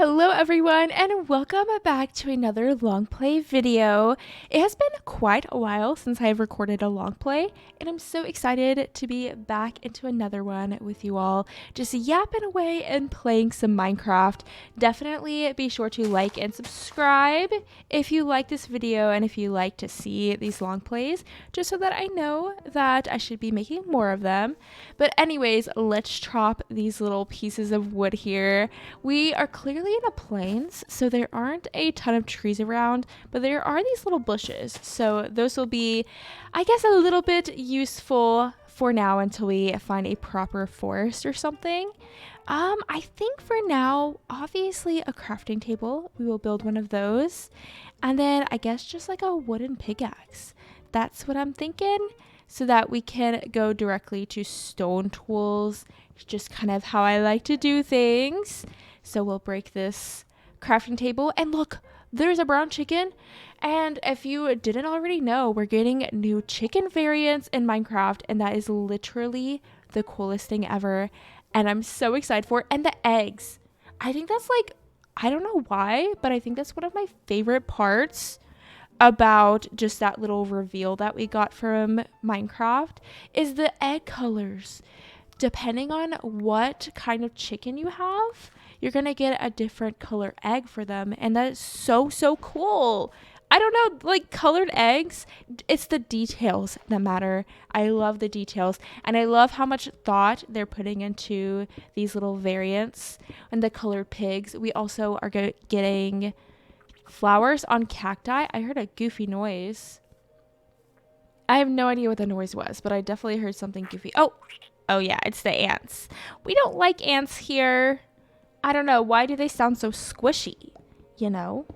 Hello everyone and welcome back to another long play video. It has been quite a while since I've recorded a long play and I'm so excited to be back into another one with you all, just yapping away and playing some Minecraft. Definitely be sure to like and subscribe if you like this video and if you like to see these long plays, just so that I know that I should be making more of them. But anyways, let's chop these little pieces of wood here. We are clearly in a plains, so there aren't a ton of trees around, but there are these little bushes. So those will be, I guess, a little bit useful for now until we find a proper forest or something. I think for now, obviously a crafting table. We will build one of those. And then I guess just like a wooden pickaxe. That's what I'm thinking, so that we can go directly to stone tools. It's just kind of how I like to do things. So we'll break this crafting table and look, there's a brown chicken. And if you didn't already know, we're getting new chicken variants in Minecraft, and that is literally the coolest thing ever. And I'm so excited for it. And the eggs. I think that's like, I don't know why, but I think that's one of my favorite parts about just that little reveal that we got from Minecraft is the egg colors. Depending on what kind of chicken you have, you're gonna get a different color egg for them, and that is so cool. I don't know, like colored eggs, it's the details that matter. I love the details, and I love how much thought they're putting into these little variants. And the colored pigs, we also are getting flowers on cacti. I heard a goofy noise. I have no idea what the noise was, but I definitely heard something goofy. Oh yeah, it's the ants. We don't like ants here. I don't know. Why do they sound so squishy? You know?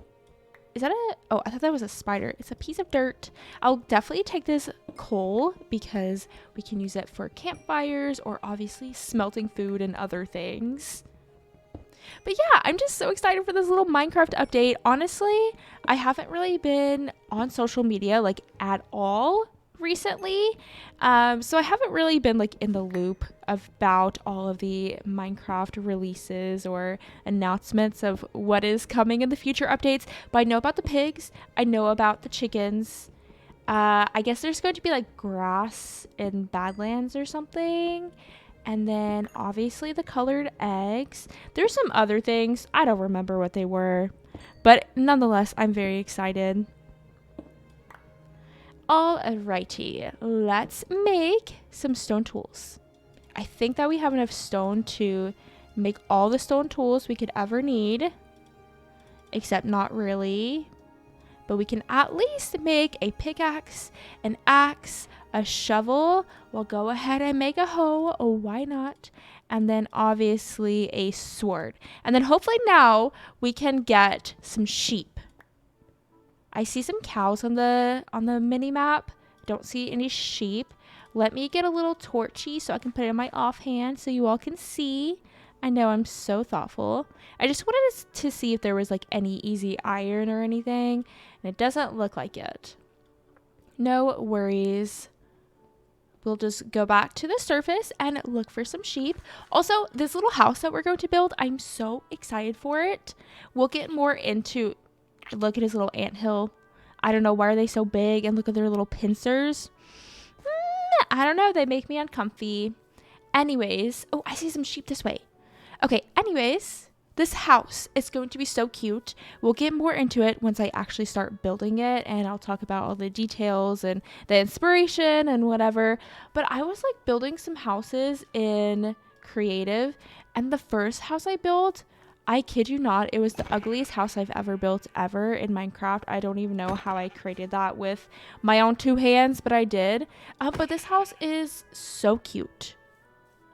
Is that oh, I thought that was a spider. It's a piece of dirt. I'll definitely take this coal because we can use it for campfires or obviously smelting food and other things. But yeah, I'm just so excited for this little Minecraft update. Honestly, I haven't really been on social media like at all recently. So I haven't really been like in the loop about all of the Minecraft releases or announcements of what is coming in the future updates. But I know about the pigs. I know about the chickens. I guess there's going to be like grass in Badlands or something. And then obviously the colored eggs. There's some other things. I don't remember what they were. But nonetheless, I'm very excited. Alrighty, let's make some stone tools. I think that we have enough stone to make all the stone tools we could ever need. Except not really. But we can at least make a pickaxe, an axe, a shovel. We'll go ahead and make a hoe. Oh, why not? And then obviously a sword. And then hopefully now we can get some sheep. I see some cows on the mini map. Don't see any sheep. Let me get a little torchy so I can put it in my offhand so you all can see. I know, I'm so thoughtful. I just wanted to see if there was like any easy iron or anything, and it doesn't look like it. No worries. We'll just go back to the surface and look for some sheep. Also, this little house that we're going to build, I'm so excited for it. We'll get more into... Look at his little anthill. I don't know, why are they so big? And look at their little pincers. I don't know, they make me uncomfy. Anyways, oh, I see some sheep this way. Okay, anyways, this house is going to be so cute. We'll get more into it once I actually start building it, and I'll talk about all the details and the inspiration and whatever. But I was like building some houses in creative, and the first house I built, I kid you not, it was the ugliest house I've ever built ever in Minecraft. I don't even know how I created that with my own two hands, but I did. But this house is so cute.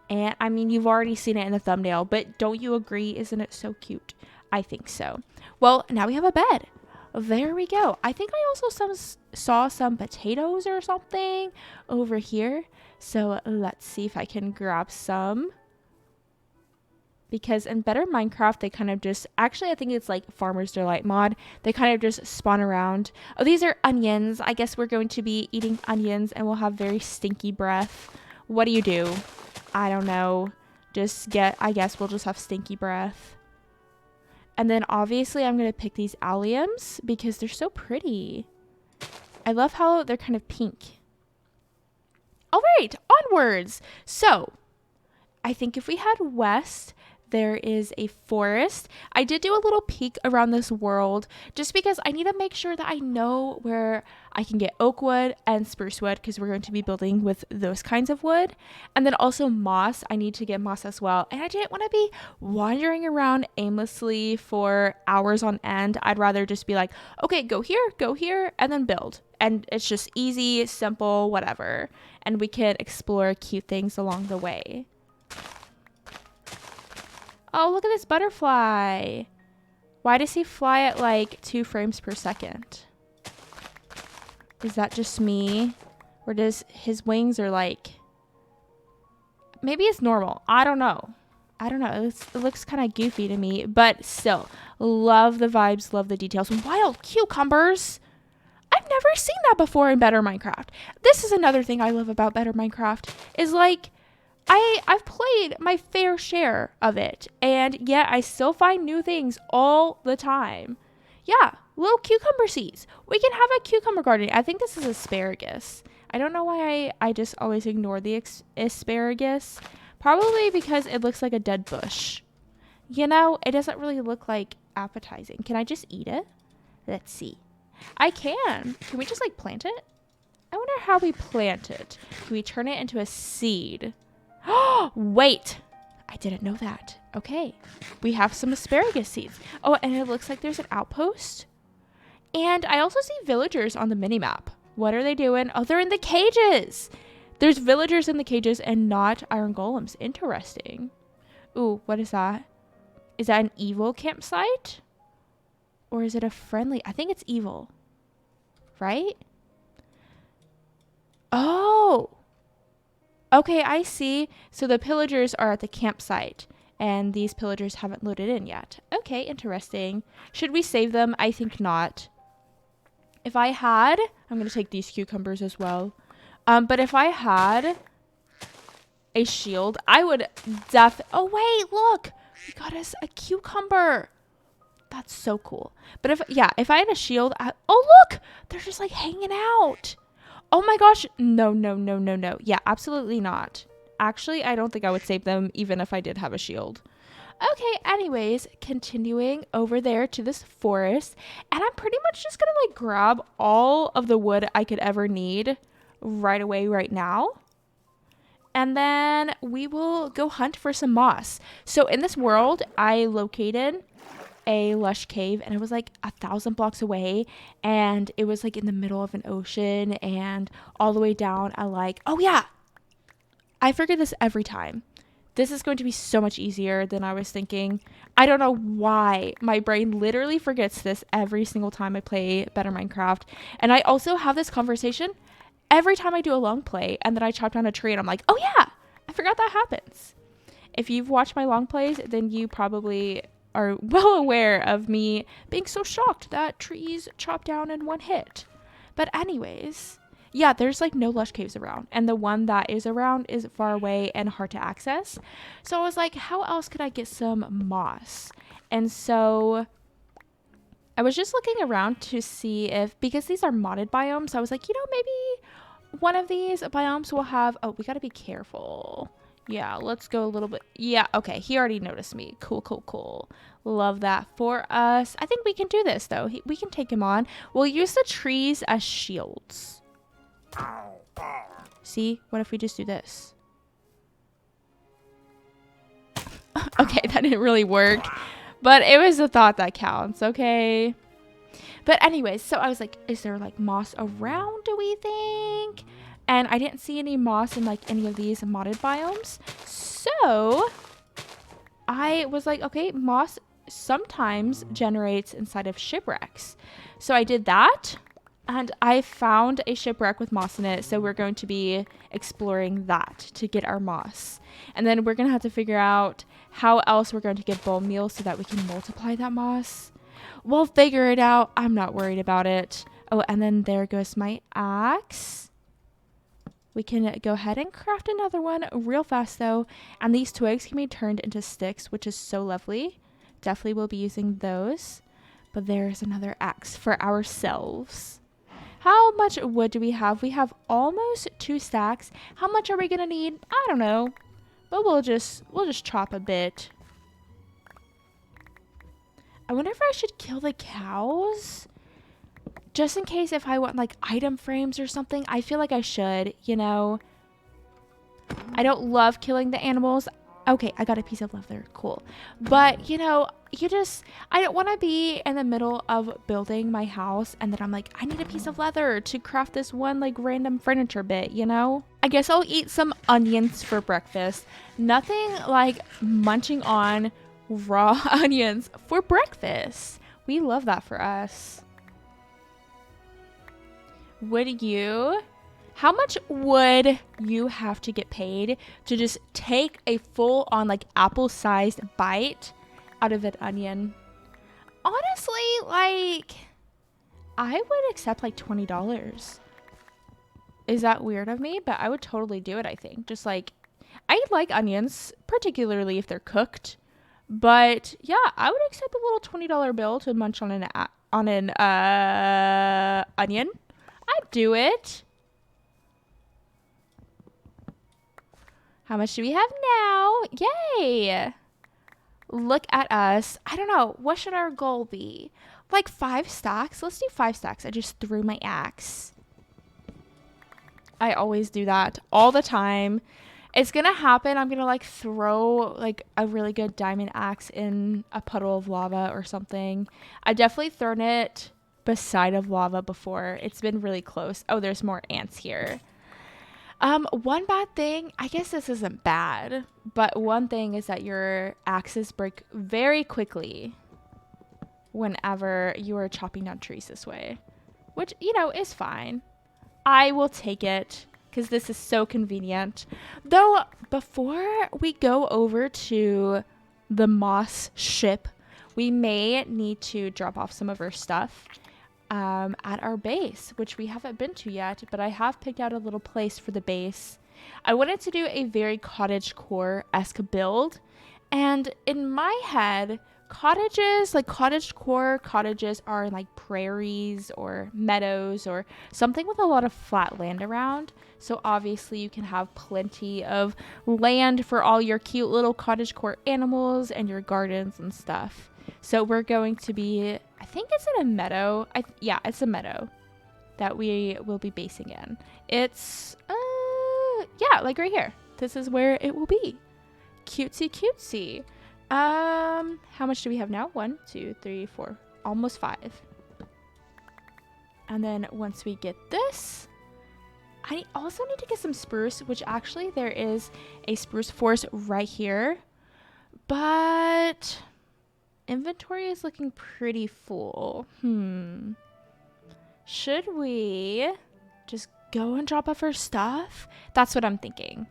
And I mean, you've already seen it in the thumbnail, but don't you agree? Isn't it so cute? I think so. Well, now we have a bed. There we go. I think I also saw some potatoes or something over here. So let's see if I can grab some. Because in Better Minecraft, they kind of just... Actually, I think it's like Farmer's Delight mod. They kind of just spawn around. Oh, these are onions. I guess we're going to be eating onions and we'll have very stinky breath. What do you do? I don't know. I guess we'll just have stinky breath. And then obviously I'm going to pick these alliums because they're so pretty. I love how they're kind of pink. All right, onwards. So I think if we head west, there is a forest. I did do a little peek around this world just because I need to make sure that I know where I can get oak wood and spruce wood because we're going to be building with those kinds of wood. And then also moss. I need to get moss as well. And I didn't want to be wandering around aimlessly for hours on end. I'd rather just be like, okay, go here, and then build. And it's just easy, simple, whatever. And we can explore cute things along the way. Oh, look at this butterfly. Why does he fly at like 2 frames per second? Is that just me? Or does his wings are like... Maybe it's normal. I don't know. It looks kind of goofy to me. But still, love the vibes, love the details. Wild cucumbers. I've never seen that before in Better Minecraft. This is another thing I love about Better Minecraft. Is like... I've played my fair share of it, and yet I still find new things all the time. Yeah, little cucumber seeds. We can have a cucumber garden. I think this is asparagus. I don't know why I just always ignore the asparagus. Probably because it looks like a dead bush. You know, it doesn't really look like appetizing. Can I just eat it? Let's see. I can. Can we just like plant it? I wonder how we plant it. Can we turn it into a seed? Wait, I didn't know that. Okay, we have some asparagus seeds. Oh, and it looks like there's an outpost. And I also see villagers on the minimap. What are they doing? Oh, they're in the cages. There's villagers in the cages and not iron golems. Interesting. Ooh, what is that? Is that an evil campsite? Or is it a friendly? I think it's evil. Right? Oh. Okay, I see. So the pillagers are at the campsite, and these pillagers haven't loaded in yet. Okay, interesting. Should we save them? I think not. If I had... I'm going to take these cucumbers as well. But if I had a shield, I would Oh, wait, look! We got us a cucumber. That's so cool. But if I had a shield... Oh, look! They're just, like, hanging out. Oh my gosh. No. Yeah, absolutely not. Actually, I don't think I would save them even if I did have a shield. Okay, anyways, continuing over there to this forest. And I'm pretty much just going to like grab all of the wood I could ever need right away right now. And then we will go hunt for some moss. So in this world, I located a lush cave and it was like 1,000 blocks away, and it was like in the middle of an ocean and all the way down oh yeah, I forget this every time. This is going to be so much easier than I was thinking. I don't know why my brain literally forgets this every single time I play Better Minecraft. And I also have this conversation every time I do a long play and then I chop down a tree and I'm like, oh yeah, I forgot that happens. If you've watched my long plays, then you probably are well aware of me being so shocked that trees chop down in one hit. But anyways, yeah, there's like no lush caves around, and the one that is around is far away and hard to access. So I was like, how else could I get some moss? And so I was just looking around to see if, because these are modded biomes, I was like, maybe one of these biomes will have... Oh, we gotta be careful. Yeah, let's go a little bit. Yeah, okay. He already noticed me. Cool. Love that for us. I think we can do this, though. We can take him on. We'll use the trees as shields. See? What if we just do this? Okay, that didn't really work. But it was a thought that counts, okay? But anyways, so I was like, is there like moss around, do we think? And I didn't see any moss in like any of these modded biomes. So I was like, okay, moss sometimes generates inside of shipwrecks. So I did that and I found a shipwreck with moss in it. So we're going to be exploring that to get our moss. And then we're going to have to figure out how else we're going to get bone meal so that we can multiply that moss. We'll figure it out. I'm not worried about it. Oh, and then there goes my axe. We can go ahead and craft another one real fast though. And these twigs can be turned into sticks, which is so lovely definitely will be using those. But there's another axe for ourselves. How much wood do we have? We have almost 2 stacks. How much are we gonna need? I don't know. But we'll just chop a bit. I wonder if I should kill the cows? Just in case if I want like item frames or something. I feel like I should, you know. I don't love killing the animals. Okay, I got a piece of leather. Cool. But, you know, I don't want to be in the middle of building my house and then I'm like, I need a piece of leather to craft this one like random furniture bit, you know? I guess I'll eat some onions for breakfast. Nothing like munching on raw onions for breakfast. We love that for us. Would you? How much would you have to get paid to just take a full on like apple-sized bite out of an onion? Honestly, like I would accept like $20. Is that weird of me? But I would totally do it, I think. Just like I like onions, particularly if they're cooked. But yeah, I would accept a little $20 bill to munch on an onion. I'd do it. How much do we have now? Yay! Look at us. I don't know. What should our goal be? Like 5 stacks? Let's do 5 stacks. I just threw my axe. I always do that all the time. It's gonna happen. I'm gonna like throw like a really good diamond axe in a puddle of lava or something. I've definitely thrown it beside of lava before. It's been really close. Oh, there's more ants here. One bad thing, I guess this isn't bad, but one thing is that your axes break very quickly whenever you are chopping down trees this way, which, you know, is fine. I will take it because this is so convenient. Though, before we go over to the moss ship, we may need to drop off some of our stuff at our base, which we haven't been to yet, but I have picked out a little place for the base. I wanted to do a very cottagecore-esque build, and in my head, cottagecore cottages are in like prairies or meadows or something with a lot of flat land around. So obviously you can have plenty of land for all your cute little cottagecore animals and your gardens and stuff. So we're going to be, I think it's in a meadow. Yeah, it's a meadow that we will be basing in. It's, yeah, like right here. This is where it will be. Cutesy cutesy. How much do we have now? 1, 2, 3, 4, almost 5. And then once we get this, I also need to get some spruce, which actually there is a spruce forest right here. But inventory is looking pretty full. Should we just go and drop off our stuff? That's what I'm thinking.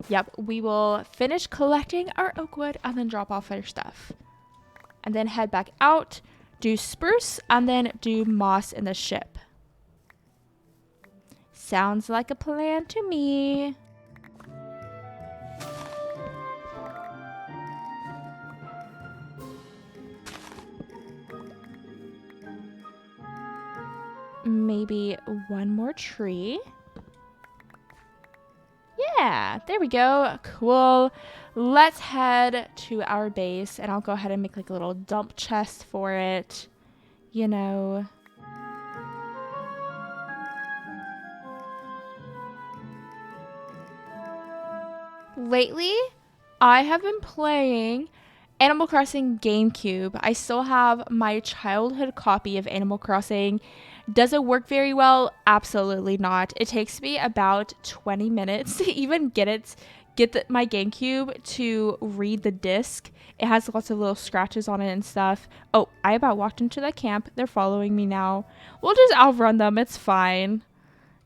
Yep, we will finish collecting our oak wood and then drop off our stuff. And then head back out, do spruce, and then do moss in the ship. Sounds like a plan to me. Maybe one more tree. Yeah, there we go. Cool. Let's head to our base, and I'll go ahead and make like a little dump chest for it. You know. Lately, I have been playing Animal Crossing GameCube. I still have my childhood copy of Animal Crossing. Does it work very well? Absolutely not. It takes me about 20 minutes to even get my GameCube to read the disc. It has lots of little scratches on it and stuff. Oh, I about walked into the camp. They're following me now. We'll just outrun them. It's fine.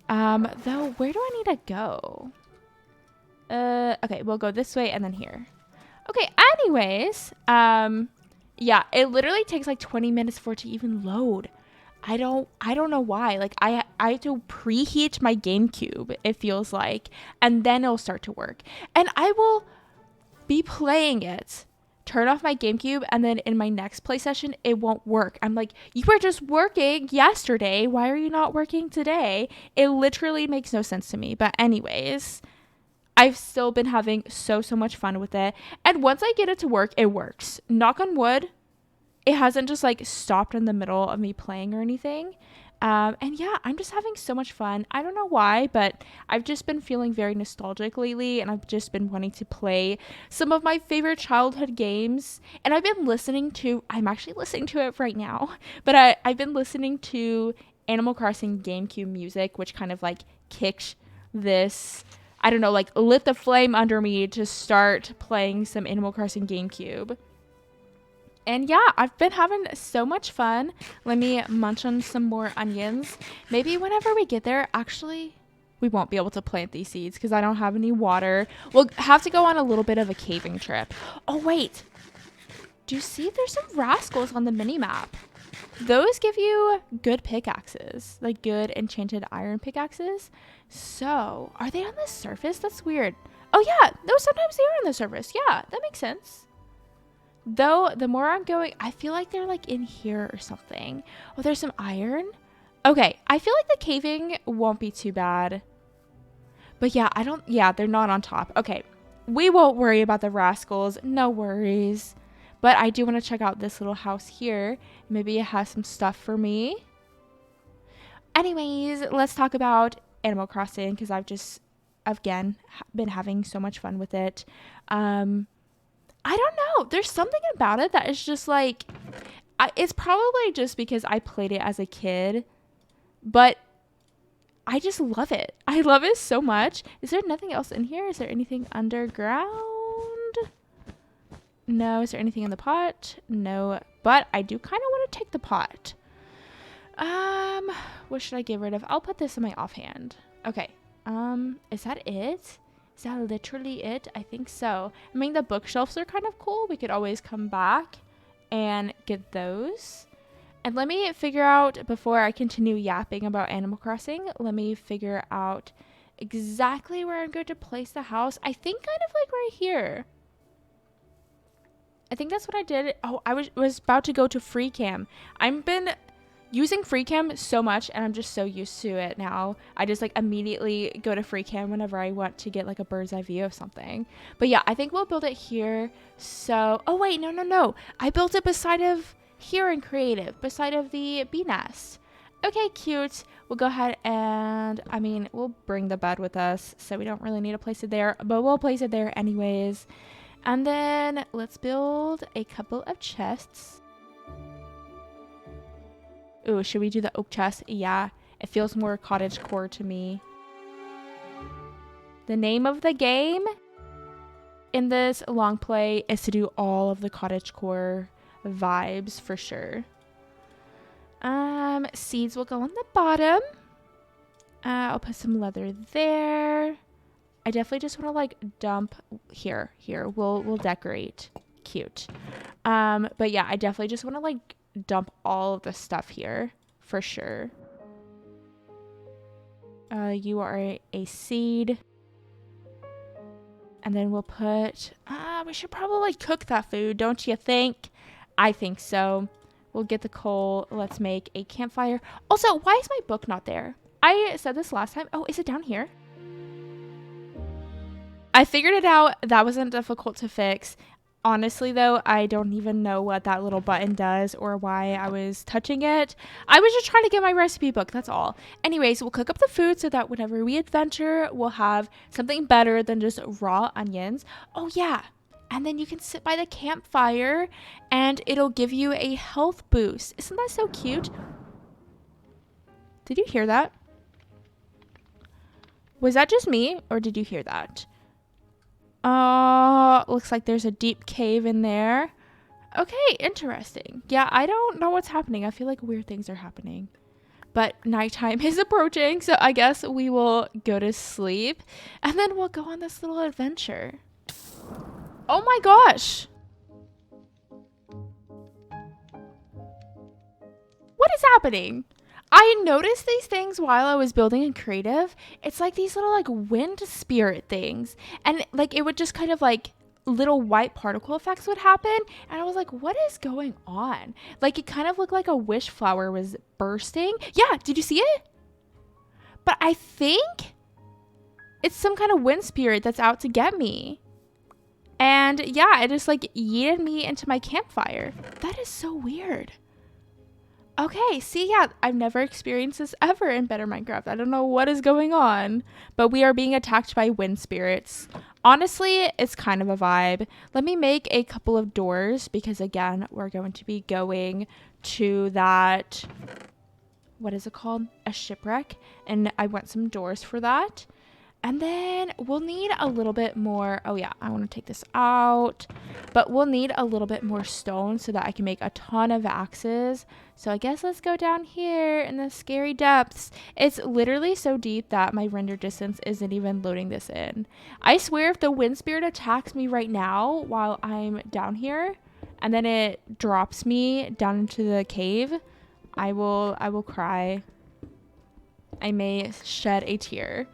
Though, where do I need to go? Okay, we'll go this way and then here. Okay, anyways, yeah, it literally takes like 20 minutes for it to even load. I don't know why. Like I have to preheat my GameCube, it feels like, and then it'll start to work. And I will be playing it, turn off my GameCube, and then in my next play session, it won't work. I'm like, you were just working yesterday. Why are you not working today? It literally makes no sense to me. But anyways, I've still been having so much fun with it. And once I get it to work, it works. Knock on wood, it hasn't just like stopped in the middle of me playing or anything. And yeah, I'm just having so much fun. I don't know why, but I've just been feeling very nostalgic lately, and I've just been wanting to play some of my favorite childhood games. And I'm actually listening to it right now, but I've been listening to Animal Crossing GameCube music, which kind of like kicked this, I don't know, like lit the flame under me to start playing some Animal Crossing GameCube. And yeah, I've been having so much fun. Let me munch on some more onions. Maybe whenever we get there, actually, we won't be able to plant these seeds because I don't have any water. We'll have to go on a little bit of a caving trip. Oh, wait. Do you see there's some rascals on the mini-map? Those give you good pickaxes, like good enchanted iron pickaxes. So, are they on the surface? That's weird. Oh, yeah. No, sometimes they are on the surface. Yeah, that makes sense. Though, the more I'm going, I feel like they're like in here or something. Oh, there's some iron. Okay, I feel like the caving won't be too bad. But yeah, they're not on top. Okay, we won't worry about the rascals. No worries. But I do want to check out this little house here. Maybe it has some stuff for me. Anyways, let's talk about Animal Crossing because I've just, again, been having so much fun with it. I don't know. There's something about it that is just like, it's probably just because I played it as a kid, but I just love it. I love it so much. Is there nothing else in here? Is there anything underground? No. Is there anything in the pot? No. But I do kind of want to take the pot. What should I get rid of? I'll put this in my offhand. Okay. Is that it? Is that literally it? I think so. I mean, the bookshelves are kind of cool. We could always come back and get those. And let me figure out, before I continue yapping about Animal Crossing, let me figure out exactly where I'm going to place the house. I think kind of like right here. I think that's what I did. Oh, I was about to go to free cam. I've been using free cam so much, and I'm just so used to it now. I just like immediately go to free cam whenever I want to get like a bird's eye view of something. But yeah, I think we'll build it here. So, oh wait, no. I built it beside of here in creative, beside of the bee nest. Okay, cute. We'll go ahead and, I mean, we'll bring the bed with us, so we don't really need to place it there, but we'll place it there anyways. And then let's build a couple of chests. Ooh, should we do the oak chest? Yeah, it feels more cottagecore to me. The name of the game in this long play is to do all of the cottagecore vibes for sure. Seeds will go on the bottom. I'll put some leather there. I definitely just want to like dump here. We'll decorate. Cute. But yeah, I definitely just want to like dump all of the stuff here for sure. You are a seed. And then we'll put, we should probably cook that food, don't you think? I think so. We'll get the coal. Let's make a campfire. Also, why is my book not there? I said this last time. Oh, is it down here? I figured it out. That wasn't difficult to fix. Honestly, though, I don't even know what that little button does or why I was touching it. I was just trying to get my recipe book. That's all. Anyways, we'll cook up the food so that whenever we adventure, we'll have something better than just raw onions. Oh, yeah. And then you can sit by the campfire and it'll give you a health boost. Isn't that so cute? Did you hear that? Was that just me or did you hear that? Looks like there's a deep cave in there. Okay, interesting. Yeah, I don't know what's happening. I feel like weird things are happening. But nighttime is approaching, so I guess we will go to sleep. And then we'll go on this little adventure. Oh my gosh! What is happening? I noticed these things while I was building in creative. It's like these little like wind spirit things. And like it would just kind of like little white particle effects would happen. And I was like, what is going on? Like, it kind of looked like a wish flower was bursting. Yeah, did you see it? But I think it's some kind of wind spirit that's out to get me. And yeah, it just like yeeted me into my campfire. That is so weird. Okay, see, yeah, I've never experienced this ever in Better Minecraft. I don't know what is going on, but we are being attacked by wind spirits. Honestly, it's kind of a vibe. Let me make a couple of doors because, again, we're going to be going to that, what is it called? A shipwreck. And I want some doors for that. And then we'll need a little bit more. Oh yeah, I want to take this out. But we'll need a little bit more stone so that I can make a ton of axes. So I guess let's go down here in the scary depths. It's literally so deep that my render distance isn't even loading this in. I swear if the wind spirit attacks me right now while I'm down here and then it drops me down into the cave, I will cry. I may shed a tear.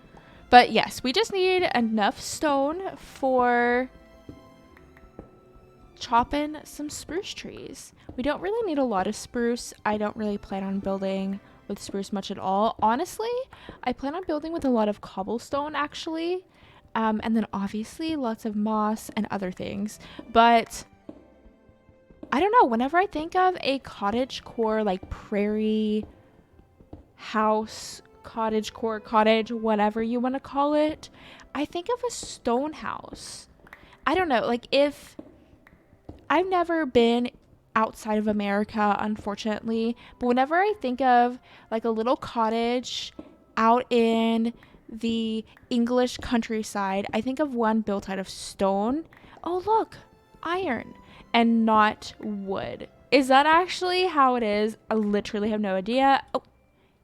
But yes, we just need enough stone for chopping some spruce trees. We don't really need a lot of spruce. I don't really plan on building with spruce much at all. Honestly, I plan on building with a lot of cobblestone actually. And then obviously lots of moss and other things. But I don't know, whenever I think of a cottagecore like prairie house, cottagecore cottage, whatever you want to call it, I think of a stone house. I don't know, like if I've never been outside of America, unfortunately, but whenever I think of like a little cottage out in the English countryside, I think of one built out of stone. Oh look, iron, and not wood. Is that actually how it is? I literally have no idea. Oh,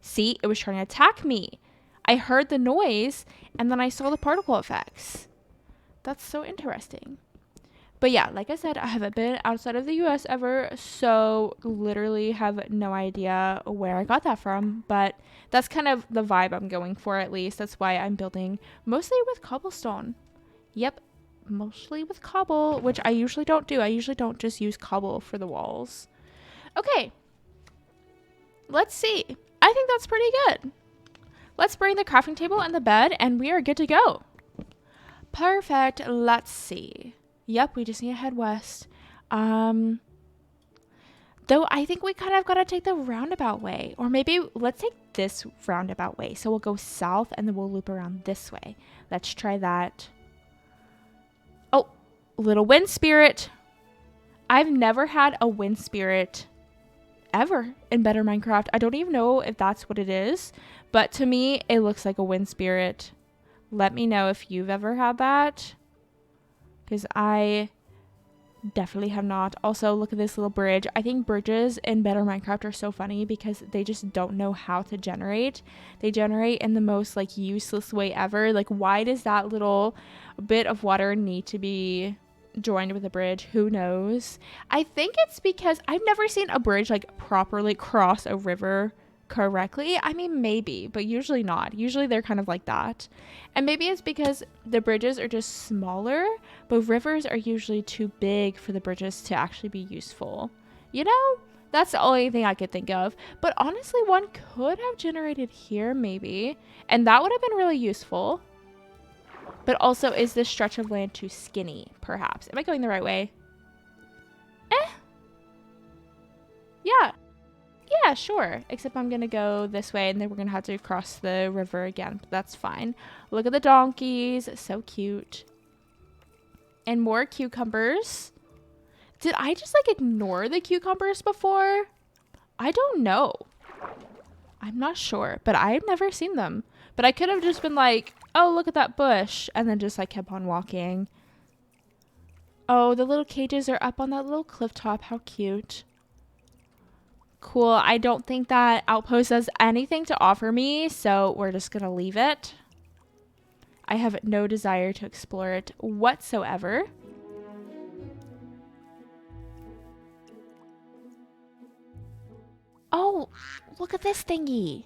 see, it was trying to attack me. I heard the noise and then I saw the particle effects. That's so interesting. But yeah, like I said, I haven't been outside of the US ever, so literally have no idea where I got that from. But that's kind of the vibe I'm going for, at least. That's why I'm building mostly with cobblestone. Yep, mostly with cobble, which I usually don't do. I usually don't just use cobble for the walls. Okay, let's see. I think that's pretty good. Let's bring the crafting table and the bed and we are good to go. Perfect. Let's see. Yep, we just need to head west. Though I think we kind of got to take the roundabout way. Or maybe let's take this roundabout way. So we'll go south and then we'll loop around this way. Let's try that. Oh, little wind spirit. I've never had a wind spirit ever in Better Minecraft. I don't even know if that's what it is, but to me it looks like a wind spirit. Let me know if you've ever had that, because I definitely have not. Also, look at this little bridge. I think bridges in Better Minecraft are so funny because they just don't know how to generate. They generate in the most like useless way ever. Like, why does that little bit of water need to be joined with a bridge? Who knows? I think it's because I've never seen a bridge like properly cross a river correctly. I mean, maybe, but usually not. Usually they're kind of like that. And maybe it's because the bridges are just smaller, but rivers are usually too big for the bridges to actually be useful. You know, that's the only thing I could think of. But honestly, one could have generated here maybe, and that would have been really useful. But also, is this stretch of land too skinny, perhaps? Am I going the right way? Yeah. Yeah, sure. Except I'm going to go this way, and then we're going to have to cross the river again. But that's fine. Look at the donkeys. So cute. And more cucumbers. Did I just, like, ignore the cucumbers before? I don't know. I'm not sure. But I've never seen them. But I could have just been like, oh, look at that bush. And then just, like, kept on walking. Oh, the little cages are up on that little cliff top. How cute. Cool. I don't think that outpost has anything to offer me, so we're just going to leave it. I have no desire to explore it whatsoever. Oh, look at this thingy.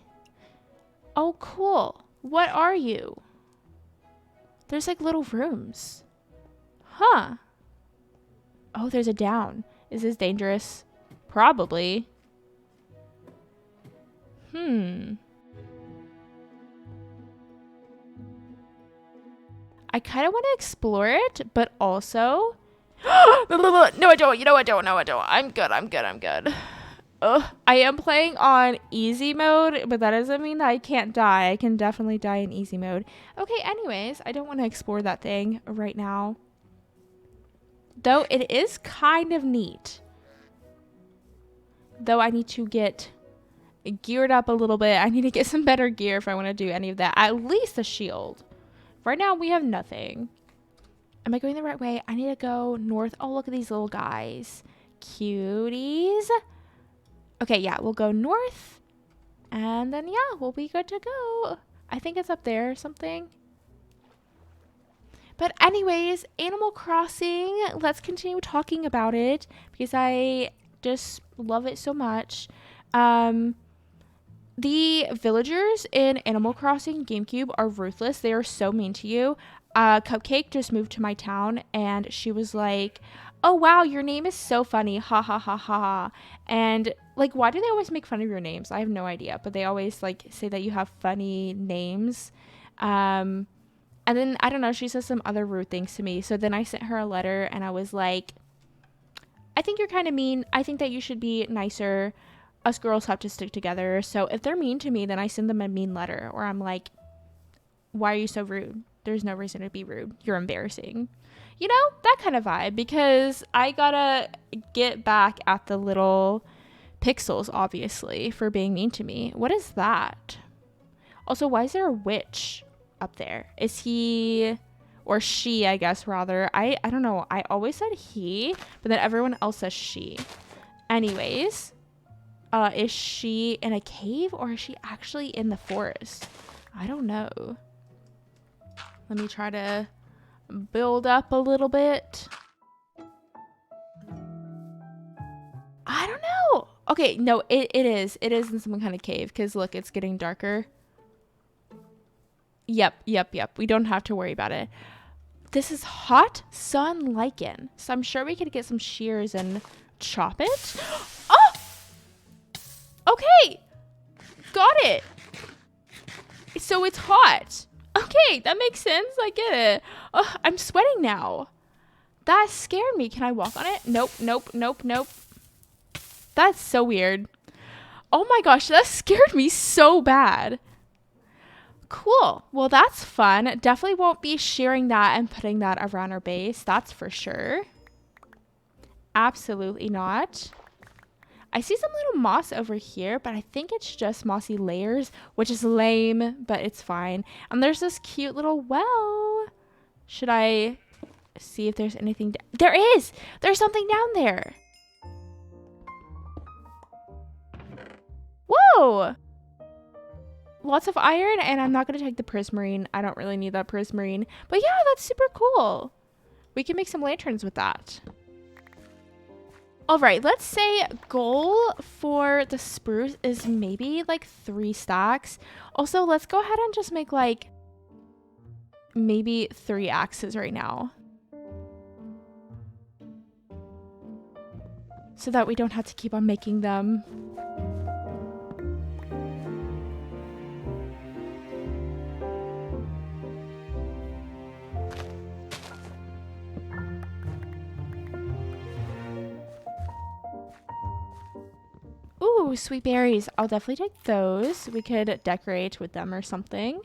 Oh, cool. What are you? There's like little rooms. Huh. Oh, there's a down. Is this dangerous? Probably. I kind of want to explore it, but also... No, I don't. You know, I don't. No, I don't. I'm good. I'm good. I'm good. Ugh. I am playing on easy mode, but that doesn't mean that I can't die. I can definitely die in easy mode. Okay, anyways, I don't want to explore that thing right now. Though it is kind of neat. Though I need to get geared up a little bit. I need to get some better gear if I want to do any of that. At least a shield. Right now, we have nothing. Am I going the right way? I need to go north. Oh, look at these little guys. Cuties. Okay, yeah, we'll go north. And then, yeah, we'll be good to go. I think it's up there or something. But anyways, Animal Crossing. Let's continue talking about it because I just love it so much. The villagers in Animal Crossing GameCube are ruthless. They are so mean to you. Cupcake just moved to my town and she was like, oh wow, your name is so funny, ha ha ha ha. And like, why do they always make fun of your names? I have no idea, but they always like say that you have funny names. And then I don't know, she says some other rude things to me. So then I sent her a letter and I was like, I think you're kind of mean. I think that you should be nicer. Us girls have to stick together. So if they're mean to me, then I send them a mean letter, or I'm like, why are you so rude? There's no reason to be rude. You're embarrassing. You know, that kind of vibe, because I gotta get back at the little pixels, obviously, for being mean to me. What is that? Also, why is there a witch up there? Is he, or she, I guess, rather. I don't know. I always said he, but then everyone else says she. Anyways, is she in a cave or is she actually in the forest? I don't know. Let me try to build up a little bit. I don't know. Okay, no, it is. It is in some kind of cave because look, it's getting darker. Yep. We don't have to worry about it. This is hot sun lichen. So I'm sure we could get some shears and chop it. Oh! Okay. Got it. So it's hot. Okay, that makes sense. I get it. Oh, I'm sweating now. That scared me. Can I walk on it? Nope. That's so weird. Oh my gosh, that scared me so bad. Cool. Well, that's fun. Definitely won't be sharing that and putting that around our base. That's for sure. Absolutely not. I see some little moss over here, but I think it's just mossy layers, which is lame, but it's fine. And there's this cute little well. Should I see if there's anything? There is! There's something down there. Whoa! Lots of iron, and I'm not going to take the prismarine. I don't really need that prismarine. But yeah, that's super cool. We can make some lanterns with that. All right, let's say goal for the spruce is maybe like 3 stacks. Also, let's go ahead and just make like maybe 3 axes right now, so that we don't have to keep on making them. Ooh, sweet berries. I'll definitely take those. We could decorate with them or something.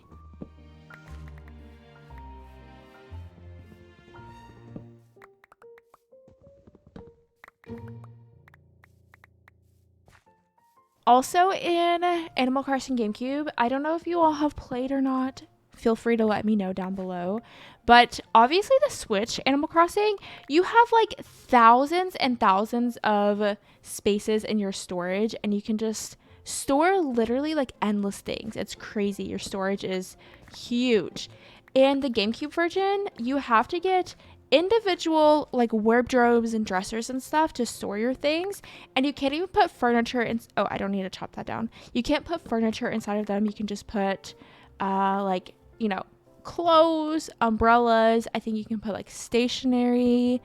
Also in Animal Crossing GameCube, I don't know if you all have played or not. Feel free to let me know down below. But obviously the Switch Animal Crossing, you have like thousands and thousands of spaces in your storage, and you can just store literally like endless things. It's crazy. Your storage is huge. In the GameCube version, you have to get individual like wardrobes and dressers and stuff to store your things, and you can't even put furniture in. Oh, I don't need to chop that down. You can't put furniture inside of them. You can just put like, you know, clothes, umbrellas. I think you can put like stationery.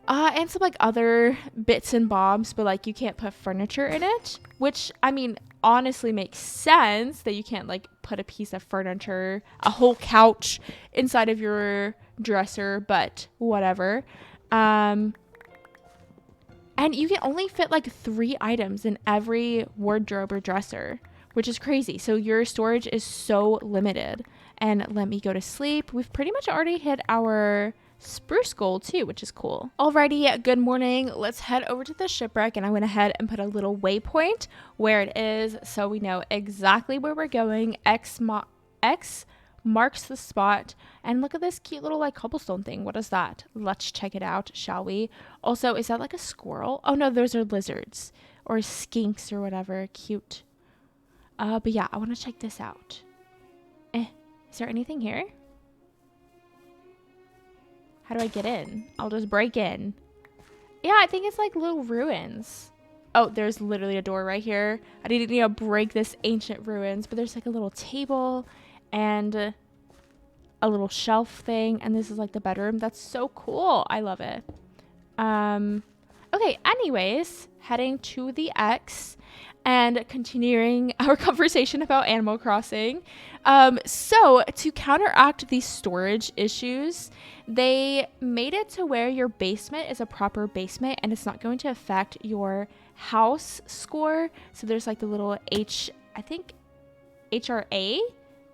And some like other bits and bobs, but like you can't put furniture in it, which I mean honestly makes sense that you can't like put a piece of furniture, a whole couch inside of your dresser, but whatever. And you can only fit like 3 items in every wardrobe or dresser, which is crazy. So your storage is so limited. And let me go to sleep. We've pretty much already hit our spruce goal too, which is cool. Alrighty, good morning. Let's head over to the shipwreck, and I went ahead and put a little waypoint where it is so we know exactly where we're going. X marks the spot, and look at this cute little like cobblestone thing. What is that? Let's check it out, shall we? Also, is that like a squirrel? Oh no, those are lizards or skinks or whatever. Cute. But yeah, I want to check this out. Is there anything here? How do I get in? I'll just break in. Yeah, I think it's like little ruins. Oh, there's literally a door right here. I didn't need to break this ancient ruins, but there's like a little table and a little shelf thing. And this is like the bedroom. That's so cool. I love it. Okay, anyways, heading to the X and continuing our conversation about Animal Crossing. So to counteract these storage issues, they made it to where your basement is a proper basement and it's not going to affect your house score. So there's like the little HRA,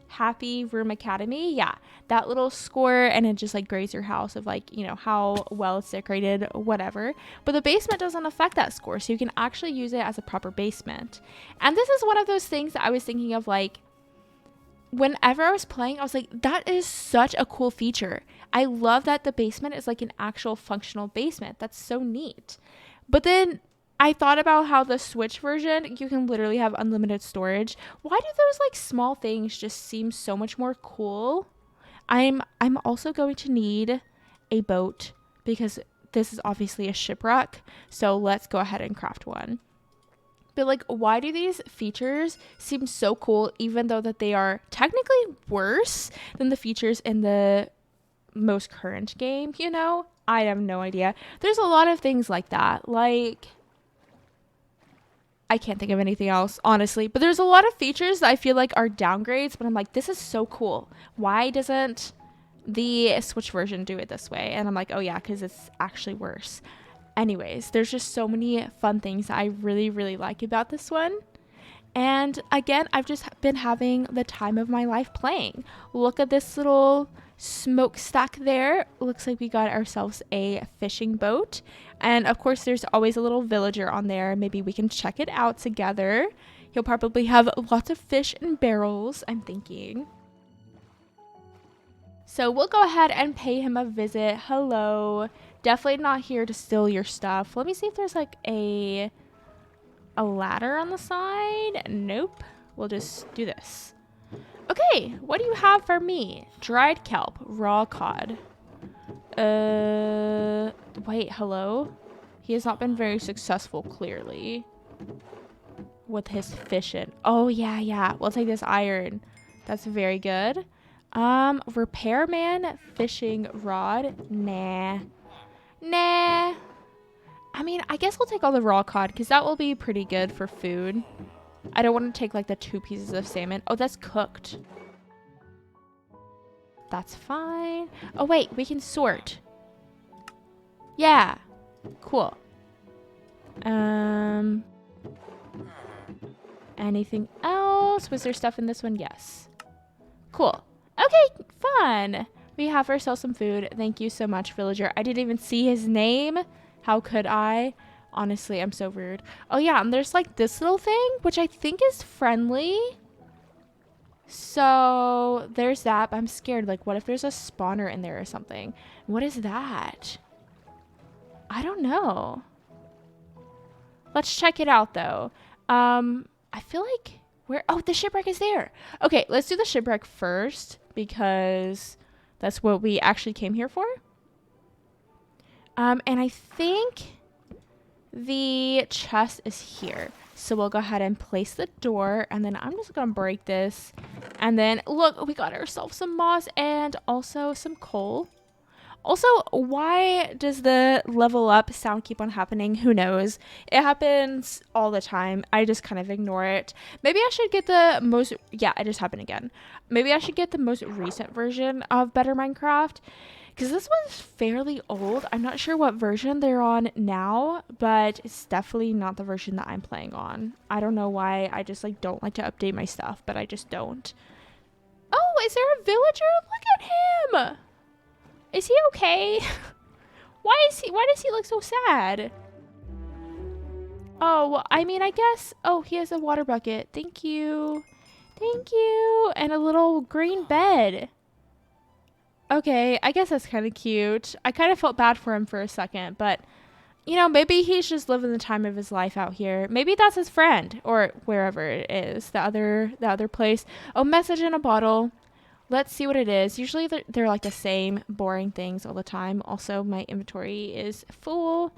Happy Room Academy. Yeah, that little score, and it just like grades your house of like, you know, how well it's decorated, whatever. But the basement doesn't affect that score, so you can actually use it as a proper basement. And this is one of those things that I was thinking of, like, whenever I was playing, I was like, that is such a cool feature. I love that the basement is like an actual functional basement. That's so neat. But then I thought about how the Switch version, you can literally have unlimited storage. Why do those like small things just seem so much more cool? I'm also going to need a boat because this is obviously a shipwreck. So let's go ahead and craft one. But like, why do these features seem so cool even though that they are technically worse than the features in the most current game, you know? I have no idea. There's a lot of things like that. Like, I can't think of anything else, honestly. But there's a lot of features that I feel like are downgrades, but I'm like, this is so cool. Why doesn't the Switch version do it this way? And I'm like, oh yeah, because it's actually worse. Anyways, there's just so many fun things I really, really like about this one. And again, I've just been having the time of my life playing. Look at this little smokestack there. Looks like we got ourselves a fishing boat. And of course, there's always a little villager on there. Maybe we can check it out together. He'll probably have lots of fish and barrels, I'm thinking. So we'll go ahead and pay him a visit. Hello. Definitely not here to steal your stuff. Let me see if there's like a ladder on the side. Nope. We'll just do this. Okay, what do you have for me? Dried kelp, raw cod. Wait, hello? He has not been very successful, clearly, with his fishing. Oh, yeah. We'll take this iron. That's very good. Repairman fishing rod. Nah. I mean, I guess we'll take all the raw cod because that will be pretty good for food. I don't want to take like the 2 pieces of salmon. Oh, that's cooked. That's fine. Oh, wait, we can sort. Yeah. Cool. Anything else? Was there stuff in this one? Yes. Cool. Okay, fun. We have ourselves some food. Thank you so much, villager. I didn't even see his name. How could I? Honestly, I'm so rude. Oh, yeah, and there's like this little thing, which I think is friendly. So there's that. But I'm scared. Like, what if there's a spawner in there or something? What is that? I don't know. Let's check it out, though. I feel like oh, the shipwreck is there. Okay, let's do the shipwreck first because that's what we actually came here for. And I think the chest is here. So we'll go ahead and place the door, and then I'm just going to break this. And then, look, we got ourselves some moss and also some coal. Also, why does the level up sound keep on happening? Who knows? It happens all the time. I just kind of ignore it. Maybe I should get the most, yeah, it just happened again. Maybe I should get the most recent version of Better Minecraft, because this one's fairly old. I'm not sure what version they're on now, but it's definitely not the version that I'm playing on. I don't know why. I just like don't like to update my stuff, but I just don't. Oh, is there a villager? Look at him. Is he okay? Why does he look so sad? Oh, well, I mean, I guess, oh, he has a water bucket. Thank you. Thank you. And a little green bed. Okay, I guess that's kind of cute. I kind of felt bad for him for a second, but you know, maybe he's just living the time of his life out here. Maybe that's his friend or wherever it is, the other place. Oh, message in a bottle. Let's see what it is. Usually they're like the same boring things all the time. Also, my inventory is full.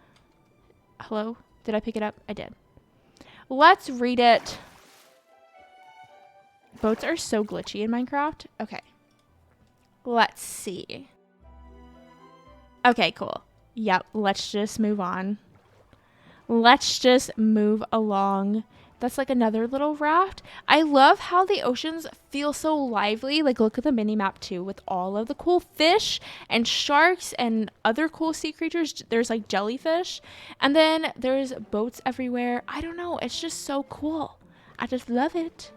Hello? Did I pick it up? I did. Let's read it. Boats are so glitchy in Minecraft. Okay. Let's see. Okay, cool. Yep, let's just move on. Let's just move along. That's like another little raft. I love how the oceans feel so lively. Like, look at the mini map too, with all of the cool fish and sharks and other cool sea creatures. There's like jellyfish, and then there's boats everywhere. I don't know. It's just so cool. I just love it.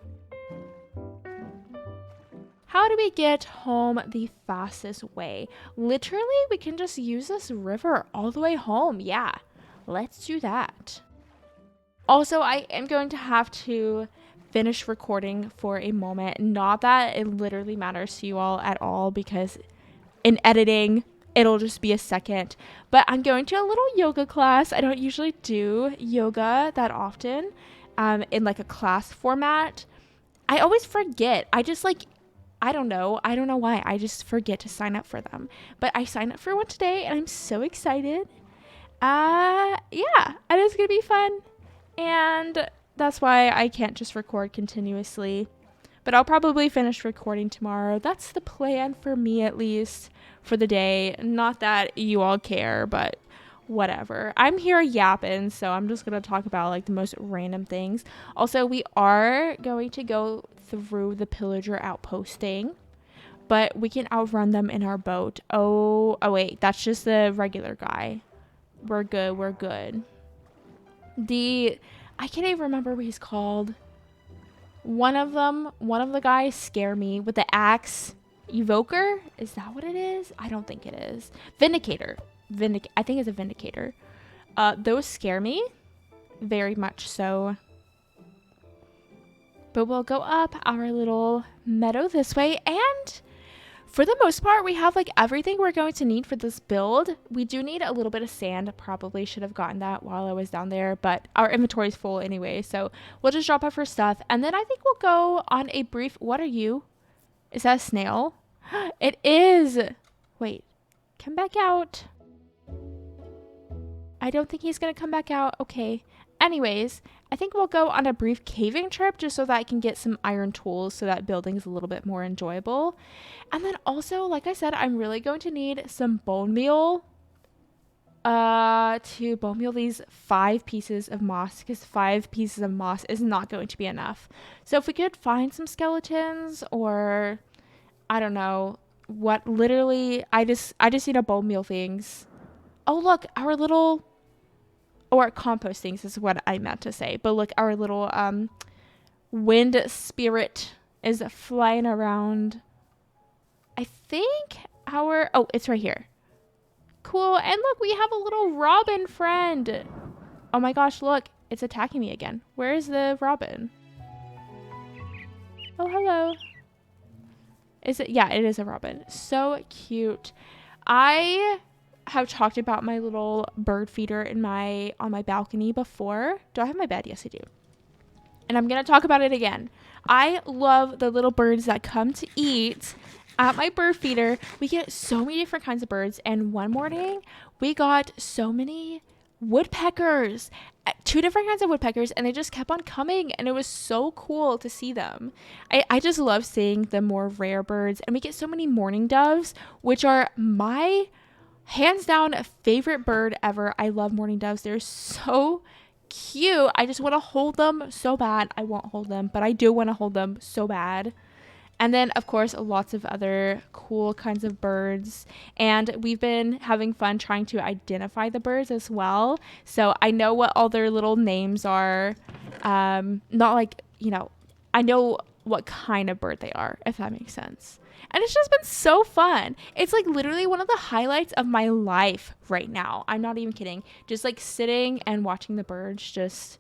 How do we get home the fastest way? Literally, we can just use this river all the way home. Yeah, let's do that. Also, I am going to have to finish recording for a moment. Not that it literally matters to you all at all, because in editing, it'll just be a second. But I'm going to a little yoga class. I don't usually do yoga that often in like a class format. I always forget. I just like, I don't know why. I just forget to sign up for them. But I signed up for one today and I'm so excited. Yeah, and it's going to be fun. And that's why I can't just record continuously. But I'll probably finish recording tomorrow. That's the plan for me, at least, for the day. Not that you all care, but whatever. I'm here yapping, so I'm just going to talk about like the most random things. Also, we are going to go through the pillager outposting, but we can outrun them in our boat. Oh wait, that's just the regular guy. We're good. I can't even remember what he's called. One of the guys scare me with the axe. Evoker? Is that what it is? I don't think it is. Vindicator. I think it's a Vindicator. Those scare me very much so. But we'll go up our little meadow this way, and for the most part, we have like everything we're going to need for this build. We do need a little bit of sand. Probably should have gotten that while I was down there, but our inventory is full anyway, so we'll just drop off our stuff, and then I think we'll go on a brief... What are you? Is that a snail? It is! Wait, come back out. I don't think he's gonna come back out. Okay. Anyways, I think we'll go on a brief caving trip just so that I can get some iron tools so that building's a little bit more enjoyable. And then also, like I said, I'm really going to need some bone meal to bone meal these 5 pieces of moss, because 5 pieces of moss is not going to be enough. So if we could find some skeletons, or I don't know what, literally I just need a bone meal things. Oh look, our little... or compost things is what I meant to say. But look, our little wind spirit is flying around. I think oh, it's right here. Cool. And look, we have a little robin friend. Oh my gosh, look, it's attacking me again. Where is the robin? Oh, hello. Is it? Yeah, it is a robin. So cute. I have talked about my little bird feeder on my balcony before. Do I have my bed? Yes, I do. And I'm going to talk about it again. I love the little birds that come to eat at my bird feeder. We get so many different kinds of birds, and one morning we got so many woodpeckers, 2 different kinds of woodpeckers, and they just kept on coming, and it was so cool to see them. I just love seeing the more rare birds, and we get so many mourning doves, which are my Hands down, favorite bird ever. I love mourning doves. They're so cute. I just want to hold them so bad. I won't hold them, but I do want to hold them so bad. And then, of course, lots of other cool kinds of birds. And we've been having fun trying to identify the birds as well. So I know what all their little names are. Not like, I know what kind of bird they are, if that makes sense. And it's just been so fun. It's like literally one of the highlights of my life right now. I'm not even kidding. Just like sitting and watching the birds just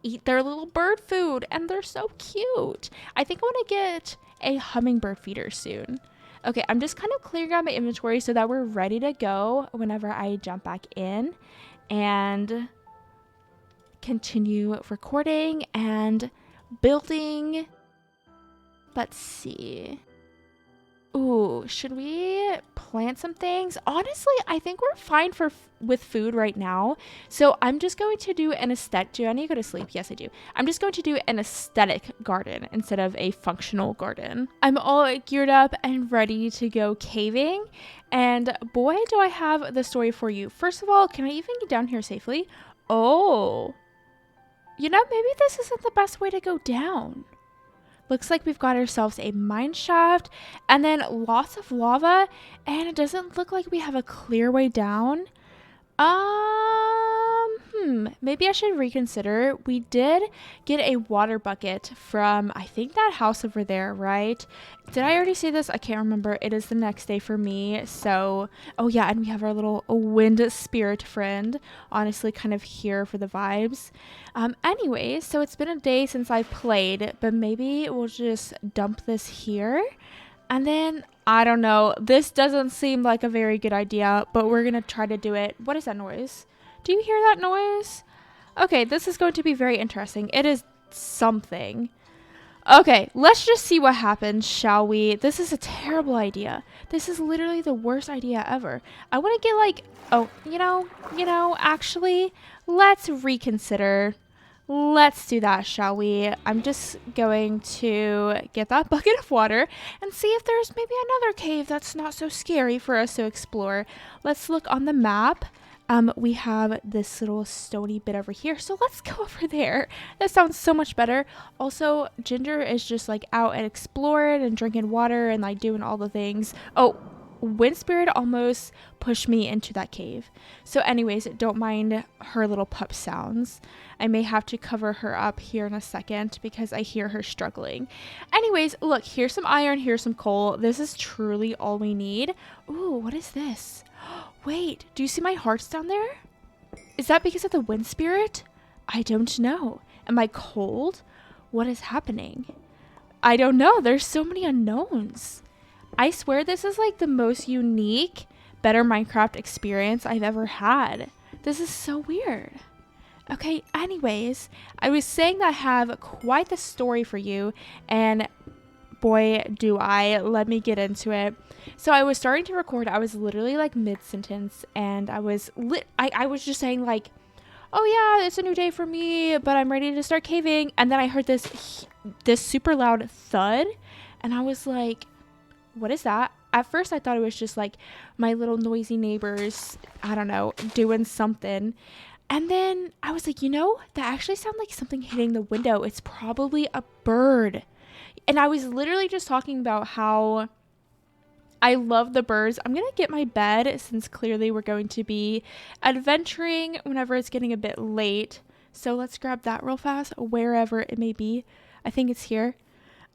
eat their little bird food. And they're so cute. I think I want to get a hummingbird feeder soon. Okay, I'm just kind of clearing out my inventory so that we're ready to go whenever I jump back in and continue recording and building. Let's see. Ooh, should we plant some things? Honestly, I think we're fine with food right now. So I'm just going to do an aesthetic. Do I need to go to sleep? Yes, I do. I'm just going to do an aesthetic garden instead of a functional garden. I'm all geared up and ready to go caving. And boy, do I have the story for you. First of all, can I even get down here safely? Oh, maybe this isn't the best way to go down. Looks like we've got ourselves a mine shaft and then lots of lava, and it doesn't look like we have a clear way down. Maybe I should reconsider. We did get a water bucket from, I think, that house over there, right? Did I already say this? I can't remember. It is the next day for me. So, oh yeah, and we have our little wind spirit friend, honestly kind of here for the vibes. Anyways, so it's been a day since I played, but maybe we'll just dump this here. And then, I don't know, this doesn't seem like a very good idea, but we're going to try to do it. What is that noise? Do you hear that noise? Okay, this is going to be very interesting. It is something. Okay, let's just see what happens, shall we? This is a terrible idea. This is literally the worst idea ever. I want to get like, actually, let's reconsider. Let's do that, shall we? I'm just going to get that bucket of water and see if there's maybe another cave that's not so scary for us to explore. Let's look on the map. We have this little stony bit over here, so let's go over there. That sounds so much better. Also, Ginger is just like out and exploring and drinking water and like doing all the things. Oh, Wind Spirit almost pushed me into that cave. So anyways, don't mind her little pup sounds. I may have to cover her up here in a second because I hear her struggling. Anyways, look, here's some iron, here's some coal. This is truly all we need. Ooh, what is this? Wait, do you see my hearts down there? Is that because of the Wind Spirit? I don't know. Am I cold? What is happening? I don't know. There's so many unknowns. I swear this is like the most unique Better Minecraft experience I've ever had. This is so weird. Okay, anyways, I was saying that I have quite the story for you, and boy, do I. Let me get into it. So I was starting to record. I was literally like mid-sentence, and I was just saying like, oh yeah, it's a new day for me, but I'm ready to start caving. And then I heard this super loud thud, and I was like, what is that? At first I thought it was just like my little noisy neighbors, I don't know, doing something. And then I was like, that actually sounded like something hitting the window. It's probably a bird. And I was literally just talking about how I love the birds. I'm going to get my bed since clearly we're going to be adventuring whenever it's getting a bit late. So let's grab that real fast, wherever it may be. I think it's here.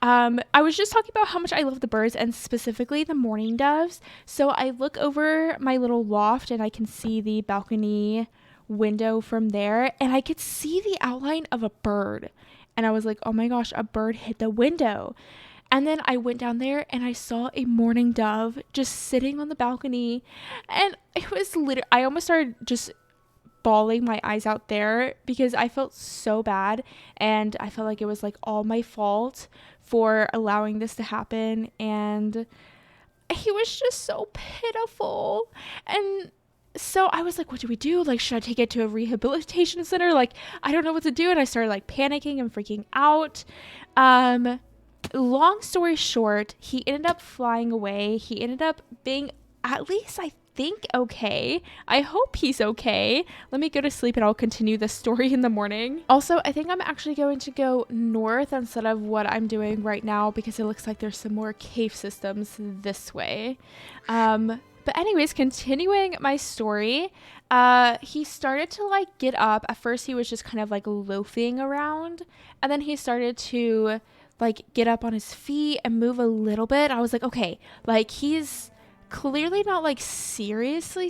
I was just talking about how much I love the birds and specifically the mourning doves. So I look over my little loft and I can see the balcony window from there, and I could see the outline of a bird. And I was like, oh my gosh, a bird hit the window. And then I went down there and I saw a mourning dove just sitting on the balcony. And it was literally, I almost started just bawling my eyes out there because I felt so bad. And I felt like it was like all my fault for allowing this to happen. And he was just so pitiful. And so I was like, what do we do? Like, should I take it to a rehabilitation center? Like, I don't know what to do. And I started like panicking and freaking out. Long story short, he ended up flying away. He ended up being, at least I think okay. I hope he's okay. Let me go to sleep and I'll continue the story in the morning. Also, I think I'm actually going to go north instead of what I'm doing right now because it looks like there's some more cave systems this way. But anyways, continuing my story, he started to like get up. At first he was just kind of like loafing around, and then he started to like get up on his feet and move a little bit. I was like, okay, like he's clearly not like seriously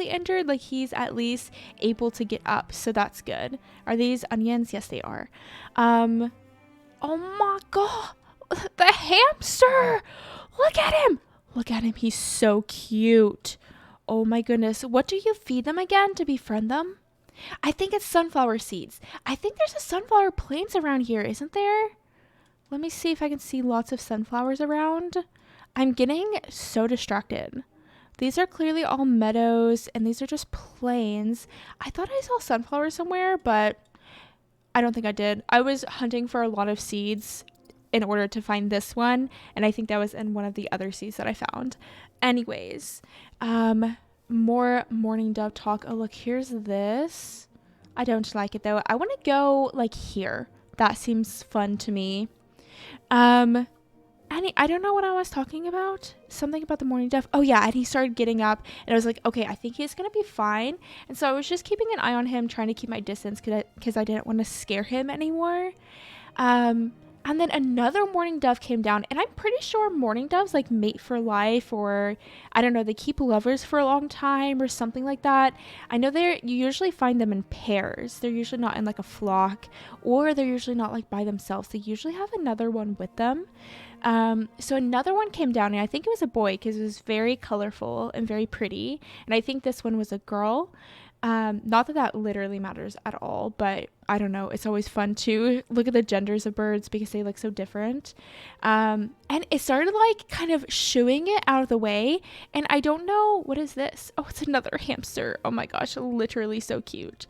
injured. Like he's at least able to get up, so that's good. Are these onions? Yes, they are. Oh my god, the hamster! Look at him! Look at him, he's so cute. Oh my goodness, what do you feed them again to befriend them? I think it's sunflower seeds. I think there's a sunflower plains around here, isn't there? Let me see if I can see lots of sunflowers around. I'm getting so distracted. These are clearly all meadows and these are just plains. I thought I saw sunflowers somewhere, but I don't think I did. I was hunting for a lot of seeds in order to find this one, and I think that was in one of the other seeds that I found. Anyways, more morning dove talk. Oh look, here's this. I don't like it though. I want to go like here. That seems fun to me. I don't know what I was talking about. Something about the morning dove. Oh yeah, and he started getting up and I was like, okay, I think he's gonna be fine. And so I was just keeping an eye on him, trying to keep my distance because I didn't want to scare him anymore. And then another morning dove came down, and I'm pretty sure morning doves like mate for life, or I don't know, they keep lovers for a long time or something like that. I know you usually find them in pairs. They're usually not in like a flock, or they're usually not like by themselves. They usually have another one with them. So another one came down, and I think it was a boy because it was very colorful and very pretty. And I think this one was a girl. Not that that literally matters at all, but I don't know. It's always fun to look at the genders of birds because they look so different. And it started like kind of shooing it out of the way. And I don't know, what is this? Oh, it's another hamster. Oh my gosh, literally so cute.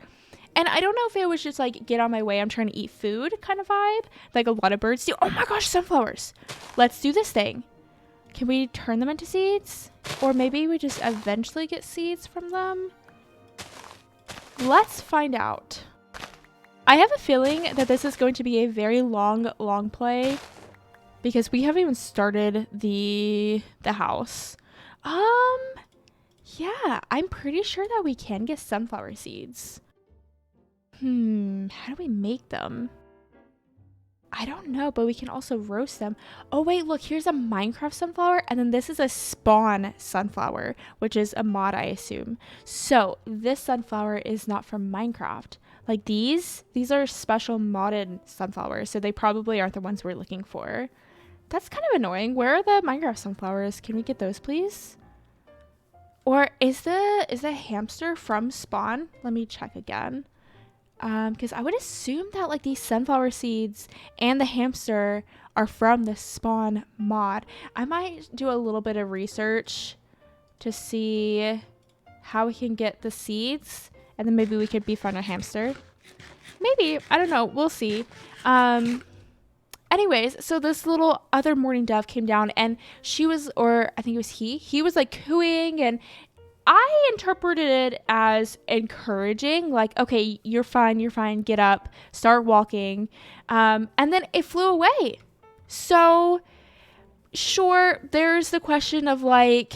And I don't know if it was just like, get on my way, I'm trying to eat food kind of vibe, like a lot of birds do. Oh my gosh, sunflowers. Let's do this thing. Can we turn them into seeds? Or maybe we just eventually get seeds from them? Let's find out. I have a feeling that this is going to be a very long play because we haven't even started the house. Yeah, I'm pretty sure that we can get sunflower seeds. How do we make them? I don't know, but we can also roast them. Oh wait, look, here's a Minecraft sunflower, and then this is a spawn sunflower, which is a mod, I assume. So this sunflower is not from Minecraft. Like these are special modded sunflowers, so they probably aren't the ones we're looking for. That's kind of annoying. Where are the Minecraft sunflowers? Can we get those, please? Or is the hamster from spawn? Let me check again. Because I would assume that like these sunflower seeds and the hamster are from the spawn mod. I might do a little bit of research to see how we can get the seeds, and then maybe we could befriend a hamster. Maybe, I don't know, we'll see. Anyways, so this little other morning dove came down, and she was, or I think it was he was like cooing, and I interpreted it as encouraging, like, okay, you're fine, get up, start walking. And then it flew away. So sure, there's the question of like,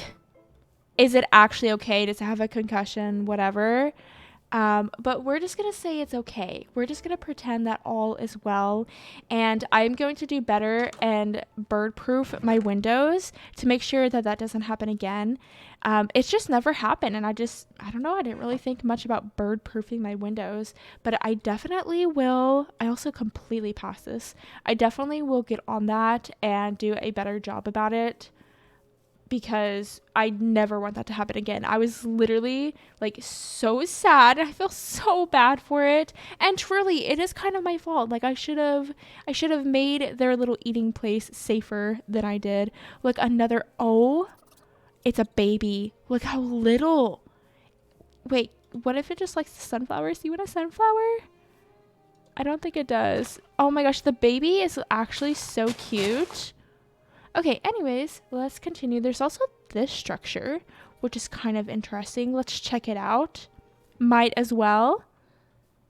is it actually okay? Does it have a concussion? Whatever. But we're just going to say it's okay. We're just going to pretend that all is well. And I'm going to do better and bird-proof my windows to make sure that that doesn't happen again. It's just never happened. And I don't know. I didn't really think much about bird-proofing my windows. But I definitely will. I also completely passed this. I definitely will get on that and do a better job about it, because I never want that to happen again. I was literally like so sad. I feel so bad for it. And truly, it is kind of my fault. Like I should have made their little eating place safer than I did. Look, another, oh, it's a baby. Look how little. Wait, what if it just likes the sunflowers? Do you want a sunflower? I don't think it does. Oh my gosh, the baby is actually so cute. Okay, anyways, let's continue. There's also this structure. which is kind of interesting. Let's check it out. Might as well.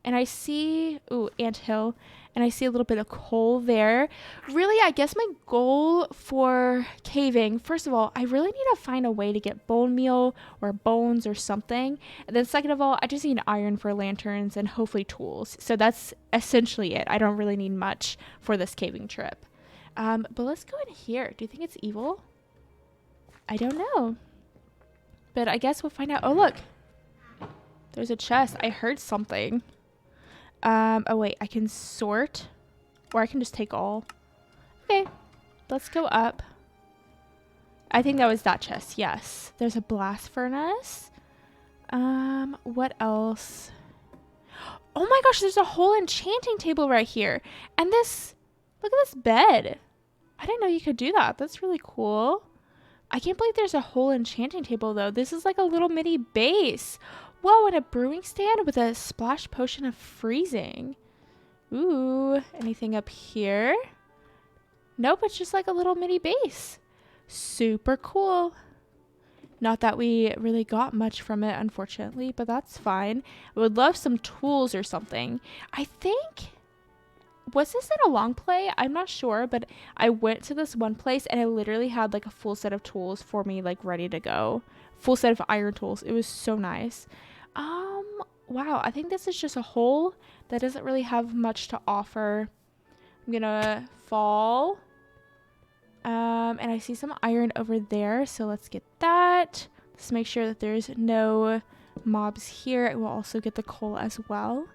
And I see, ooh, anthill, and I see a little bit of coal there. Really, I guess my goal for caving, first of all, I really need to find a way to get bone meal or bones or something. And then second of all, I just need iron for lanterns and hopefully tools. So that's essentially it. I don't really need much for this caving trip. But let's go in here. Do you think it's evil? I don't know. But I guess we'll find out. Oh, look. There's a chest. I heard something. Oh wait, I can sort, or I can just take all. Okay, let's go up. I think that was that chest. Yes, there's a blast furnace. What else? Oh my gosh, there's a whole enchanting table right here. And this, look at this bed. I didn't know you could do that. That's really cool. I can't believe there's a whole enchanting table though. This is like a little mini base. Whoa, and a brewing stand with a splash potion of freezing. Ooh, anything up here? Nope, it's just like a little mini base. Super cool. Not that we really got much from it, unfortunately, but that's fine. I would love some tools or something. I think, was this in a long play? I'm not sure, but I went to this one place and it literally had like a full set of tools for me, like ready to go. Full set of iron tools. It was so nice. Wow, I think this is just a hole that doesn't really have much to offer. I'm gonna fall. And I see some iron over there, so let's get that. Let's make sure that there's no mobs here. I will also get the coal as well.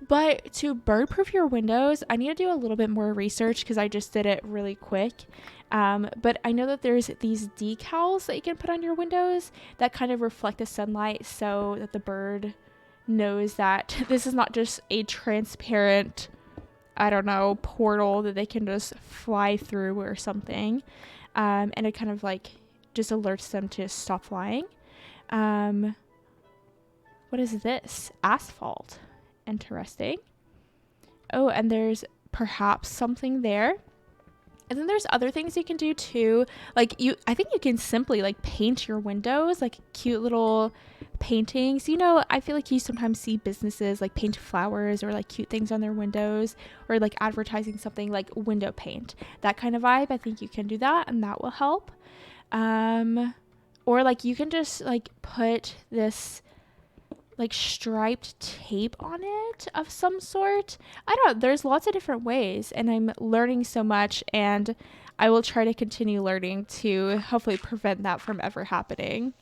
But to bird-proof your windows, I need to do a little bit more research because I just did it really quick. But I know that there's these decals that you can put on your windows that kind of reflect the sunlight so that the bird knows that this is not just a transparent, I don't know, portal that they can just fly through or something. And it kind of like just alerts them to stop flying. What is this? Asphalt. Interesting. Oh, and there's perhaps something there. And then there's other things you can do too. Like I think you can simply like paint your windows, like cute little paintings. You know, I feel like you sometimes see businesses like paint flowers or like cute things on their windows or like advertising something like window paint. That kind of vibe. I think you can do that and that will help. Or like you can just like put this like striped tape on it of some sort. I don't know. There's lots of different ways and I'm learning so much and I will try to continue learning to hopefully prevent that from ever happening.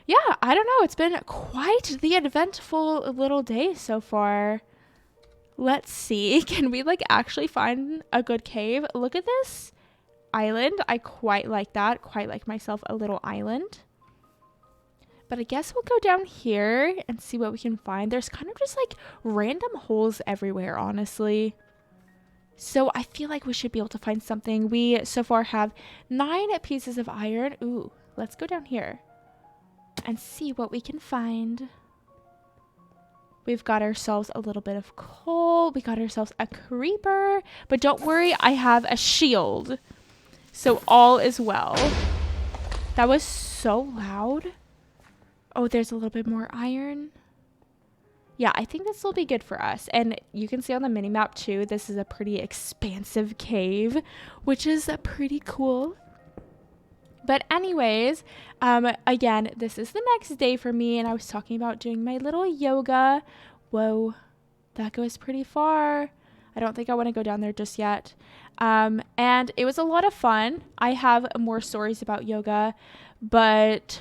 Yeah, I don't know. It's been quite the eventful little day so far. Let's see. Can we like actually find a good cave? Look at this island. I quite like that. Quite like myself a little island. But I guess we'll go down here and see what we can find. There's kind of just like random holes everywhere, honestly. So I feel like we should be able to find something. We so far have 9 pieces of iron. Ooh, let's go down here and see what we can find. We've got ourselves a little bit of coal. We got ourselves a creeper. But don't worry, I have a shield. So all is well. That was so loud. Oh, there's a little bit more iron. Yeah, I think this will be good for us. And you can see on the mini-map too, this is a pretty expansive cave, which is pretty cool. But anyways, again, this is the next day for me. And I was talking about doing my little yoga. Whoa, that goes pretty far. I don't think I want to go down there just yet. And it was a lot of fun. I have more stories about yoga, but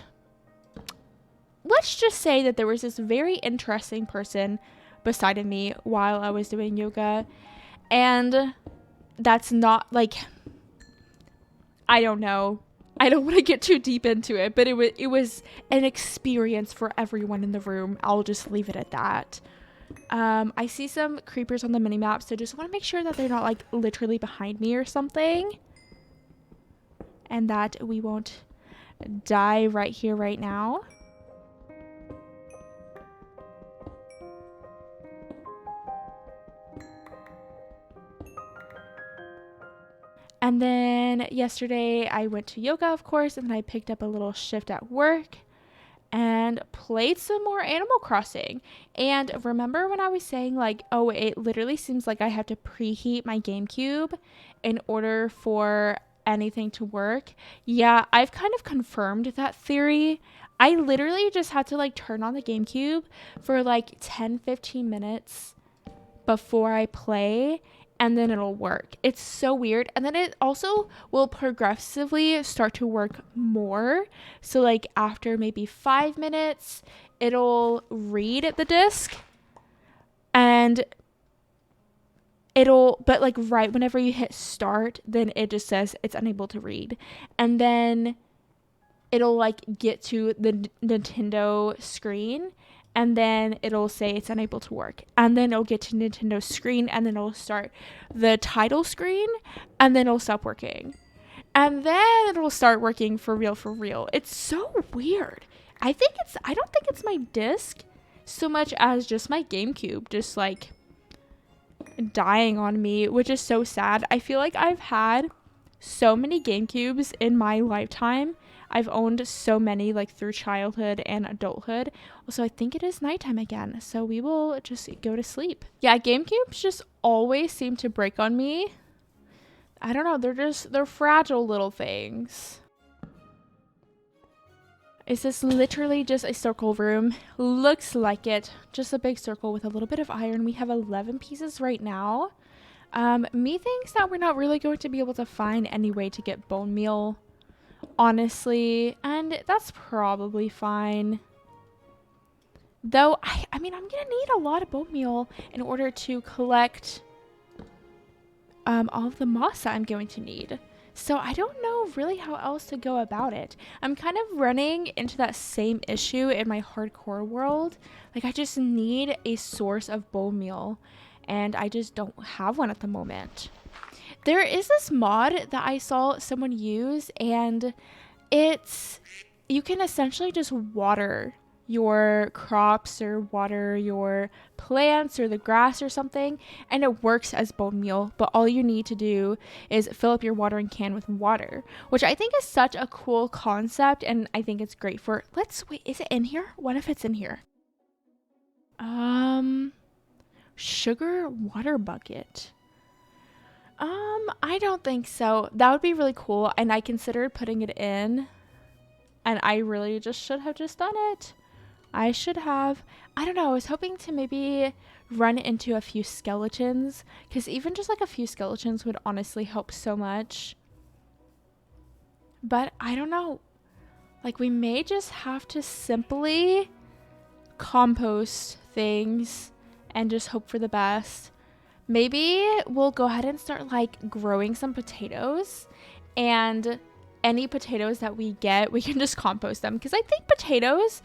let's just say that there was this very interesting person beside of me while I was doing yoga. And that's not like, I don't know. I don't want to get too deep into it, but it was an experience for everyone in the room. I'll just leave it at that. I see some creepers on the mini-map, so just want to make sure that they're not like literally behind me or something. And that we won't die right here, right now. And then yesterday I went to yoga, of course, and then I picked up a little shift at work and played some more Animal Crossing. And remember when I was saying like, oh, it literally seems like I have to preheat my GameCube in order for anything to work? Yeah, I've kind of confirmed that theory. I literally just had to like turn on the GameCube for like 10-15 minutes before I play, and then it'll work. It's so weird. And then it also will progressively start to work more. So like after maybe 5 minutes, it'll read the disc, and but like right whenever you hit start, then it just says it's unable to read. And then it'll like get to the Nintendo screen, and then it'll say it's unable to work, and then it'll get to Nintendo screen, and then it'll start the title screen, and then it'll stop working, and then it'll start working for real. It's so weird. I don't think it's my disc so much as just my GameCube just like dying on me, which is so sad. I feel like I've had so many GameCubes in my lifetime. I've owned so many like through childhood and adulthood. Also, I think it is nighttime again, so we will just go to sleep. Yeah, GameCubes just always seem to break on me. I don't know, they're fragile little things. Is this literally just a circle room? Looks like it. Just a big circle with a little bit of iron. We have 11 pieces right now. Me thinks that we're not really going to be able to find any way to get bone meal, honestly, and that's probably fine. Though, I mean, I'm gonna need a lot of bone meal in order to collect all of the moss that I'm going to need. So I don't know really how else to go about it. I'm kind of running into that same issue in my hardcore world. Like, I just need a source of bone meal, and I just don't have one at the moment. There is this mod that I saw someone use, and you can essentially just water your crops or water your plants or the grass or something, and it works as bone meal, but all you need to do is fill up your watering can with water, which I think is such a cool concept, and I think it's great for, wait, is it in here? What if it's in here? Sugar water bucket. I don't think so. That would be really cool, and I considered putting it in, and I really just should have just done it. I should have. I don't know. I was hoping to maybe run into a few skeletons, because even just like a few skeletons would honestly help so much. But I don't know. Like, we may just have to simply compost things and just hope for the best. Maybe we'll go ahead and start like growing some potatoes, and any potatoes that we get, we can just compost them, because I think potatoes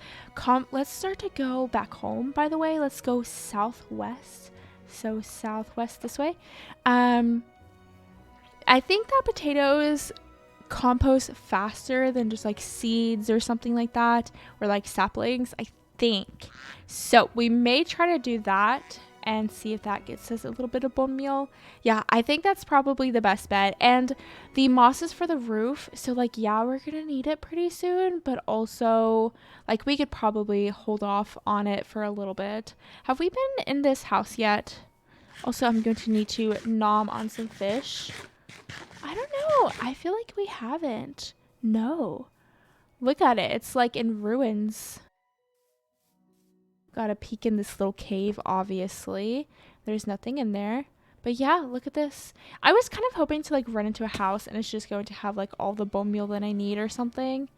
let's start to go back home. By the way, let's go southwest, so southwest this way. I think that potatoes compost faster than just like seeds or something like that, or like saplings, I think. So we may try to do that and see if that gets us a little bit of bone meal. Yeah, I think that's probably the best bet. And the moss is for the roof, so like, yeah, we're gonna need it pretty soon, but also like we could probably hold off on it for a little bit. Have we been in this house yet? Also, I'm going to need to nom on some fish. I don't know, I feel like we haven't. No, look at it, it's like in ruins. Got a peek in this little cave, obviously. There's nothing in there. But yeah, look at this. I was kind of hoping to like run into a house and it's just going to have like all the bone meal that I need or something.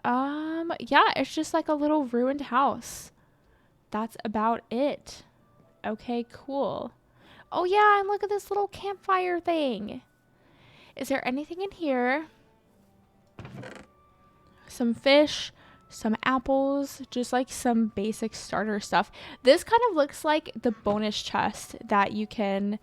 Yeah, it's just like a little ruined house. That's about it. Okay, cool. Oh yeah, and look at this little campfire thing. Is there anything in here? Some fish. Some apples, just like some basic starter stuff. This kind of looks like the bonus chest that you can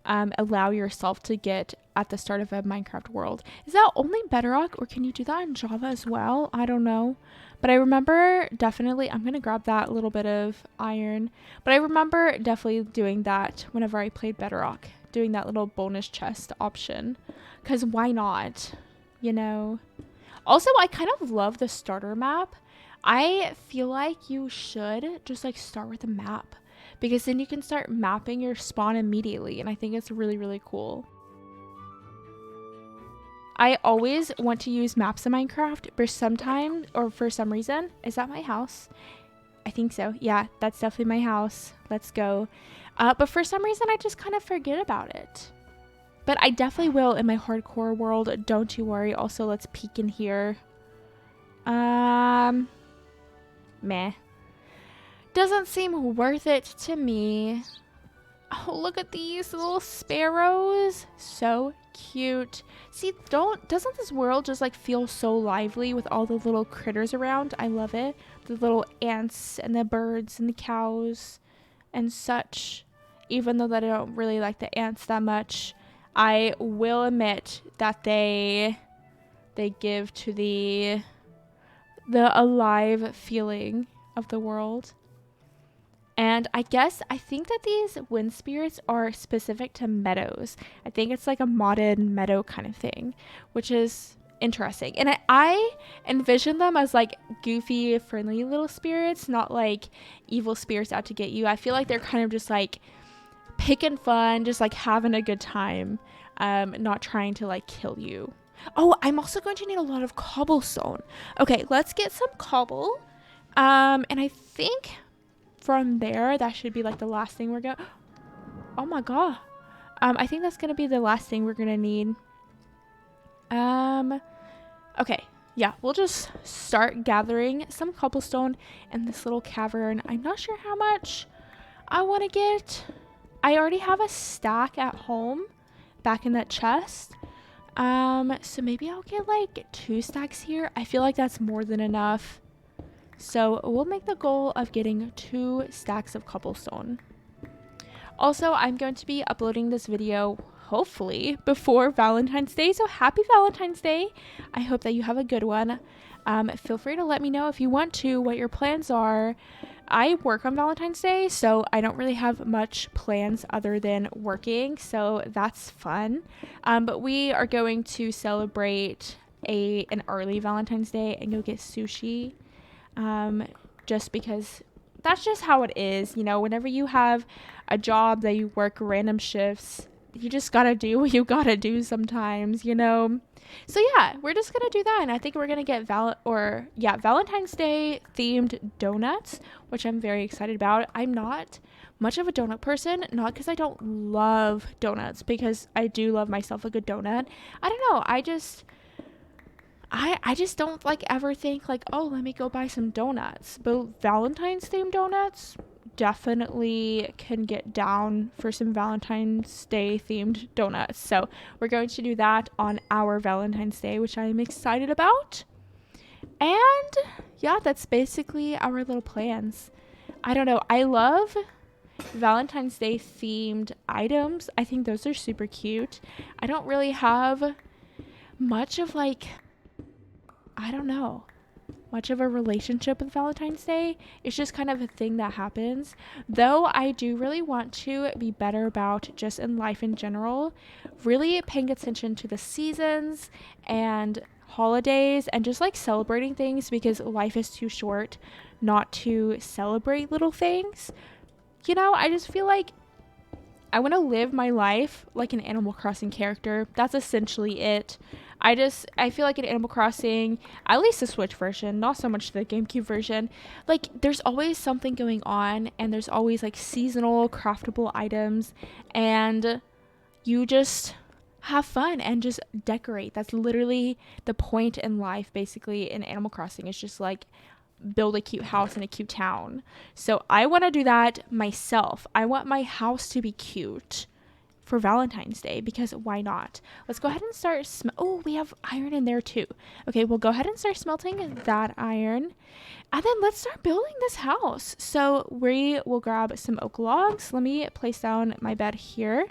allow yourself to get at the start of a Minecraft world. Is that only Bedrock, or can you do that in Java as well? I don't know. But I remember definitely, I'm going to grab that little bit of iron. But I remember definitely doing that whenever I played Bedrock, doing that little bonus chest option, because why not, you know? Also, I kind of love the starter map. I feel like you should just like start with a map, because then you can start mapping your spawn immediately, and I think it's really, really cool. I always want to use maps in Minecraft, but sometimes, or for some reason, is that my house? I think so. Yeah, that's definitely my house. Let's go. But for some reason, I just kind of forget about it. But I definitely will in my hardcore world. Don't you worry. Also, let's peek in here. Meh. Doesn't seem worth it to me. Oh, look at these little sparrows. So cute. See, doesn't this world just like feel so lively with all the little critters around? I love it. The little ants and the birds and the cows and such. Even though that I don't really like the ants that much, I will admit that they give to the alive feeling of the world. And I think that these wind spirits are specific to meadows. I think it's like a modded meadow kind of thing, which is interesting. And I envision them as like goofy, friendly little spirits, not like evil spirits out to get you. I feel like they're kind of just like picking fun, just like having a good time, not trying to like kill you. Oh, I'm also going to need a lot of cobblestone. Okay, let's get some cobble. And I think from there, that should be like the last thing we're gonna... Oh my god. I think that's gonna be the last thing we're gonna need. Okay. Yeah, we'll just start gathering some cobblestone in this little cavern. I'm not sure how much I want to get. I already have a stack at home back in that chest. So maybe I'll get like 2 stacks here. I feel like that's more than enough. So we'll make the goal of getting 2 stacks of cobblestone. Also, I'm going to be uploading this video hopefully before Valentine's Day. So happy Valentine's Day. I hope that you have a good one. Feel free to let me know if you want to, what your plans are. I work on Valentine's Day, so I don't really have much plans other than working, so that's fun. But we are going to celebrate an early Valentine's Day and go get sushi, just because that's just how it is. You know, whenever you have a job that you work random shifts, you just gotta do what you gotta do sometimes, you know. So yeah, we're just gonna do that, and I think we're gonna get Valentine's Day themed donuts, which I'm very excited about. I'm not much of a donut person, not because I don't love donuts, because I do love myself a good donut. I don't know, I just don't like ever think like, oh, let me go buy some donuts. But Valentine's themed donuts, definitely can get down for some Valentine's Day themed donuts. So we're going to do that on our Valentine's Day, which I'm excited about. And yeah, that's basically our little plans. I don't know, I love Valentine's Day themed items. I think those are super cute. I don't really have much of like, I don't know, much of a relationship with Valentine's Day. It's just kind of a thing that happens. Though I do really want to be better about just in life in general, really paying attention to the seasons and holidays and just like celebrating things, because life is too short not to celebrate little things. You know, I just feel like I want to live my life like an Animal Crossing character. That's essentially it. I feel like in Animal Crossing, at least the Switch version, not so much the GameCube version, like there's always something going on, and there's always like seasonal craftable items, and you just have fun and just decorate. That's literally the point in life, basically, in Animal Crossing. It's just like build a cute house in a cute town. So I want to do that myself. I want my house to be cute for Valentine's Day, because why not? Let's go ahead and start oh, we have iron in there too. Okay, we'll go ahead and start smelting that iron, and then let's start building this house. So we will grab some oak logs. Let me place down my bed here.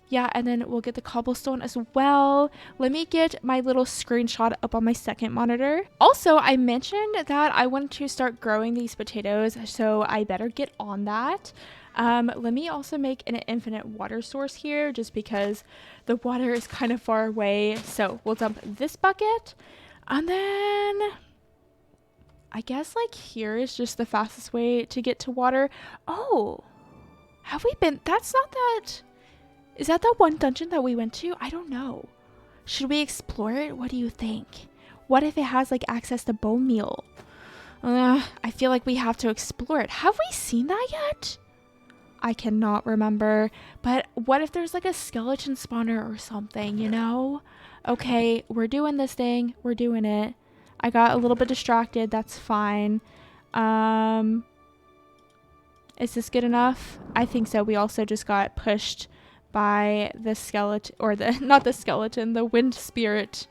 Yeah, and then we'll get the cobblestone as well. Let me get my little screenshot up on my second monitor. Also, I mentioned that I wanted to start growing these potatoes, so I better get on that. Let me also make an infinite water source here just because the water is kind of far away. So we'll dump this bucket, and then I guess like here is just the fastest way to get to water. Oh, have we been? That's not that. Is that the one dungeon that we went to? I don't know. Should we explore it? What do you think? What if it has like access to bone meal? I feel like we have to explore it. Have we seen that yet? I cannot remember. But what if there's like a skeleton spawner or something, you know? Okay, we're doing this thing. We're doing it. I got a little bit distracted. That's fine. Is this good enough? I think so. We also just got pushed by the skeleton, or not the skeleton, the wind spirit.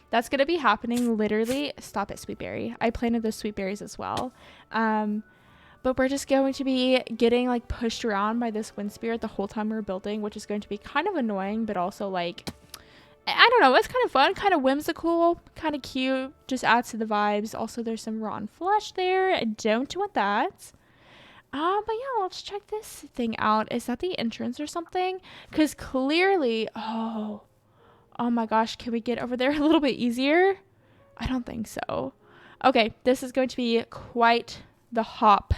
That's going to be happening literally. Stop it, Sweetberry. I planted those sweet berries as well. But we're just going to be getting like pushed around by this wind spirit the whole time we're building, which is going to be kind of annoying, but also like, I don't know, it's kind of fun, kind of whimsical, kind of cute, just adds to the vibes. Also, there's some rotten flesh there. I don't want that. But yeah, let's check this thing out. Is that the entrance or something? Because clearly, oh my gosh, can we get over there a little bit easier? I don't think so. Okay, this is going to be quite the hop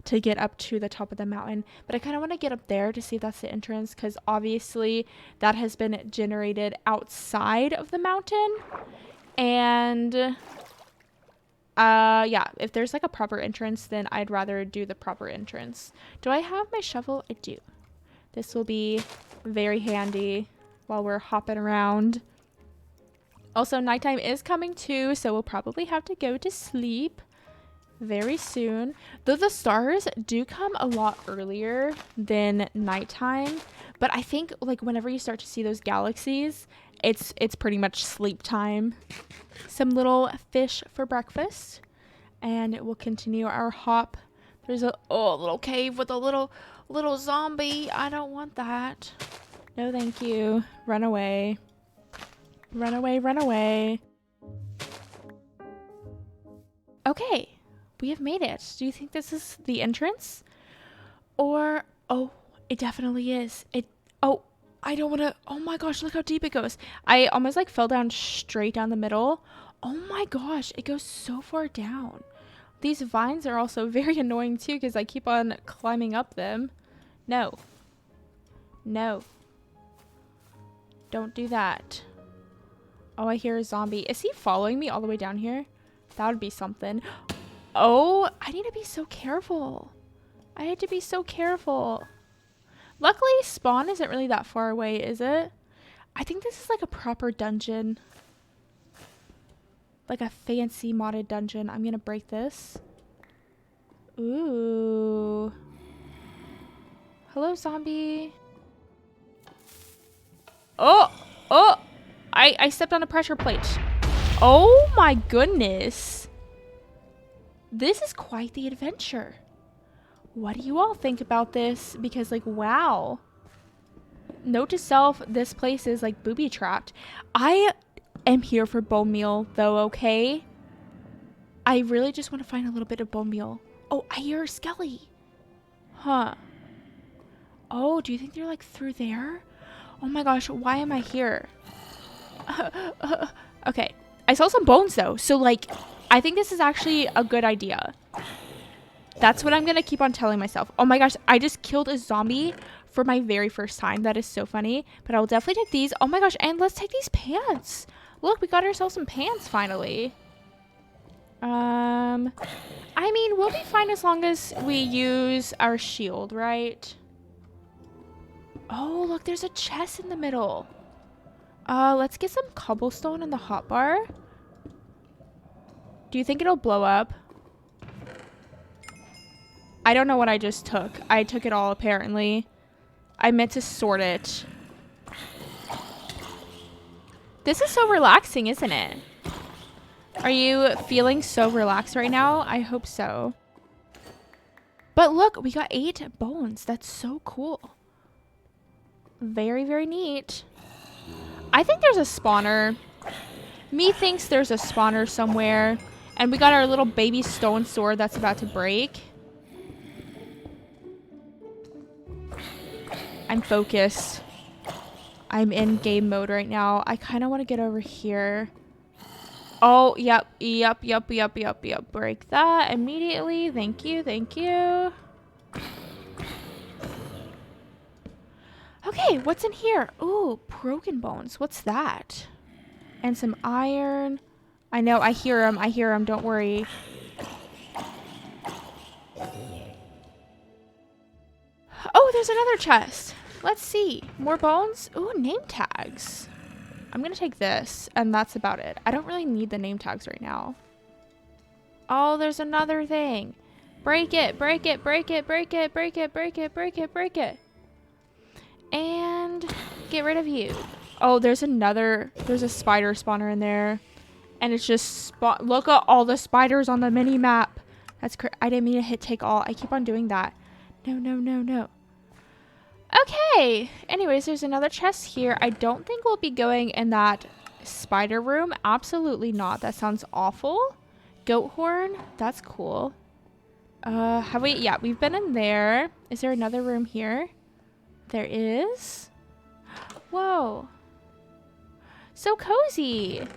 to get up to the top of the mountain, but I kind of want to get up there to see if that's the entrance, because obviously that has been generated outside of the mountain. And yeah, if there's like a proper entrance, then I'd rather do the proper entrance. Do I have my shovel? I do. This will be very handy while we're hopping around. Also, nighttime is coming too, so we'll probably have to go to sleep very soon. Though the stars do come a lot earlier than nighttime, but I think like whenever you start to see those galaxies, it's pretty much sleep time. Some little fish for breakfast, and we'll continue our hop. There's a little cave with a little zombie. I don't want that. No, thank you. Run away. Run away, run away. Okay, we have made it. Do you think this is the entrance? Or, oh, it definitely is. I don't want to, oh my gosh, look how deep it goes. I almost like fell down straight down the middle. Oh my gosh, it goes so far down. These vines are also very annoying too, because I keep on climbing up them. No. No. Don't do that. Oh, I hear a zombie. Is he following me all the way down here? That would be something. Oh, I need to be so careful. I had to be so careful. Luckily, spawn isn't really that far away, is it? I think this is like a proper dungeon. Like a fancy modded dungeon. I'm gonna break this. Ooh. Hello, zombie. Oh! I stepped on a pressure plate. Oh my goodness. This is quite the adventure. What do you all think about this? Because like, wow. Note to self, this place is like booby trapped. I am here for bone meal though, okay? I really just want to find a little bit of bone meal. Oh, I hear a skelly. Huh. Oh, do you think they're like through there? Oh my gosh, why am I here? Okay. I saw some bones though. So like, I think this is actually a good idea. That's what I'm going to keep on telling myself. Oh my gosh, I just killed a zombie for my very first time. That is so funny. But I'll definitely take these. Oh my gosh, and let's take these pants. Look, we got ourselves some pants finally. I mean, we'll be fine as long as we use our shield, right? Oh, look, there's a chest in the middle. Let's get some cobblestone in the hotbar. Do you think it'll blow up? I don't know what I just took. I took it all, apparently. I meant to sort it. This is so relaxing, isn't it? Are you feeling so relaxed right now? I hope so. But look, we got 8 bones. That's so cool. Very, very neat. I think there's a spawner. Me thinks there's a spawner somewhere. And we got our little baby stone sword that's about to break. I'm focused. I'm in game mode right now. I kind of want to get over here. Oh, yep. Break that immediately. Thank you. Okay, what's in here? Ooh, broken bones. What's that? And some iron. I know, I hear him. Don't worry. Oh, there's another chest. Let's see. More bones? Ooh, name tags. I'm gonna take this, and that's about it. I don't really need the name tags right now. Oh, there's another thing. Break it. And get rid of you. Oh, there's a spider spawner in there. And it's just look at all the spiders on the mini map. I didn't mean to hit take all. I keep on doing that. No. Okay. Anyways, there's another chest here. I don't think we'll be going in that spider room. Absolutely not. That sounds awful. Goat horn. That's cool. Have we? Yeah, we've been in there. Is there another room here? There is. Whoa. So cozy.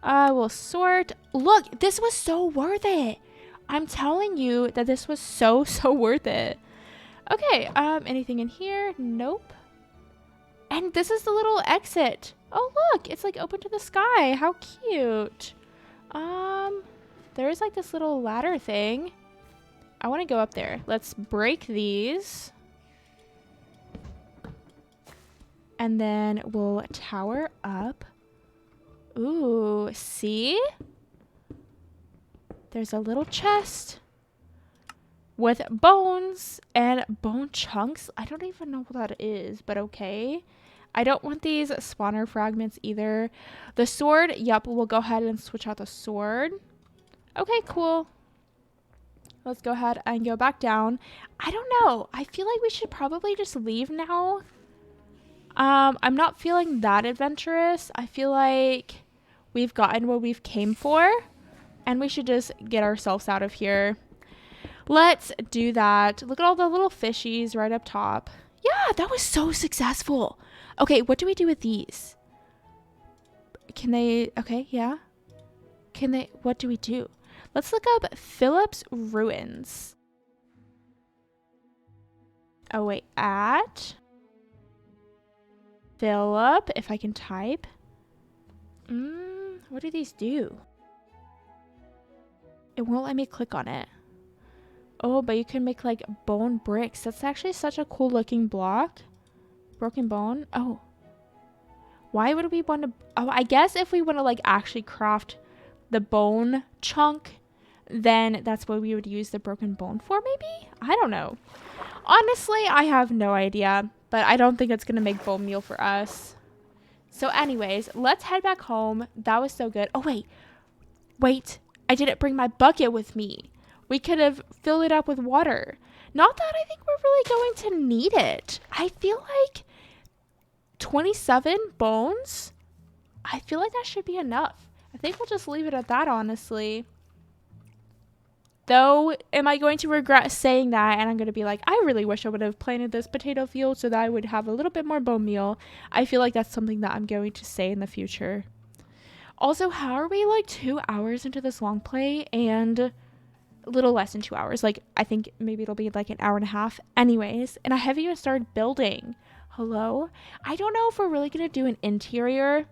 We'll sort. Look, this was so worth it. I'm telling you that this was so worth it. Okay, anything in here? Nope. And this is the little exit. Oh, look, it's like open to the sky. How cute. There is like this little ladder thing. I want to go up there. Let's break these. And then we'll tower up. Ooh, see? There's a little chest with bones and bone chunks. I don't even know what that is, but okay. I don't want these spawner fragments either. The sword, yep, we'll go ahead and switch out the sword. Okay, cool. Let's go ahead and go back down. I don't know. I feel like we should probably just leave now. I'm not feeling that adventurous. I feel like we've gotten what we've came for, and we should just get ourselves out of here. Let's do that. Look at all the little fishies right up top. Yeah, that was so successful. Okay, what do we do with these? Can they, okay, yeah. Can they, what do we do? Let's look up Philip's Ruins. Oh, wait, at Philip, if I can type. What do these do? It won't let me click on it. Oh, but you can make like bone bricks. That's actually such a cool looking block. Broken bone. Oh. Why would we want to? Oh, I guess if we want to like actually craft the bone chunk, then that's what we would use the broken bone for, maybe? I don't know. Honestly, I have no idea. But I don't think it's going to make bone meal for us. So anyways, let's head back home. That was so good. Oh, wait. I didn't bring my bucket with me. We could have filled it up with water. Not that I think we're really going to need it. I feel like 27 bones. I feel like that should be enough. I think we'll just leave it at that, honestly. Though, am I going to regret saying that? And I'm going to be like, I really wish I would have planted this potato field so that I would have a little bit more bone meal. I feel like that's something that I'm going to say in the future. Also, how are we like 2 hours into this long play and a little less than 2 hours? Like, I think maybe it'll be like an hour and a half. Anyways, and I haven't even started building. Hello? I don't know if we're really going to do an interior.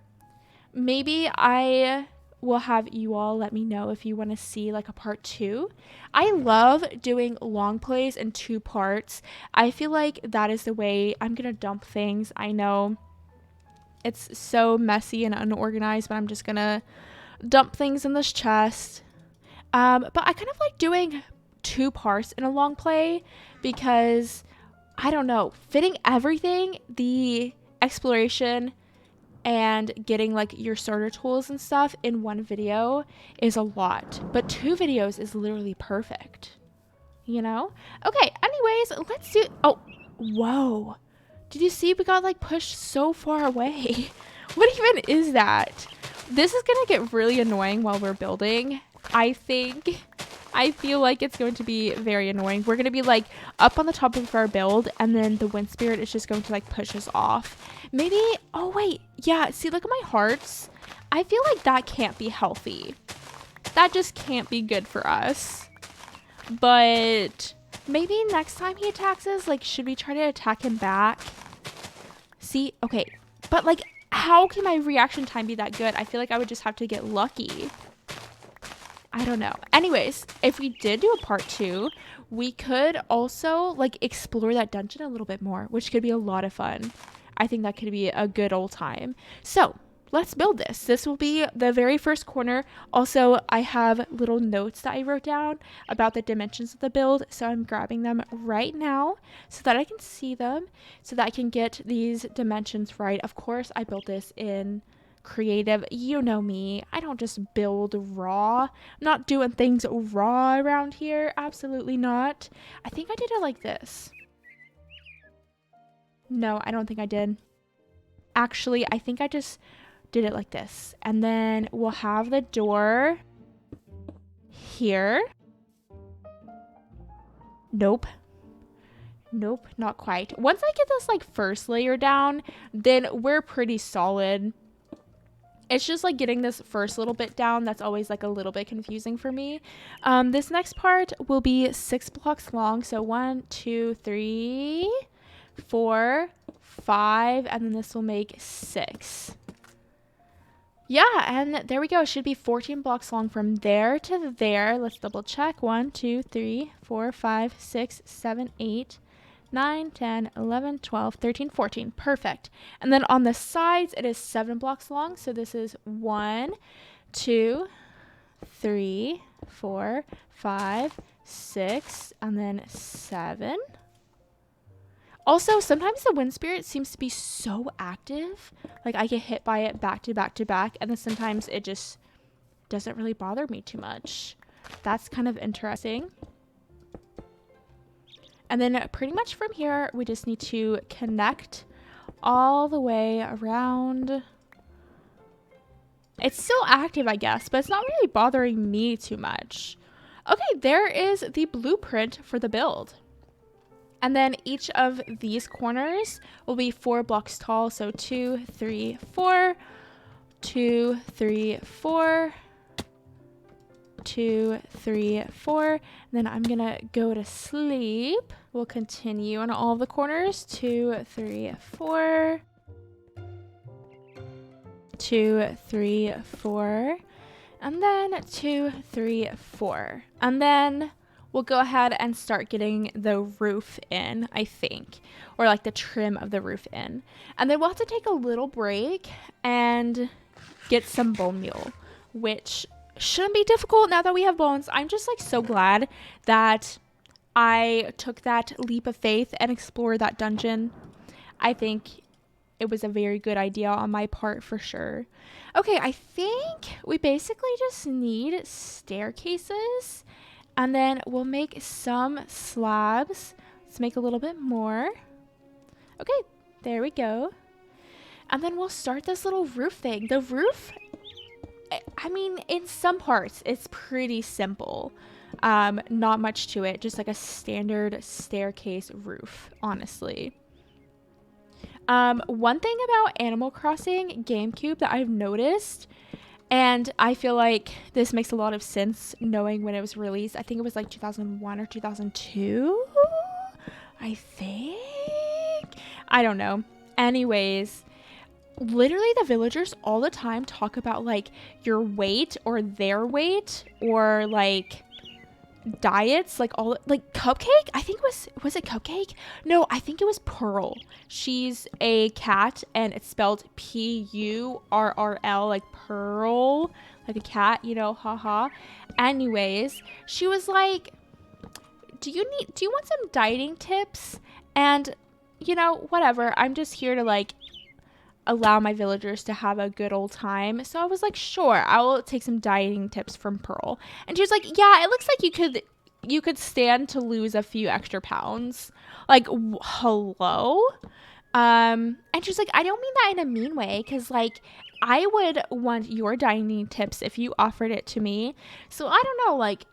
Maybe I will have you all let me know if you want to see like a part 2. I love doing long plays in 2 parts. I feel like that is the way I'm gonna dump things. I know it's so messy and unorganized, but I'm just gonna dump things in this chest. But I kind of like doing 2 parts in a long play because I don't know, fitting everything, the exploration and getting like your starter tools and stuff in one video is a lot, but 2 videos is literally perfect, you know? Okay, anyways, let's do, oh, whoa, did you see we got like pushed so far away? What even is that? This is gonna get really annoying while we're building, I think. I feel like it's going to be very annoying. We're going to be like up on the top of our build, and then the wind spirit is just going to like push us off. Maybe, oh wait, yeah, see, look at my hearts. I feel like that can't be healthy. That just can't be good for us. But maybe next time he attacks us, like, should we try to attack him back? See, okay, but like, how can my reaction time be that good? I feel like I would just have to get lucky. I don't know. Anyways, if we did do a part 2, we could also like explore that dungeon a little bit more, which could be a lot of fun. I think that could be a good old time. So let's build this. This will be the very first corner. Also, I have little notes that I wrote down about the dimensions of the build. So I'm grabbing them right now so that I can see them, so that I can get these dimensions right. Of course, I built this in creative. You know me. I don't just build raw. I'm not doing things raw around here. Absolutely not. I think I did it like this. No, I don't think I did. Actually, I think I just did it like this. And then we'll have the door here. Nope. Nope, not quite. Once I get this like first layer down, then we're pretty solid. It's just like getting this first little bit down that's always like a little bit confusing for me. This next part will be 6 blocks long. So 1, 2, 3, 4, 5, and then this will make 6. Yeah, and there we go. It should be 14 blocks long from there to there. Let's double check. 1, 2, 3, 4, 5, 6, 7, 8, 9, 10, 11, 12, 13, 14. Perfect. And then on the sides, it is 7 blocks long. So this is 1, 2, 3, 4, 5, 6, and then 7. Also, sometimes the wind spirit seems to be so active. Like, I get hit by it back to back to back, and then sometimes it just doesn't really bother me too much. That's kind of interesting. And then pretty much from here, we just need to connect all the way around. It's still active, I guess, but it's not really bothering me too much. Okay, there is the blueprint for the build. And then each of these corners will be 4 blocks tall. So 2, 3, 4, 2, 3, 4, 2, 3, 4. And then I'm gonna go to sleep. We'll continue on all the corners. 2, 3, 4. 2, 3, 4. And then 2, 3, 4. And then we'll go ahead and start getting the roof in, I think. Or like the trim of the roof in. And then we'll have to take a little break and get some bone meal, which shouldn't be difficult now that we have bones. I'm just like so glad that I took that leap of faith and explored that dungeon. I think it was a very good idea on my part for sure. Okay, I think we basically just need staircases. And then we'll make some slabs. Let's make a little bit more. Okay, there we go. And then we'll start this little roof thing. The roof, I mean, in some parts, it's pretty simple. Not much to it. Just like a standard staircase roof, honestly. One thing about Animal Crossing GameCube that I've noticed, and I feel like this makes a lot of sense knowing when it was released. I think it was like 2001 or 2002, I think. I don't know. Anyways, literally the villagers all the time talk about like your weight or their weight or like diets, like all like Cupcake. I think was it Cupcake? No, I think it was Pearl. She's a cat and it's spelled P-U-R-R-L, like Pearl, like a cat, you know, haha. Anyways, she was like, do you want some dieting tips? And you know, whatever, I'm just here to like allow my villagers to have a good old time. So I was like, sure, I will take some dieting tips from Pearl. And she was like, yeah, it looks like you could stand to lose a few extra pounds. Like, hello? And she's like, I don't mean that in a mean way, because like I would want your dieting tips if you offered it to me. So I don't know, like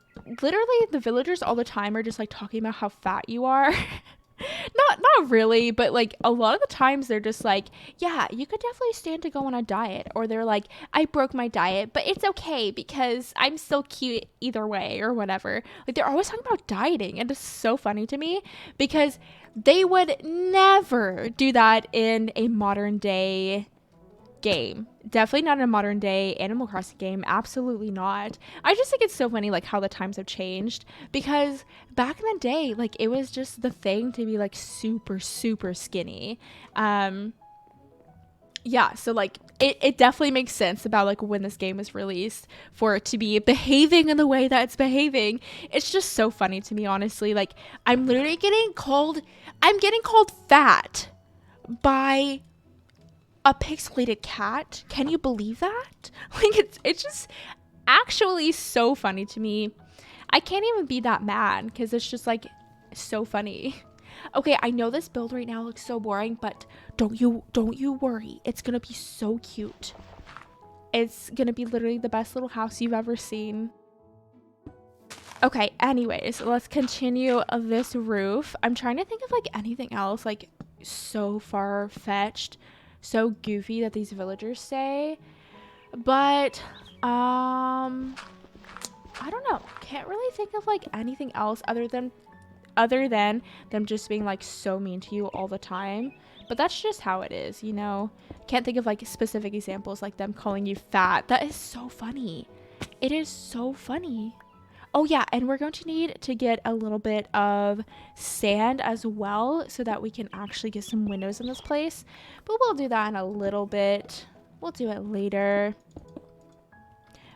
literally the villagers all the time are just like talking about how fat you are. Not really, but like a lot of the times they're just like, yeah, you could definitely stand to go on a diet. Or they're like, I broke my diet, but it's okay because I'm still cute either way, or whatever. Like, they're always talking about dieting, and it's so funny to me because they would never do that in a modern day game. Definitely not in a modern day Animal Crossing game. Absolutely not. I just think it's so funny like how the times have changed, because back in the day, like, it was just the thing to be like super skinny. Yeah, so like it definitely makes sense about like when this game was released for it to be behaving in the way that it's behaving. It's just so funny to me, honestly. Like, I'm getting called fat by a pixelated cat. Can you believe that? Like, it's just actually so funny to me. I can't even be that mad because it's just like so funny. Okay, I know this build right now looks so boring, but don't you worry. It's gonna be so cute. It's gonna be literally the best little house you've ever seen. Okay, anyways, let's continue this roof. I'm trying to think of like anything else like so far-fetched, so goofy that these villagers say. But I don't know. Can't really think of like anything else other than them just being like so mean to you all the time. But that's just how it is, you know. Can't think of like specific examples like them calling you fat. That is so funny. It is so funny. Oh yeah, and we're going to need to get a little bit of sand as well so that we can actually get some windows in this place. But we'll do that in a little bit. We'll do it later.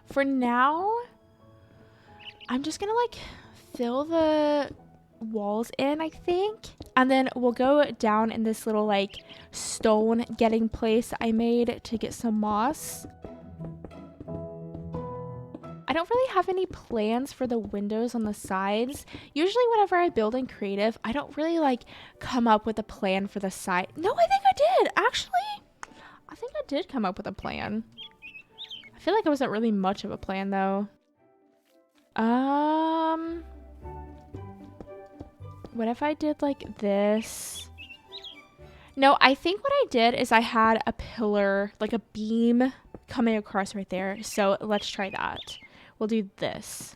For now, I'm just gonna like fill the walls in, I think, and then we'll go down in this little like stone getting place I made to get some moss. I don't really have any plans for the windows on the sides. Usually whenever I build in creative, I don't really like come up with a plan for the side. No, I think I did. Actually, I think I did come up with a plan. I feel like it wasn't really much of a plan though. What if I did like this? No, I think what I did is I had a pillar, like a beam coming across right there. So let's try that. We'll do this.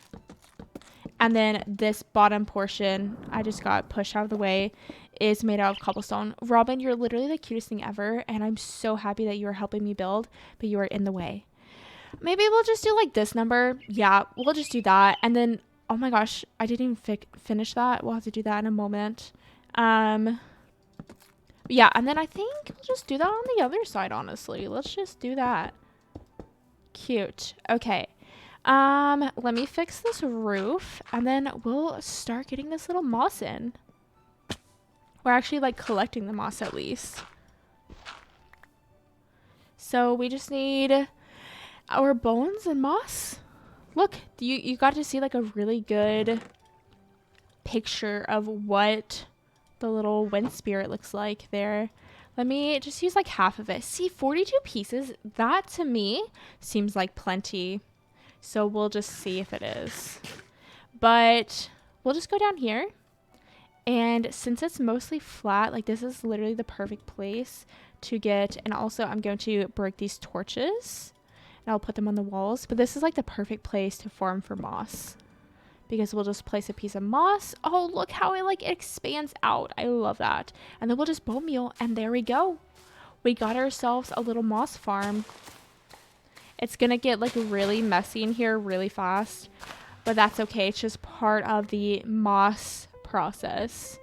And then this bottom portion, I just got pushed out of the way, is made out of cobblestone. Robin, you're literally the cutest thing ever. And I'm so happy that you are helping me build, but you are in the way. Maybe we'll just do like this number. Yeah, we'll just do that. And then, oh my gosh, I didn't even finish that. We'll have to do that in a moment. Yeah, and then I think we'll just do that on the other side, honestly. Let's just do that. Cute. Okay. Let me fix this roof, and then we'll start getting this little moss in. We're actually like collecting the moss at least. So we just need our bones and moss. Look, you got to see like a really good picture of what the little wind spirit looks like there. Let me just use like half of it. See, 42 pieces. That to me seems like plenty. So we'll just see if it is. But we'll just go down here. And since it's mostly flat, like this is literally the perfect place to get. And also I'm going to break these torches. And I'll put them on the walls. But this is like the perfect place to farm for moss. Because we'll just place a piece of moss. Oh, look how it like expands out. I love that. And then we'll just bone meal. And there we go. We got ourselves a little moss farm. It's going to get like really messy in here really fast. But that's okay. It's just part of the moss process.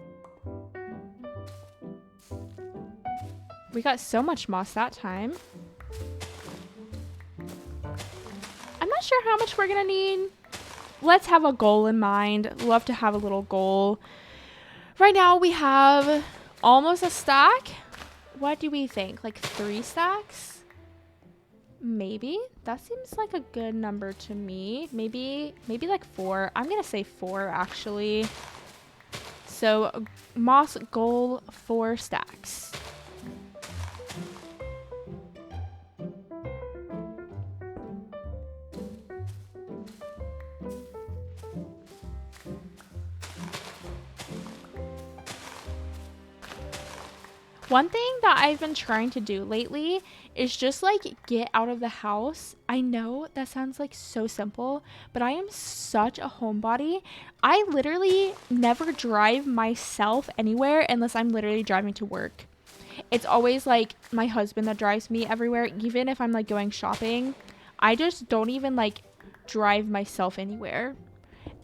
We got so much moss that time. I'm not sure how much we're going to need. Let's have a goal in mind. Love to have a little goal. Right now we have almost a stack. What do we think? Like 3 stacks? Maybe. That seems like a good number to me. Maybe like 4. I'm going to say 4 actually. So moss goal 4 stacks. One thing that I've been trying to do lately is just like get out of the house. I know that sounds like so simple, but I am such a homebody. I literally never drive myself anywhere unless I'm literally driving to work. It's always like my husband that drives me everywhere. Even if I'm like going shopping, I just don't even like drive myself anywhere.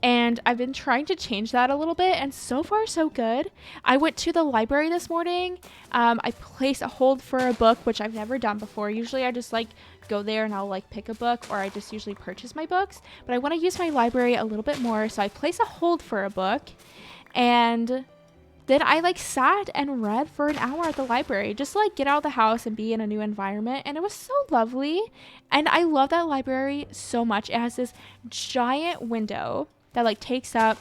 And I've been trying to change that a little bit, and so far so good. I went to the library this morning. I placed a hold for a book, which I've never done before. Usually I just like go there and I'll like pick a book, or I just usually purchase my books, but I want to use my library a little bit more, so I placed a hold for a book. And then I like sat and read for an hour at the library, just to like get out of the house and be in a new environment. And it was so lovely. And I love that library so much. It has this giant window that like takes up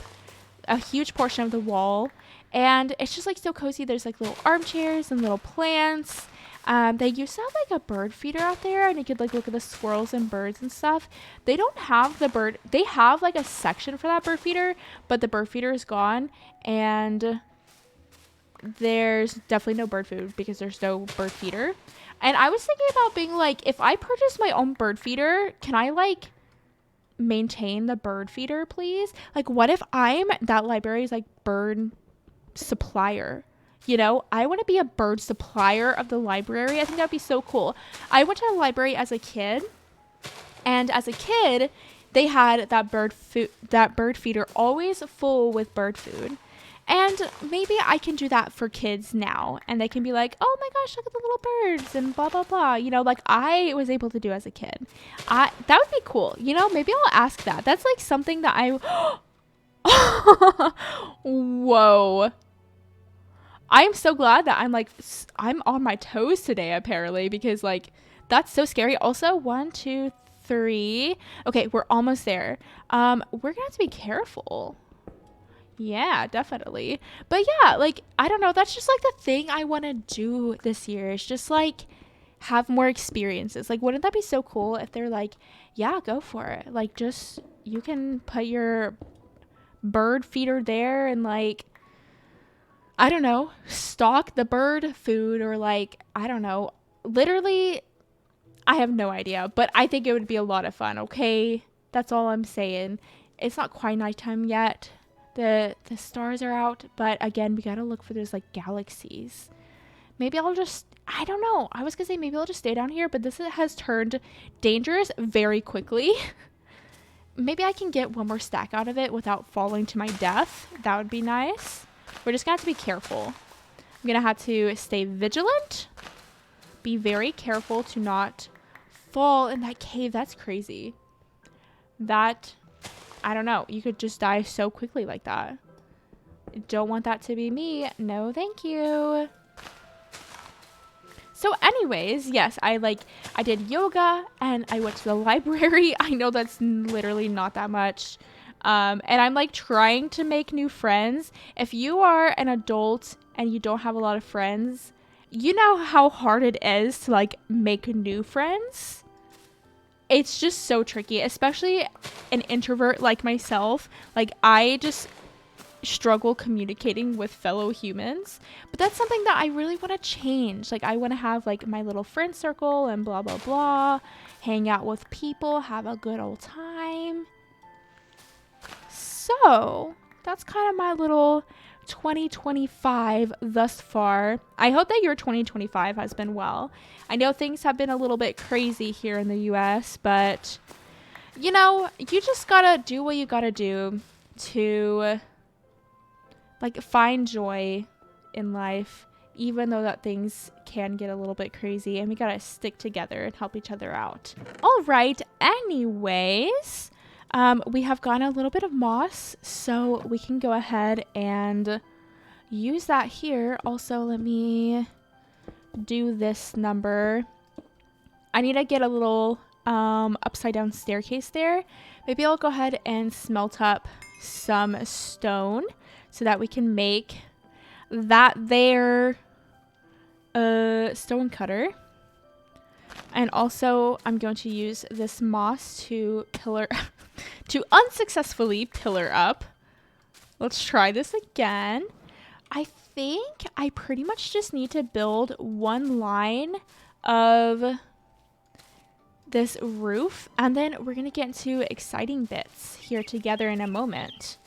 a huge portion of the wall, and it's just like so cozy. There's like little armchairs and little plants. They used to have like a bird feeder out there, and you could like look at the squirrels and birds and stuff. They don't have the bird, they have like a section for that bird feeder, but the bird feeder is gone, and there's definitely no bird food because there's no bird feeder. And I was thinking about being like, if I purchase my own bird feeder, can I like maintain the bird feeder, please? Like, what if I'm that library's like bird supplier? You know, I want to be a bird supplier of the library. I think that'd be so cool. I went to the library as a kid, and as a kid they had that bird feeder always full with bird food. And maybe I can do that for kids now, and they can be like, oh my gosh, look at the little birds and blah, blah, blah. You know, like I was able to do as a kid. That would be cool. You know, maybe I'll ask that. That's like something that Whoa. I am so glad that I'm on my toes today, apparently, because like, that's so scary. Also, 1, 2, 3. Okay, we're almost there. We're gonna have to be careful. Yeah, definitely. But yeah, like, I don't know. That's just like the thing I want to do this year is just like have more experiences. Like, wouldn't that be so cool if they're like, yeah, go for it. Like, just, you can put your bird feeder there and like, I don't know, stock the bird food, or like, I don't know. Literally, I have no idea, but I think it would be a lot of fun. Okay. That's all I'm saying. It's not quite nighttime yet. The stars are out, but again, we gotta look for those like galaxies. Maybe I'll just, I don't know. I was gonna say maybe I'll just stay down here, but this has turned dangerous very quickly. Maybe I can get one more stack out of it without falling to my death. That would be nice. We're just gonna have to be careful. I'm gonna have to stay vigilant. Be very careful to not fall in that cave. That's crazy. That, I don't know. You could just die so quickly like that. Don't want that to be me. No, thank you. So anyways, yes, I did yoga and I went to the library. I know that's literally not that much. And I'm like trying to make new friends. If you are an adult and you don't have a lot of friends, you know how hard it is to like make new friends. It's just so tricky, especially an introvert like myself. Like, I just struggle communicating with fellow humans, but that's something that I really want to change. Like, I want to have like my little friend circle and blah, blah, blah, hang out with people, have a good old time. So that's kind of my little 2025 thus far. I hope that your 2025 has been well. I know things have been a little bit crazy here in the US, but you know, you just gotta do what you gotta do to like find joy in life, even though that things can get a little bit crazy, and we gotta stick together and help each other out. All right, anyways, we have gotten a little bit of moss, so we can go ahead and use that here. Also, let me do this number. I need to get a little upside down staircase there. Maybe I'll go ahead and smelt up some stone so that we can make that there stone cutter. And also, I'm going to use this moss to to unsuccessfully pillar up. Let's try this again. I think I pretty much just need to build one line of this roof, and then we're going to get into exciting bits here together in a moment,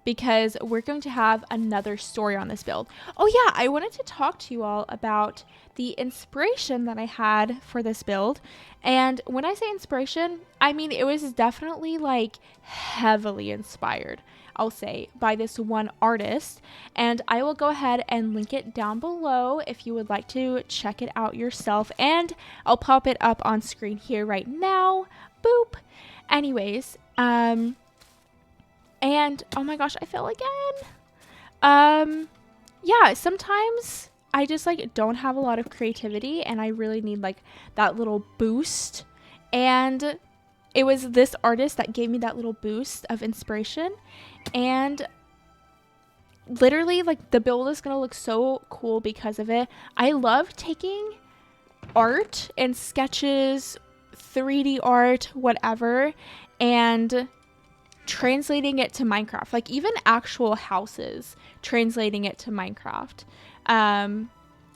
because we're going to have another story on this build. Oh yeah, I wanted to talk to you all about the inspiration that I had for this build. And when I say inspiration, I mean it was definitely like heavily inspired, I'll say, by this one artist. And I will go ahead and link it down below if you would like to check it out yourself. And I'll pop it up on screen here right now. Boop. Anyways, and oh my gosh, I fell again. Yeah, sometimes I just like don't have a lot of creativity and I really need like that little boost. And it was this artist that gave me that little boost of inspiration. And literally like the build is going to look so cool because of it. I love taking art and sketches, 3D art, whatever, and translating it to Minecraft, like even actual houses, translating it to Minecraft,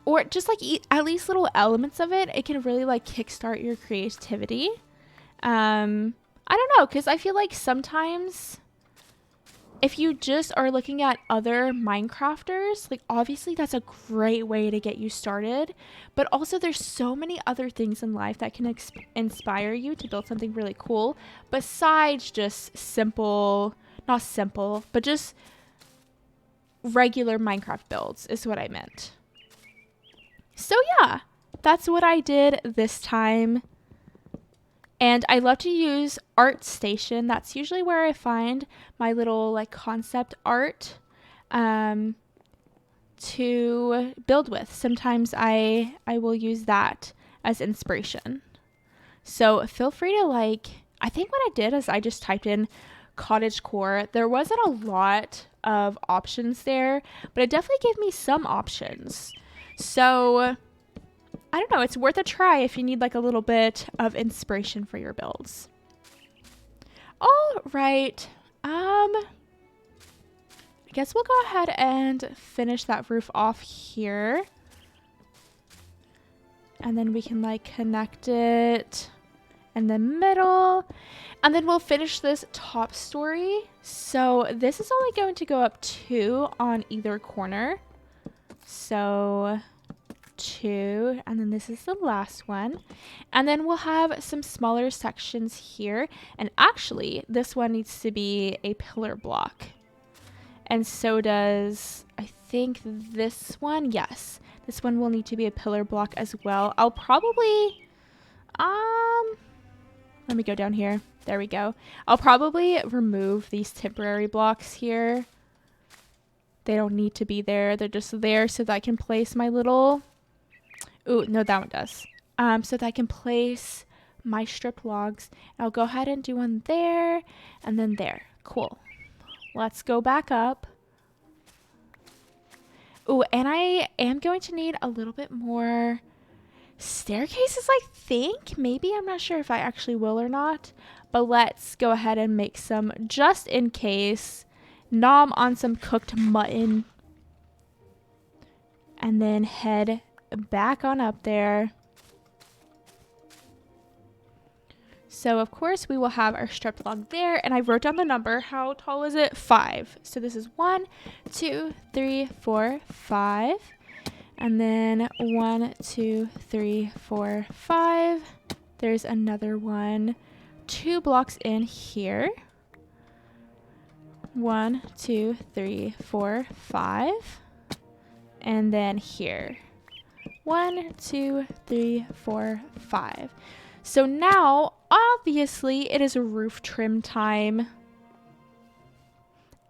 or just like at least little elements of it. It can really like kickstart your creativity. I don't know, because I feel like sometimes if you just are looking at other Minecrafters, like obviously that's a great way to get you started, but also there's so many other things in life that can inspire you to build something really cool besides just simple, not simple, but just regular Minecraft builds is what I meant. So yeah, that's what I did this time. And I love to use ArtStation. That's usually where I find my little like concept art to build with. Sometimes I will use that as inspiration. So feel free to like, I think what I did is I just typed in Cottagecore. There wasn't a lot of options there, but it definitely gave me some options. So I don't know, it's worth a try if you need like a little bit of inspiration for your builds. All right. I guess we'll go ahead and finish that roof off here. And then we can like connect it in the middle. And then we'll finish this top story. So this is only going to go up 2 on either corner. So 2, and then this is the last one, and then we'll have some smaller sections here. And actually this one needs to be a pillar block, and so does I think this one. Yes, this one will need to be a pillar block as well. I'll probably let me go down here. There we go. I'll probably remove these temporary blocks here. They don't need to be there. They're just there so that I can place my little... Ooh, no, that one does. So that I can place my stripped logs. I'll go ahead and do one there and then there. Cool. Let's go back up. Ooh, and I am going to need a little bit more staircases, I think. Maybe, I'm not sure if I actually will or not. But let's go ahead and make some just in case. Nom on some cooked mutton. And then head back on up there. So of course we will have our stripped log there, and I wrote down the number. How tall is it? 5. So this is 1, 2, 3, 4, 5, and then 1, 2, 3, 4, 5. There's another one 2 blocks in here. 1, 2, 3, 4, 5, and then here 1, 2, 3, 4, 5. So now, obviously, it is roof trim time.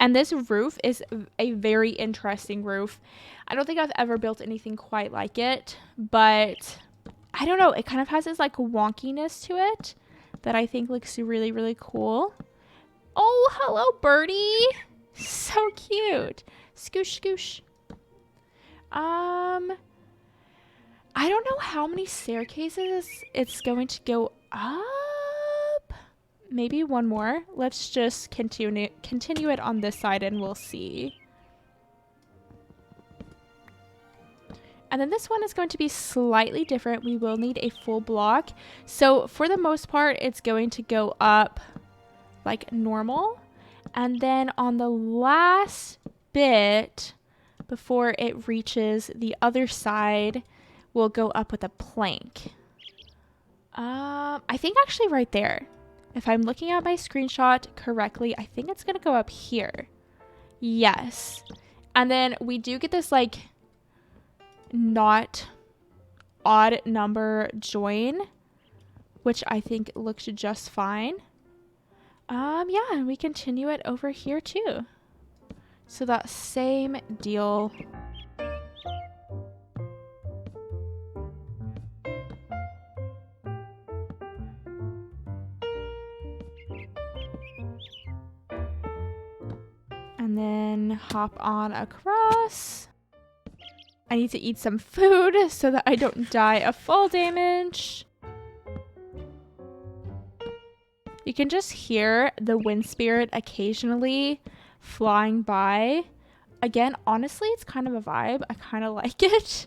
And this roof is a very interesting roof. I don't think I've ever built anything quite like it, but I don't know. It kind of has this like wonkiness to it that I think looks really, really cool. Oh, hello, birdie. So cute. Scoosh, scoosh. I don't know how many staircases it's going to go up. Maybe one more. Let's just continue it on this side and we'll see. And then this one is going to be slightly different. We will need a full block. So for the most part, it's going to go up like normal. And then on the last bit, before it reaches the other side, we'll go up with a plank. I think actually right there. If I'm looking at my screenshot correctly, I think it's going to go up here. Yes. And then we do get this like not odd number join, which I think looks just fine. Yeah, and we continue it over here too. So that same deal. And then hop on across. I need to eat some food so that I don't die of fall damage. You can just hear the wind spirit occasionally flying by. Again, honestly, it's kind of a vibe. I kind of like it.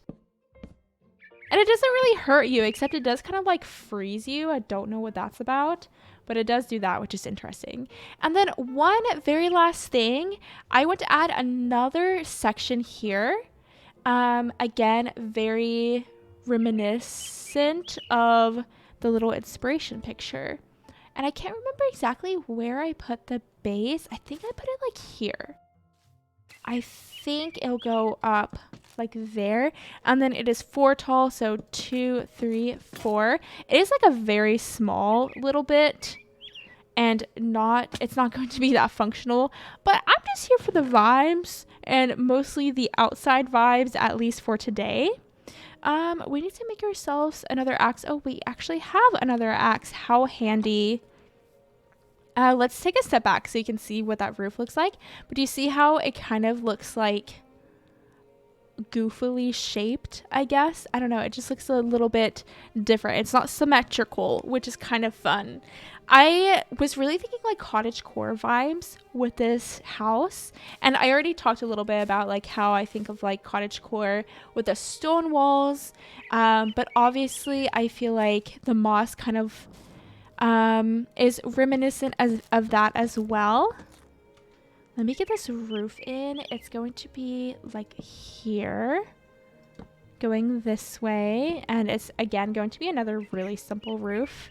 And it doesn't really hurt you, except it does kind of like freeze you. I don't know what that's about, but it does do that, which is interesting. And then one very last thing, I want to add another section here. Again, very reminiscent of the little inspiration picture. And I can't remember exactly where I put the base. I think I put it like here. I think it'll go up like there. And then it is 4 tall, so 2, 3, 4. It is like a very small little bit. And it's not going to be that functional. But I'm just here for the vibes. And mostly the outside vibes, at least for today. We need to make ourselves another axe. Oh, we actually have another axe. How handy. Let's take a step back so you can see what that roof looks like. But do you see how it kind of looks like goofily shaped, I guess? I don't know. It just looks a little bit different. It's not symmetrical, which is kind of fun. I was really thinking like cottagecore vibes with this house. And I already talked a little bit about like how I think of like cottagecore with the stone walls. But obviously I feel like the moss kind of is reminiscent of that as well. Let me get this roof in. It's going to be like here, going this way, and it's again going to be another really simple roof.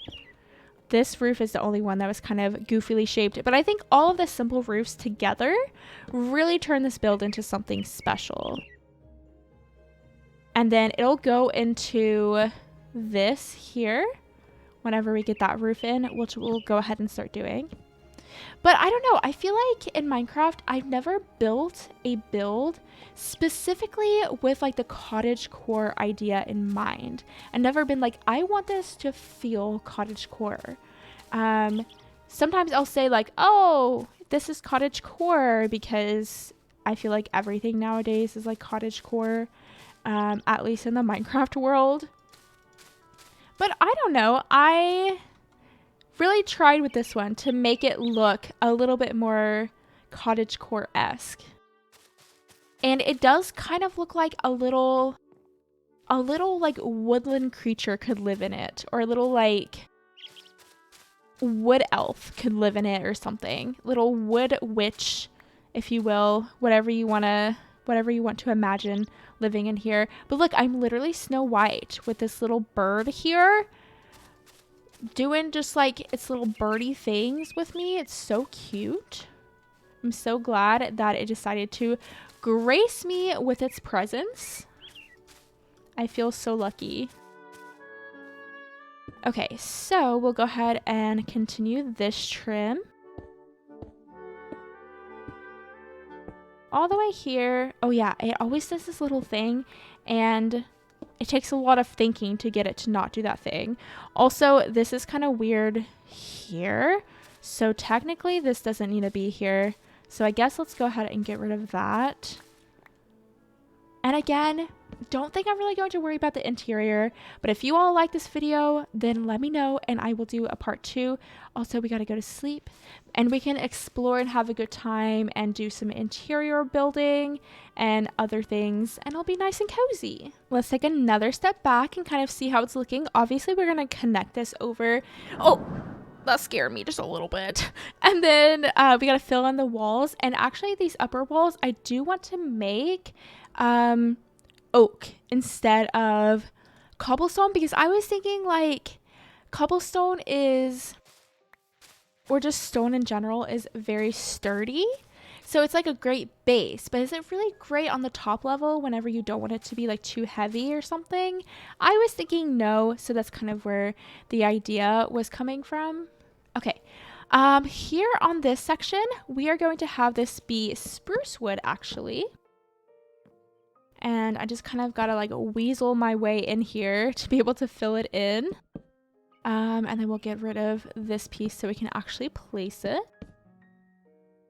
This roof is the only one that was kind of goofily shaped, but I think all of the simple roofs together really turn this build into something special. And then it'll go into this here whenever we get that roof in, which we'll go ahead and start doing. But I don't know, I feel like in Minecraft, I've never built a build specifically with like the cottagecore idea in mind. I've never been like, I want this to feel cottagecore. Sometimes I'll say like, oh, this is cottagecore because I feel like everything nowadays is like cottagecore, at least in the Minecraft world. But I don't know, I really tried with this one to make it look a little bit more cottagecore-esque. And it does kind of look like a little like woodland creature could live in it, or a little like wood elf could live in it or something. Little wood witch, if you will, whatever you want to imagine living in here. But look, I'm literally Snow White with this little bird here doing just like its little birdie things with me. It's so cute. I'm so glad that it decided to grace me with its presence. I feel so lucky. Okay, so we'll go ahead and continue this trim all the way here. Oh yeah, it always does this little thing, and it takes a lot of thinking to get it to not do that thing. Also, this is kind of weird here. So technically this doesn't need to be here. So I guess let's go ahead and get rid of that. And again, don't think I'm really going to worry about the interior, but if you all like this video, then let me know and I will do a part 2. Also, we got to go to sleep and we can explore and have a good time and do some interior building and other things, and it'll be nice and cozy. Let's take another step back and kind of see how it's looking. Obviously, we're going to connect this over. Oh, that scared me just a little bit. And then we got to fill in the walls, and actually these upper walls, I do want to make oak instead of cobblestone, because I was thinking like cobblestone is, or just stone in general, is very sturdy, so it's like a great base, but is it really great on the top level whenever you don't want it to be like too heavy or something? I was thinking no, so that's kind of where the idea was coming from. Okay, here on this section we are going to have this be spruce wood actually. And I just kind of gotta like weasel my way in here to be able to fill it in. And then we'll get rid of this piece so we can actually place it.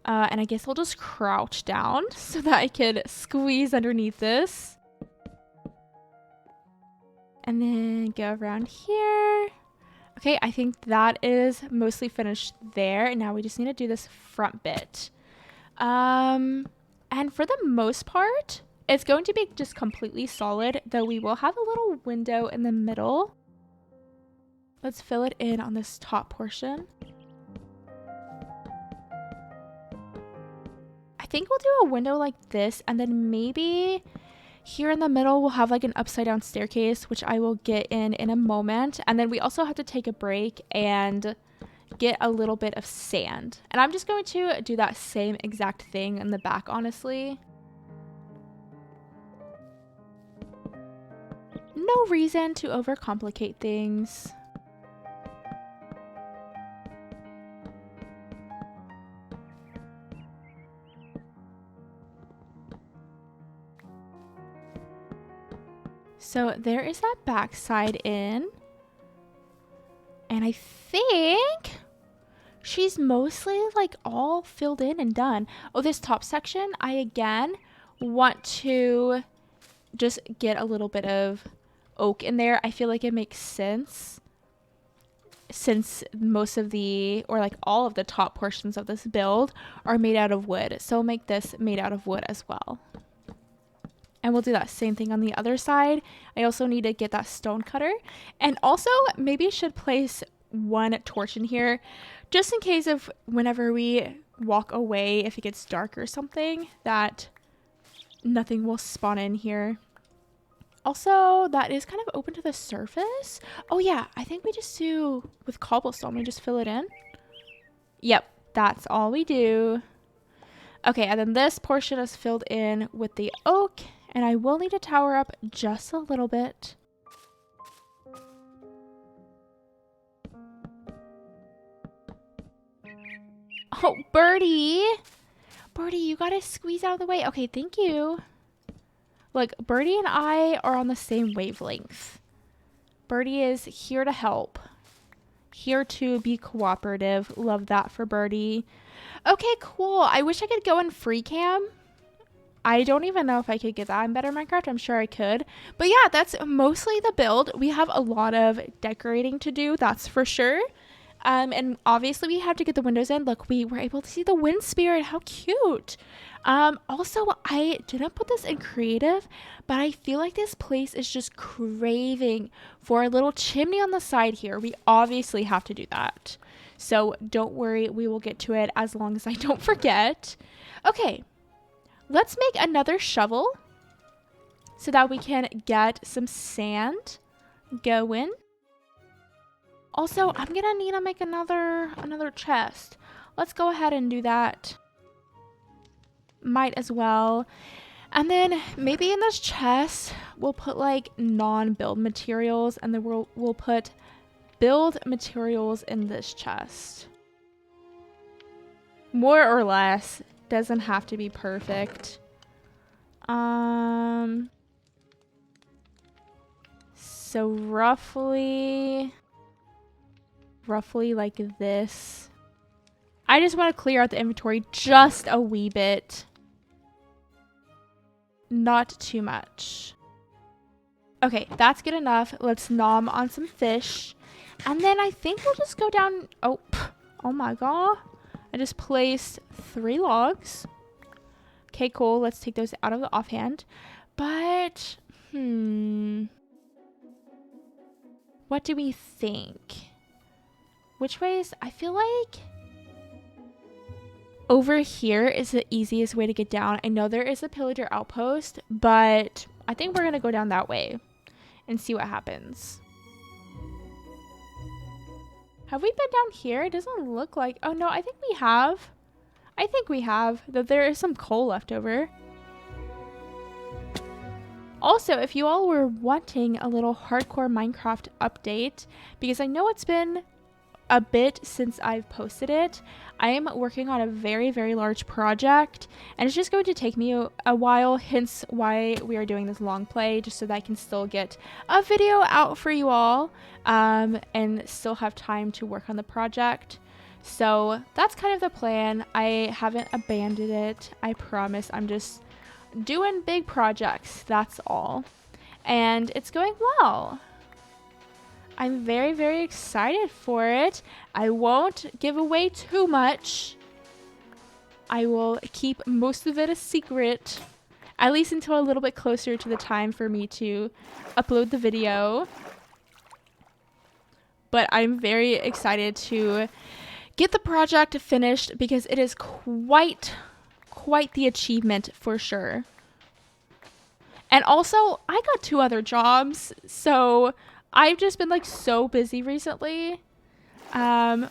And I guess I'll just crouch down so that I could squeeze underneath this. And then go around here. Okay, I think that is mostly finished there. And now we just need to do this front bit. And for the most part, it's going to be just completely solid, though we will have a little window in the middle. Let's fill it in on this top portion. I think we'll do a window like this, and then maybe here in the middle we'll have like an upside down staircase, which I will get in a moment. And then we also have to take a break and get a little bit of sand. And I'm just going to do that same exact thing in the back, honestly. No reason to overcomplicate things. So there is that back side in. And I think she's mostly like all filled in and done. Oh, this top section, I again want to just get a little bit of oak in there. I feel like it makes sense since most of the, or like all of the top portions of this build are made out of wood. So I'll make this made out of wood as well. And we'll do that same thing on the other side. I also need to get that stone cutter. And also maybe should place one torch in here just in case of whenever we walk away, if it gets dark or something, that nothing will spawn in here. Also, that is kind of open to the surface. Oh yeah, I think we just do with cobblestone, we just fill it in. Yep, that's all we do. Okay, and then this portion is filled in with the oak, and I will need to tower up just a little bit. Oh, Birdie! Birdie, you gotta squeeze out of the way. Okay, thank you. Look, Birdie and I are on the same wavelength. Birdie is here to help. Here to be cooperative. Love that for Birdie. Okay, cool. I wish I could go in free cam. I don't even know if I could get that in Better Minecraft. I'm sure I could. But yeah, that's mostly the build. We have a lot of decorating to do, that's for sure. And obviously we have to get the windows in. Look, we were able to see the wind spirit. How cute. Also, I didn't put this in creative, but I feel like this place is just craving for a little chimney on the side here. We obviously have to do that. So don't worry, we will get to it as long as I don't forget. Okay, let's make another shovel so that we can get some sand going. Also, I'm gonna need to make another chest. Let's go ahead and do that. Might as well. And then maybe in this chest, we'll put like non-build materials, and then we'll put build materials in this chest. More or less. Doesn't have to be perfect. So roughly like this. I just want to clear out the inventory just a wee bit. Not too much. Okay, that's good enough. Let's nom on some fish. And then I think we'll just go down. Oh my god. I just placed 3 logs. Okay, cool. Let's take those out of the offhand. But, what do we think? Which ways? I feel like over here is the easiest way to get down. I know there is a pillager outpost, but I think we're going to go down that way and see what happens. Have we been down here? It doesn't look like... Oh, no, I think we have. I think we have. Though there is some coal left over. Also, if you all were wanting a little hardcore Minecraft update, because I know it's been a bit since I've posted it, I am working on a very, very large project, and it's just going to take me a while, hence why we are doing this long play, just so that I can still get a video out for you all, and still have time to work on the project. So that's kind of the plan. I haven't abandoned it. I promise. I'm just doing big projects, that's all. And it's going well. I'm very, very excited for it. I won't give away too much. I will keep most of it a secret, at least until a little bit closer to the time for me to upload the video. But I'm very excited to get the project finished because it is quite the achievement for sure. And also, I got 2 other jobs, so I've just been like so busy recently,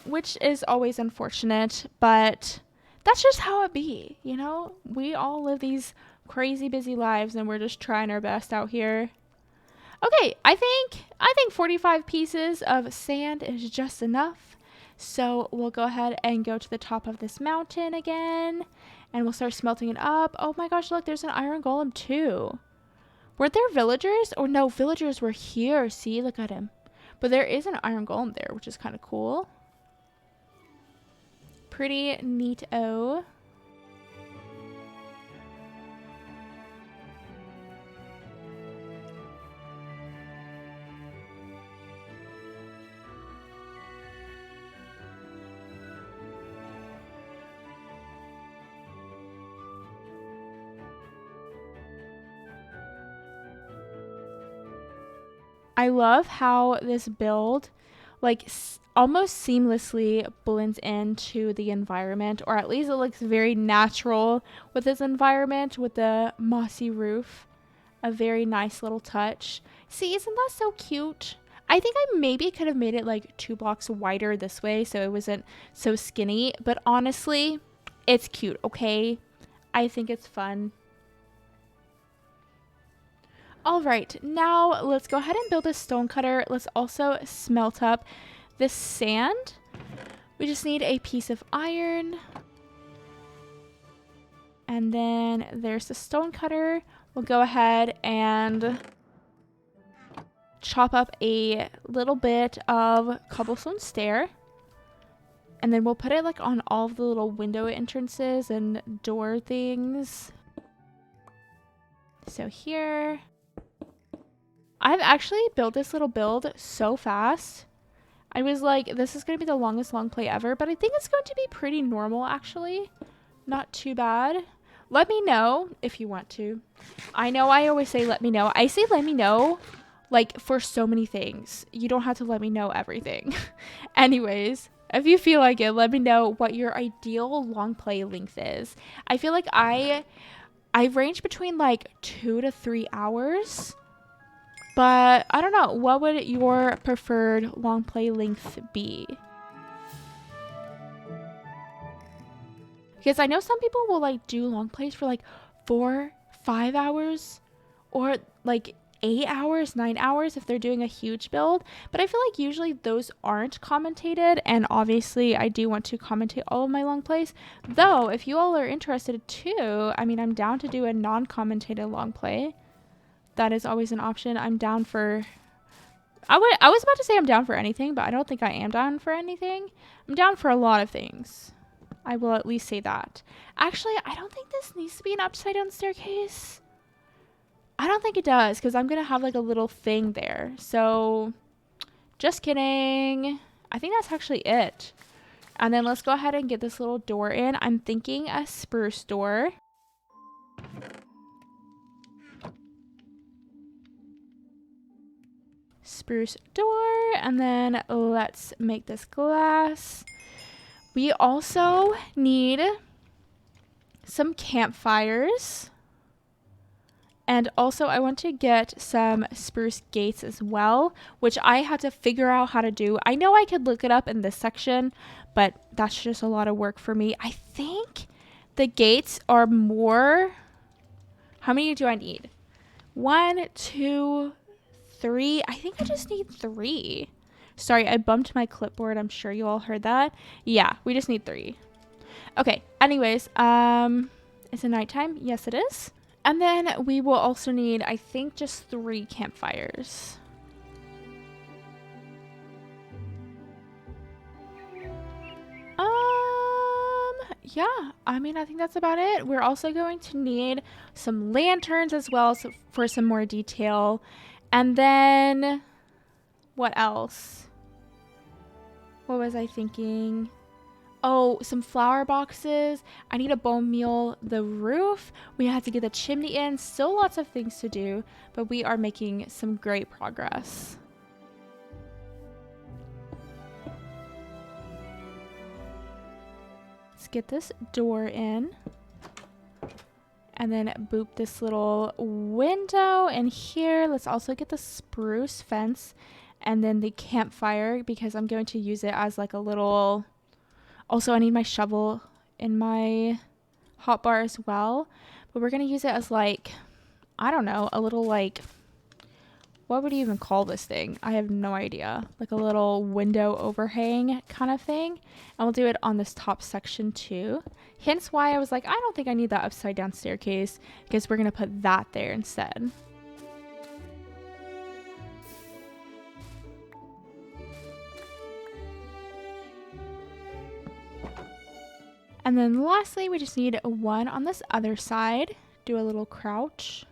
which is always unfortunate, but that's just how it be, you know? We all live these crazy busy lives and we're just trying our best out here. Okay, I think 45 pieces of sand is just enough. So we'll go ahead and go to the top of this mountain again, and we'll start smelting it up. Oh my gosh, look, there's an iron golem too. Weren't there villagers? Oh no, villagers were here. See, look at him. But there is an iron golem there, which is kind of cool. Pretty neat-o. I love how this build like almost seamlessly blends into the environment, or at least it looks very natural with this environment with the mossy roof. A very nice little touch. See, isn't that so cute? I think I maybe could have made it like 2 blocks wider this way so it wasn't so skinny, but honestly, it's cute, okay? I think it's fun. All right, now let's go ahead and build a stone cutter. Let's also smelt up this sand. We just need a piece of iron. And then there's the stone cutter. We'll go ahead and chop up a little bit of cobblestone stair. And then we'll put it like on all of the little window entrances and door things. So here. I've actually built this little build so fast. I was like, this is going to be the longest long play ever, but I think it's going to be pretty normal actually. Not too bad. Let me know if you want to. I know I always say let me know. I say let me know like for so many things. You don't have to let me know everything. Anyways, if you feel like it, let me know what your ideal long play length is. I feel like I range between like 2 to 3 hours. But I don't know, what would your preferred long play length be? Because I know some people will like do long plays for like 4, 5 hours or like 8 hours, 9 hours if they're doing a huge build. But I feel like usually those aren't commentated, and obviously I do want to commentate all of my long plays. Though if you all are interested too, I mean, I'm down to do a non-commentated long play. That is always an option. I'm down for... I was about to say I'm down for anything, but I don't think I am down for anything. I'm down for a lot of things. I will at least say that. Actually, I don't think this needs to be an upside down staircase. I don't think it does because I'm going to have like a little thing there. So just kidding. I think that's actually it. And then let's go ahead and get this little door in. I'm thinking a spruce door. Spruce door. And then let's make this glass. We also need some campfires. And also I want to get some spruce gates as well, which I had to figure out how to do. I know I could look it up in this section, but that's just a lot of work for me. I think the gates are more... How many do I need? 1, 2, 3. I think I just need 3. Sorry, I bumped my clipboard. I'm sure you all heard that. Yeah, we just need 3. Okay, anyways, is it nighttime? Yes, it is. And then we will also need, I think, just 3 campfires. Yeah, I mean, I think that's about it. We're also going to need some lanterns as well, so for some more detail. And then, what else? What was I thinking? Oh, some flower boxes. I need a bone meal the roof. We had to get the chimney in. Still lots of things to do, but we are making some great progress. Let's get this door in. And then boop this little window in here. Let's also get the spruce fence and then the campfire because I'm going to use it as like a little... Also, I need my shovel in my hotbar as well. But we're going to use it as like, I don't know, a little like, what would you even call this thing? I have no idea. Like a little window overhang kind of thing. And we'll do it on this top section too. Hence why I was like, I don't think I need that upside down staircase because we're going to put that there instead. And then lastly, we just need 1 on this other side. Do a little crouch.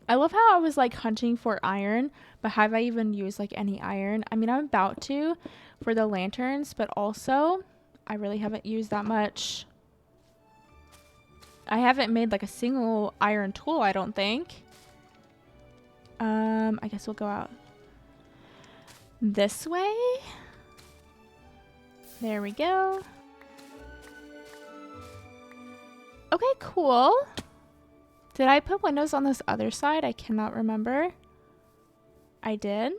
I love how I was like hunting for iron, but have I even used like any iron? I mean, I'm about to for the lanterns, but also I really haven't used that much. I haven't made like a single iron tool, I don't think. I guess we'll go out this way. There we go. Okay, cool. Did I put windows on this other side? I cannot remember. I did.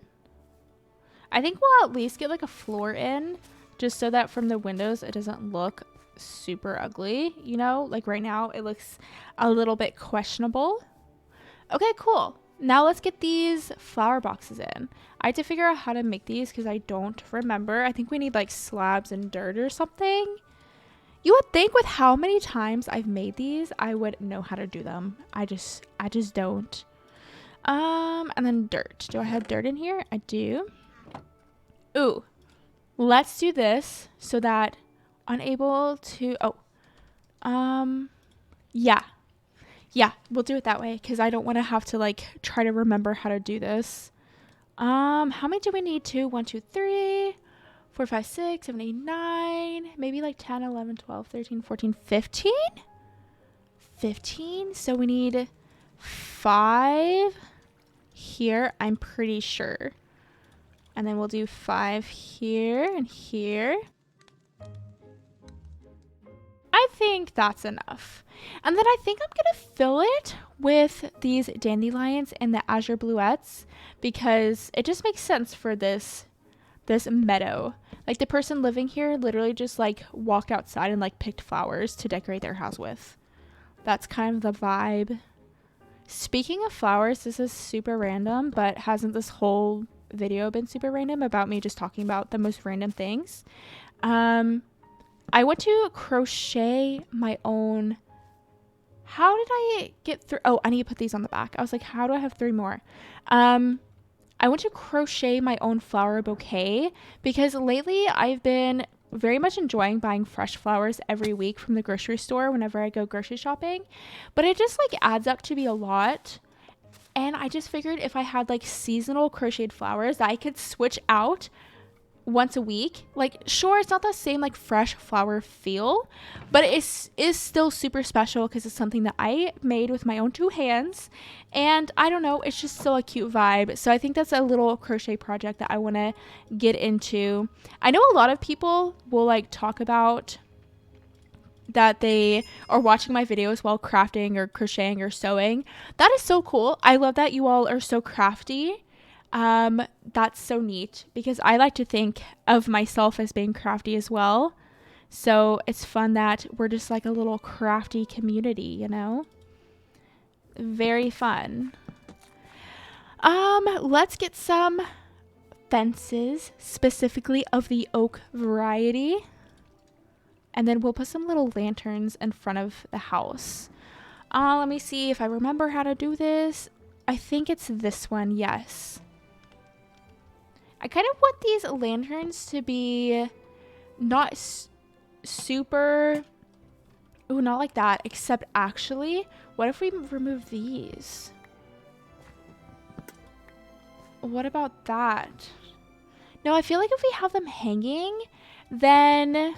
I think we'll at least get like a floor in just so that from the windows it doesn't look super ugly. You know, like right now it looks a little bit questionable. Okay, cool. Now let's get these flower boxes in. I had to figure out how to make these because I don't remember. I think we need like slabs and dirt or something. You would think with how many times I've made these, I would know how to do them. I just don't. And then dirt. Do I have dirt in here? I do. Ooh. Let's do this so that unable to, yeah. Yeah, we'll do it that way because I don't want to have to like try to remember how to do this. How many do we need? 2, 1, 2, 3. 4, 5, 6, 7, 8, 9, maybe like 10, 11, 12, 13, 14, 15? 15? So we need 5 here, I'm pretty sure. And then we'll do 5 here and here. I think that's enough. And then I think I'm going to fill it with these dandelions and the azure bluettes because it just makes sense for this meadow. Like the person living here literally just like walked outside and like picked flowers to decorate their house with. That's kind of the vibe. Speaking of flowers, this is super random, but hasn't this whole video been super random about me just talking about the most random things? I went to crochet my own. How did I get through? Oh, I need to put these on the back. I was like, how do I have 3 more? I went to crochet my own flower bouquet because lately I've been very much enjoying buying fresh flowers every week from the grocery store whenever I go grocery shopping. But it just like adds up to be a lot. And I just figured if I had like seasonal crocheted flowers that I could switch out once a week, like sure, it's not the same like fresh flower feel, but it is still super special because it's something that I made with my own 2 hands. And I don't know, it's just still a cute vibe. So I think that's a little crochet project that I want to get into. I know a lot of people will like talk about that they are watching my videos while crafting or crocheting or sewing. That is so cool. I love that you all are so crafty. That's so neat because I like to think of myself as being crafty as well. So it's fun that we're just like a little crafty community, you know? Very fun. Let's get some fences, specifically of the oak variety. And then we'll put some little lanterns in front of the house. Let me see if I remember how to do this. I think it's this one, yes. I kind of want these lanterns to be not super... Ooh, not like that. Except actually, what if we remove these? What about that? No, I feel like if we have them hanging, then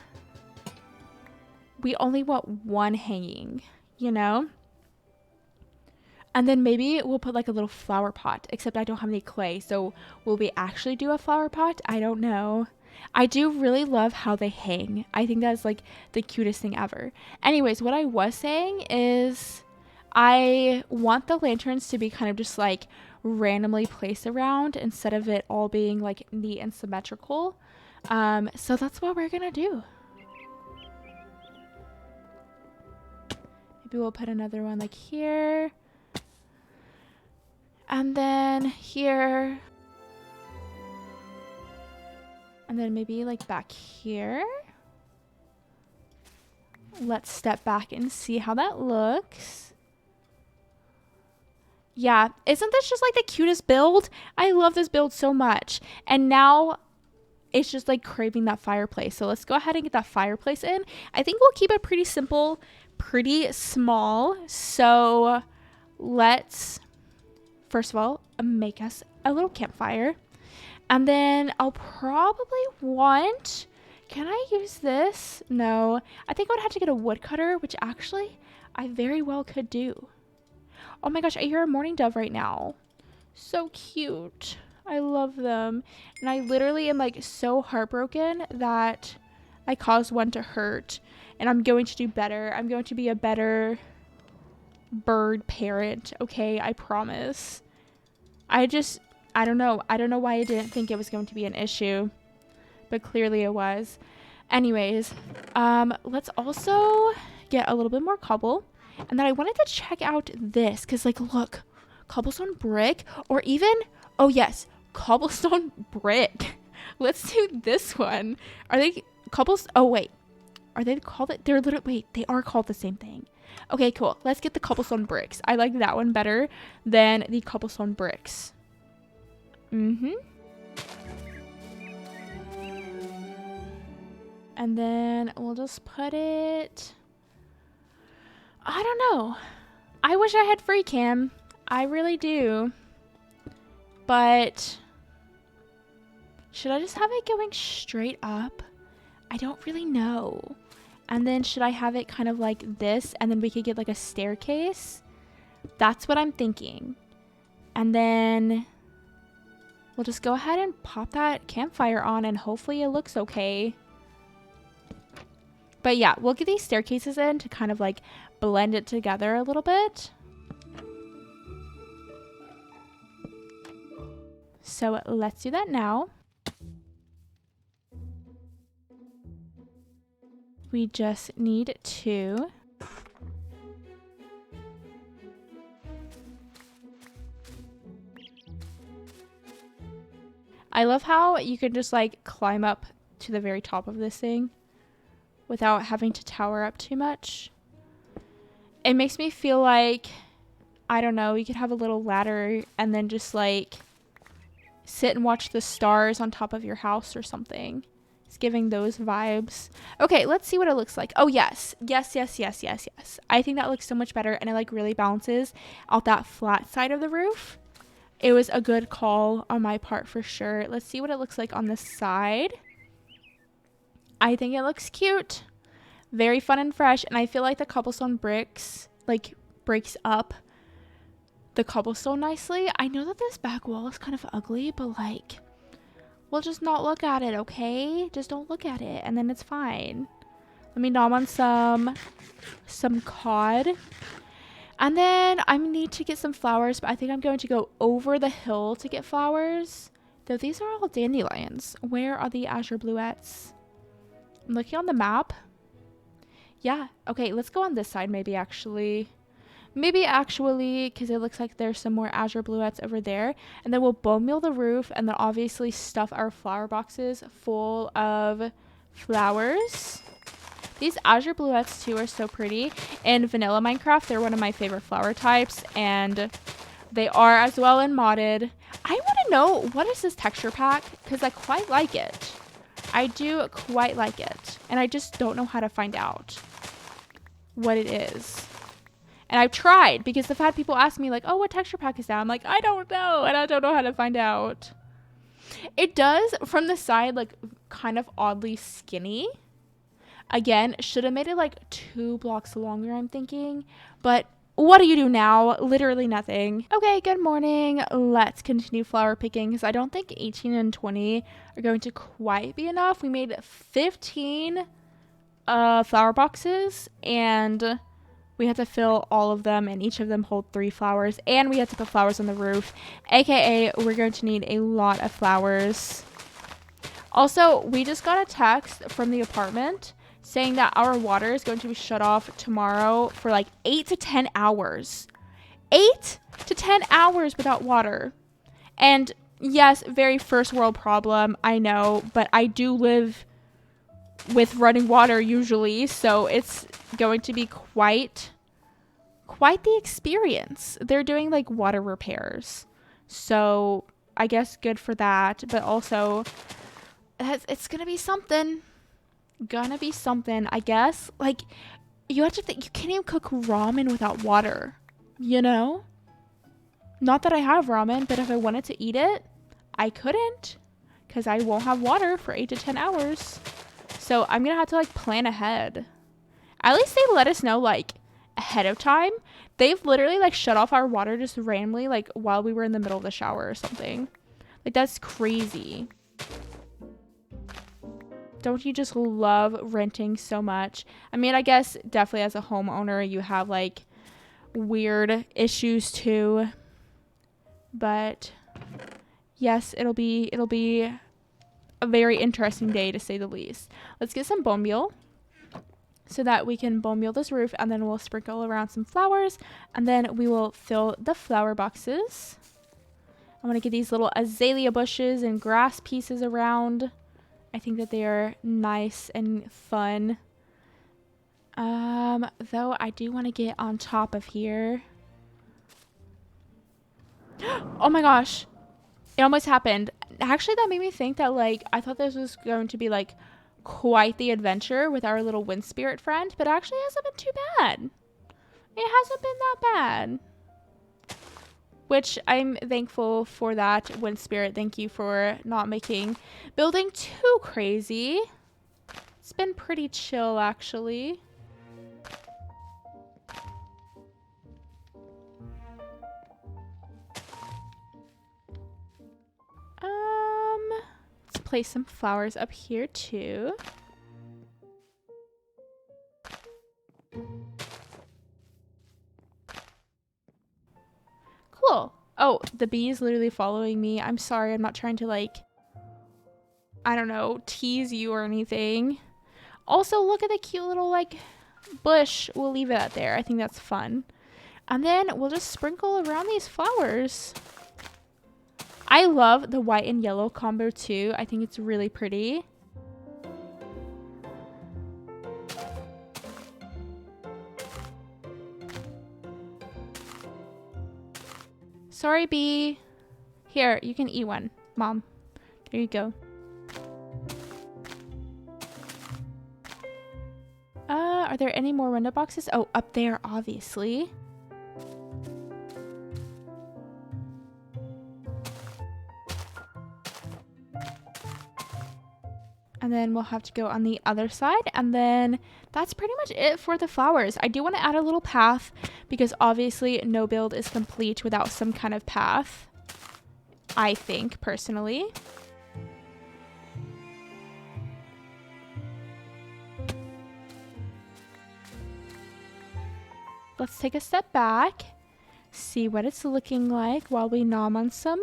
we only want one hanging, you know? And then maybe we'll put like a little flower pot, except I don't have any clay. So will we actually do a flower pot? I don't know. I do really love how they hang. I think that's like the cutest thing ever. Anyways, what I was saying is I want the lanterns to be kind of just like randomly placed around instead of it all being like neat and symmetrical. So that's what we're gonna do. Maybe we'll put another one like here. And then here. And then maybe like back here. Let's step back and see how that looks. Yeah, isn't this just like the cutest build? I love this build so much. And now it's just like craving that fireplace. So let's go ahead and get that fireplace in. I think we'll keep it pretty simple, pretty small. So let's, first of all, make us a little campfire. And then I'll probably want, can I use this? No, I think I would have to get a woodcutter, which actually I very well could do. Oh my gosh, I hear a mourning dove right now. So cute. I love them. And I literally am like so heartbroken that I caused one to hurt. And I'm going to do better. I'm going to be a better bird parent. Okay, I promise. I don't know. I don't know why I didn't think it was going to be an issue. But clearly it was. Anyways, let's also get a little bit more cobble. And then I wanted to check out this. Because like, look. Cobblestone brick. Or even, oh yes, cobblestone brick. Let's do this one. Are they cobblestone? Oh wait. Are they called it? They're literally, wait, they are called the same thing. Okay, cool. Let's get the cobblestone bricks. I like that one better than the cobblestone bricks. And then we'll just put it, I don't know. I wish I had free cam. I really do. But should I just have it going straight up? I don't really know. And then should I have it kind of like this and then we could get like a staircase? That's what I'm thinking. And then we'll just go ahead and pop that campfire on and hopefully it looks okay. But yeah, we'll get these staircases in to kind of like blend it together a little bit. So let's do that now. We just need 2. I love how you can just like climb up to the very top of this thing without having to tower up too much. It makes me feel like, I don't know, you could have a little ladder and then just like sit and watch the stars on top of your house or something. It's giving those vibes. Okay, let's see what it looks like. Oh, yes. Yes, yes, yes, yes, yes. I think that looks so much better, and it like really balances out that flat side of the roof. It was a good call on my part for sure. Let's see what it looks like on the side. I think it looks cute. Very fun and fresh, and I feel like the cobblestone bricks like breaks up the cobblestone nicely. I know that this back wall is kind of ugly, but like, we'll just not look at it, okay? Just don't look at it, and then it's fine. Let me nom on some cod. And then I need to get some flowers, but I think I'm going to go over the hill to get flowers. Though these are all dandelions. Where are the azure bluettes? I'm looking on the map. Yeah, okay, let's go on this side maybe actually. Because it looks like there's some more azure bluettes over there. And then we'll bone meal the roof and then obviously stuff our flower boxes full of flowers. These azure bluettes too are so pretty. In vanilla Minecraft, they're one of my favorite flower types, and they are as well in modded. I want to know, what is this texture pack? Because I quite like it. I do quite like it. And I just don't know how to find out what it is. And I've tried, because I've had people ask me like, oh, what texture pack is that? I'm like, I don't know, and I don't know how to find out. It does, from the side, like kind of oddly skinny. Again, should have made it like 2 blocks longer, I'm thinking. But what do you do now? Literally nothing. Okay, good morning. Let's continue flower picking, because I don't think 18 and 20 are going to quite be enough. We made 15 flower boxes, and we had to fill all of them, and each of them hold 3 flowers, and we had to put flowers on the roof, aka we're going to need a lot of flowers. Also, we just got a text from the apartment saying that our water is going to be shut off tomorrow for like 8 to 10 hours. 8 to 10 hours without water. And yes, very first world problem, I know, but I do live with running water usually, so it's going to be quite the experience. They're doing like water repairs, so I guess good for that, but also it's gonna be something, I guess. Like, you have to think, you can't even cook ramen without water, you know? Not that I have ramen, but if I wanted to eat it, I couldn't, because I won't have water for 8 to 10 hours. So I'm gonna have to like plan ahead. At least they let us know like ahead of time. They've literally like shut off our water just randomly, like while we were in the middle of the shower or something. Like, that's crazy. Don't you just love renting so much? I mean, I guess definitely as a homeowner you have like weird issues too, but yes, it'll be a very interesting day to say the least. Let's get some bone meal so that we can bone meal this roof, and then we'll sprinkle around some flowers, and then we will fill the flower boxes. I want to get these little azalea bushes and grass pieces around. I think that they are nice and fun. Though I do want to get on top of here. Oh my gosh. It almost happened. Actually, that made me think that like I thought this was going to be like quite the adventure with our little wind spirit friend, but actually it hasn't been too bad. It hasn't been that bad. Which I'm thankful for that, wind spirit. Thank you for not making building too crazy. It's been pretty chill actually. Let's place some flowers up here too. Cool. Oh, the bee is literally following me. I'm sorry, I'm not trying to like, I don't know, tease you or anything. Also, look at the cute little like bush. We'll leave it out there. I think that's fun. And then we'll just sprinkle around these flowers. I love the white and yellow combo too. I think it's really pretty. Sorry, bee. Here, you can eat one, Mom. There you go. Are there any more window boxes? Oh, up there, obviously. And then we'll have to go on the other side. And then that's pretty much it for the flowers. I do want to add a little path because obviously no build is complete without some kind of path. I think, personally. Let's take a step back, see what it's looking like while we nom on some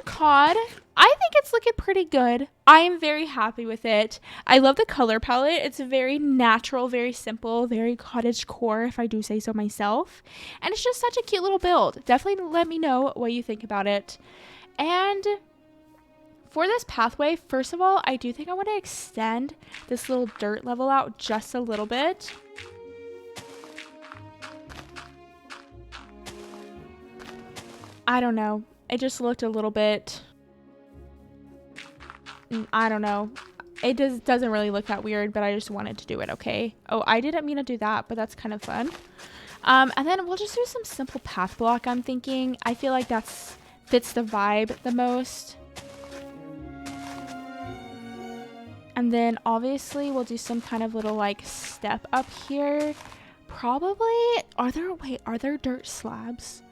cod. I think it's looking pretty good. I am very happy with it. I love the color palette. It's very natural, very simple, very cottagecore, if I do say so myself. And it's just such a cute little build. Definitely let me know what you think about it. And for this pathway, first of all, I do think I want to extend this little dirt level out just a little bit. I don't know. It just looked a little bit, I don't know. It doesn't really look that weird, but I just wanted to do it, okay? Oh, I didn't mean to do that, but that's kind of fun. And then we'll just do some simple path block, I'm thinking. I feel like that's fits the vibe the most. And then obviously we'll do some kind of little like step up here. Probably, are there dirt slabs?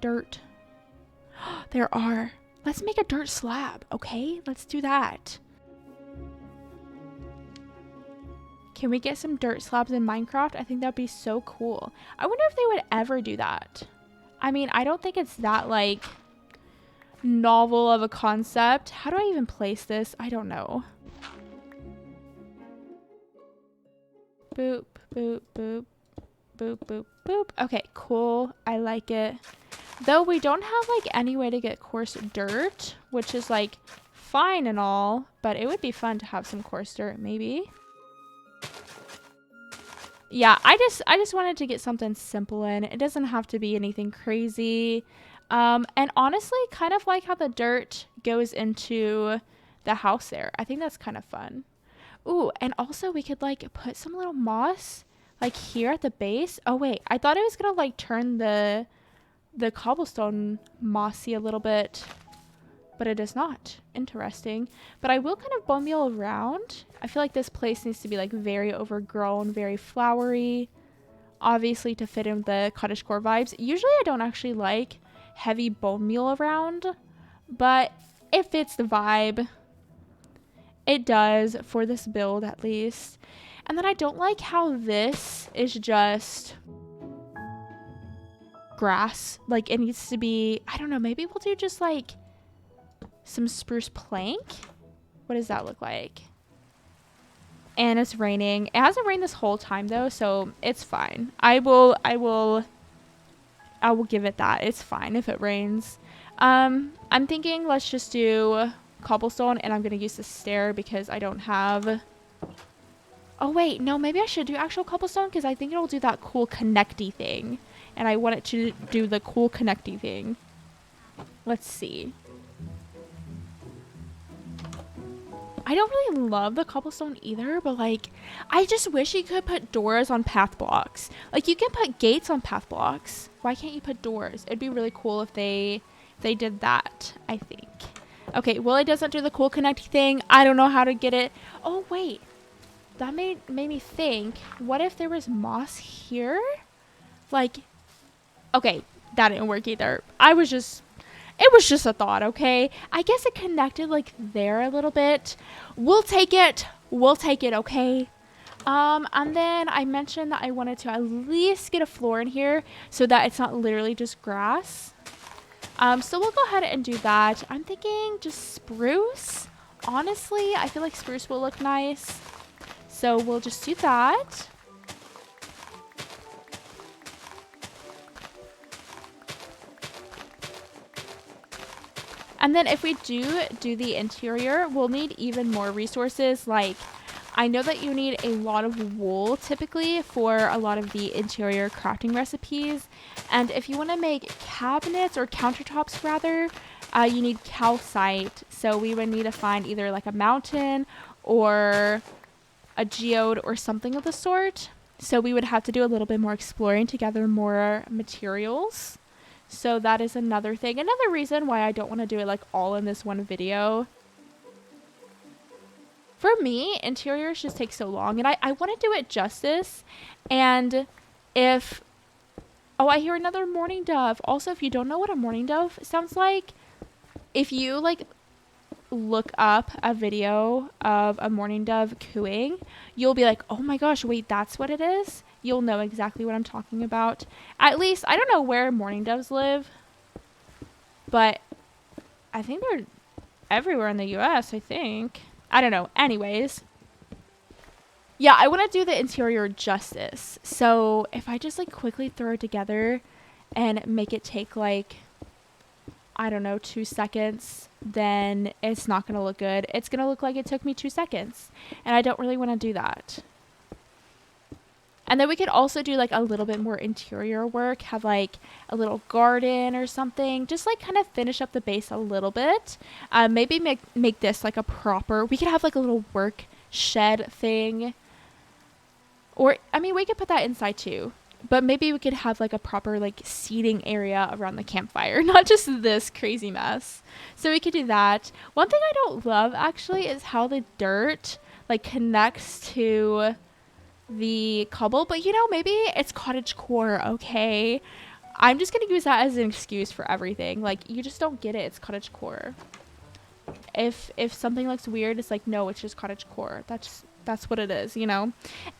Dirt. There are. Let's make a dirt slab, okay? Let's do that. Can we get some dirt slabs in Minecraft? I think that'd be so cool. I wonder if they would ever do that. I mean, I don't think it's that like novel of a concept. How do I even place this? I don't know. Boop, boop, boop, boop, boop, boop. Okay, cool. I like it. Though we don't have like any way to get coarse dirt, which is like fine and all, but it would be fun to have some coarse dirt maybe. Yeah, I just wanted to get something simple in. It doesn't have to be anything crazy. And honestly, kind of like how the dirt goes into the house there. I think that's kind of fun. Ooh, and also we could like put some little moss like here at the base. Oh wait, I thought it was gonna like turn the cobblestone mossy a little bit, but it does not. Interesting. But I will kind of bone meal around. I feel like this place needs to be like very overgrown, very flowery, obviously to fit in the cottagecore vibes. Usually I don't actually like heavy bone meal around, but it fits the vibe. It does for this build at least. And then I don't like how this is just grass. Like it needs to be, I don't know, maybe we'll do just like some spruce plank. What does that look like? And it's raining. It hasn't rained this whole time though, so it's fine. I will give it that. It's fine if it rains. I'm thinking let's just do cobblestone, and I'm gonna use the stair because I don't have. Oh wait, no, maybe I should do actual cobblestone because I think it'll do that cool connecty thing. And I want it to do the cool connecty thing. Let's see. I don't really love the cobblestone either, but like, I just wish you could put doors on path blocks. Like you can put gates on path blocks. Why can't you put doors? It'd be really cool if they did that, I think. Okay, well it doesn't do the cool connecty thing. I don't know how to get it. Oh wait, that made me think, what if there was moss here? Like, okay, that didn't work either. It was just a thought, okay? I guess it connected like there a little bit. We'll take it. We'll take it, okay? And then I mentioned that I wanted to at least get a floor in here so that it's not literally just grass. So we'll go ahead and do that. I'm thinking just spruce. Honestly, I feel like spruce will look nice. So we'll just do that. And then if we do the interior, we'll need even more resources. Like, I know that you need a lot of wool typically for a lot of the interior crafting recipes. And if you want to make cabinets or countertops rather, you need calcite. So we would need to find either like a mountain or a geode or something of the sort. So we would have to do a little bit more exploring to gather more materials. So that is another thing. Another reason why I don't want to do it like all in this one video. For me, interiors just take so long, and I want to do it justice. And if... Oh, I hear another mourning dove. Also, if you don't know what a mourning dove sounds like, if you like look up a video of a mourning dove cooing, you'll be like, oh my gosh, wait, that's what it is? You'll know exactly what I'm talking about. At least, I don't know where mourning doves live, but I think they're everywhere in the US, I think. I don't know. Anyways. Yeah, I want to do the interior justice. So if I just like quickly throw it together and make it take like, I don't know, 2 seconds, then it's not going to look good. It's going to look like it took me 2 seconds. And I don't really want to do that. And then we could also do like a little bit more interior work, have like a little garden or something, just like kind of finish up the base a little bit. Maybe make this like a proper, we could have like a little work shed thing. Or, I mean, we could put that inside too. But maybe we could have like a proper like seating area around the campfire, not just this crazy mess. So we could do that. One thing I don't love actually is how the dirt like connects to the cobble. But you know, maybe it's cottagecore, okay? I'm just going to use that as an excuse for everything. Like, you just don't get it. It's cottagecore. If something looks weird, it's like, no, it's just cottagecore. That's what it is, you know?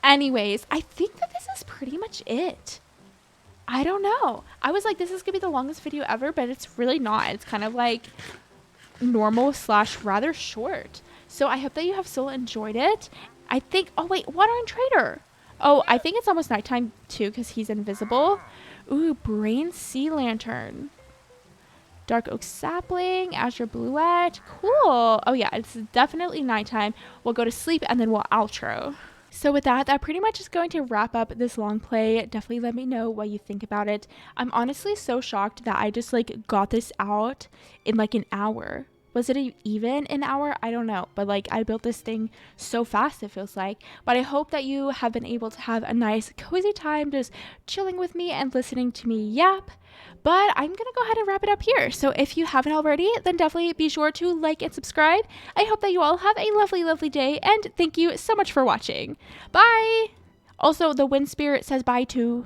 Anyways, I think that this is pretty much it. I don't know. I was like, this is going to be the longest video ever, but it's really not. It's kind of like normal / rather short. So I hope that you have still enjoyed it. I think, oh wait, water and trader. Oh, I think it's almost nighttime too because he's invisible. Ooh, brain sea lantern. Dark oak sapling, azure bluette. Cool. Oh yeah, it's definitely nighttime. We'll go to sleep and then we'll outro. So with that pretty much is going to wrap up this long play. Definitely let me know what you think about it. I'm honestly so shocked that I just like got this out in like an hour. Was it even an hour? I don't know. But like I built this thing so fast, it feels like. But I hope that you have been able to have a nice cozy time just chilling with me and listening to me yap. But I'm going to go ahead and wrap it up here. So if you haven't already, then definitely be sure to like and subscribe. I hope that you all have a lovely, lovely day. And thank you so much for watching. Bye. Also, the wind spirit says bye too.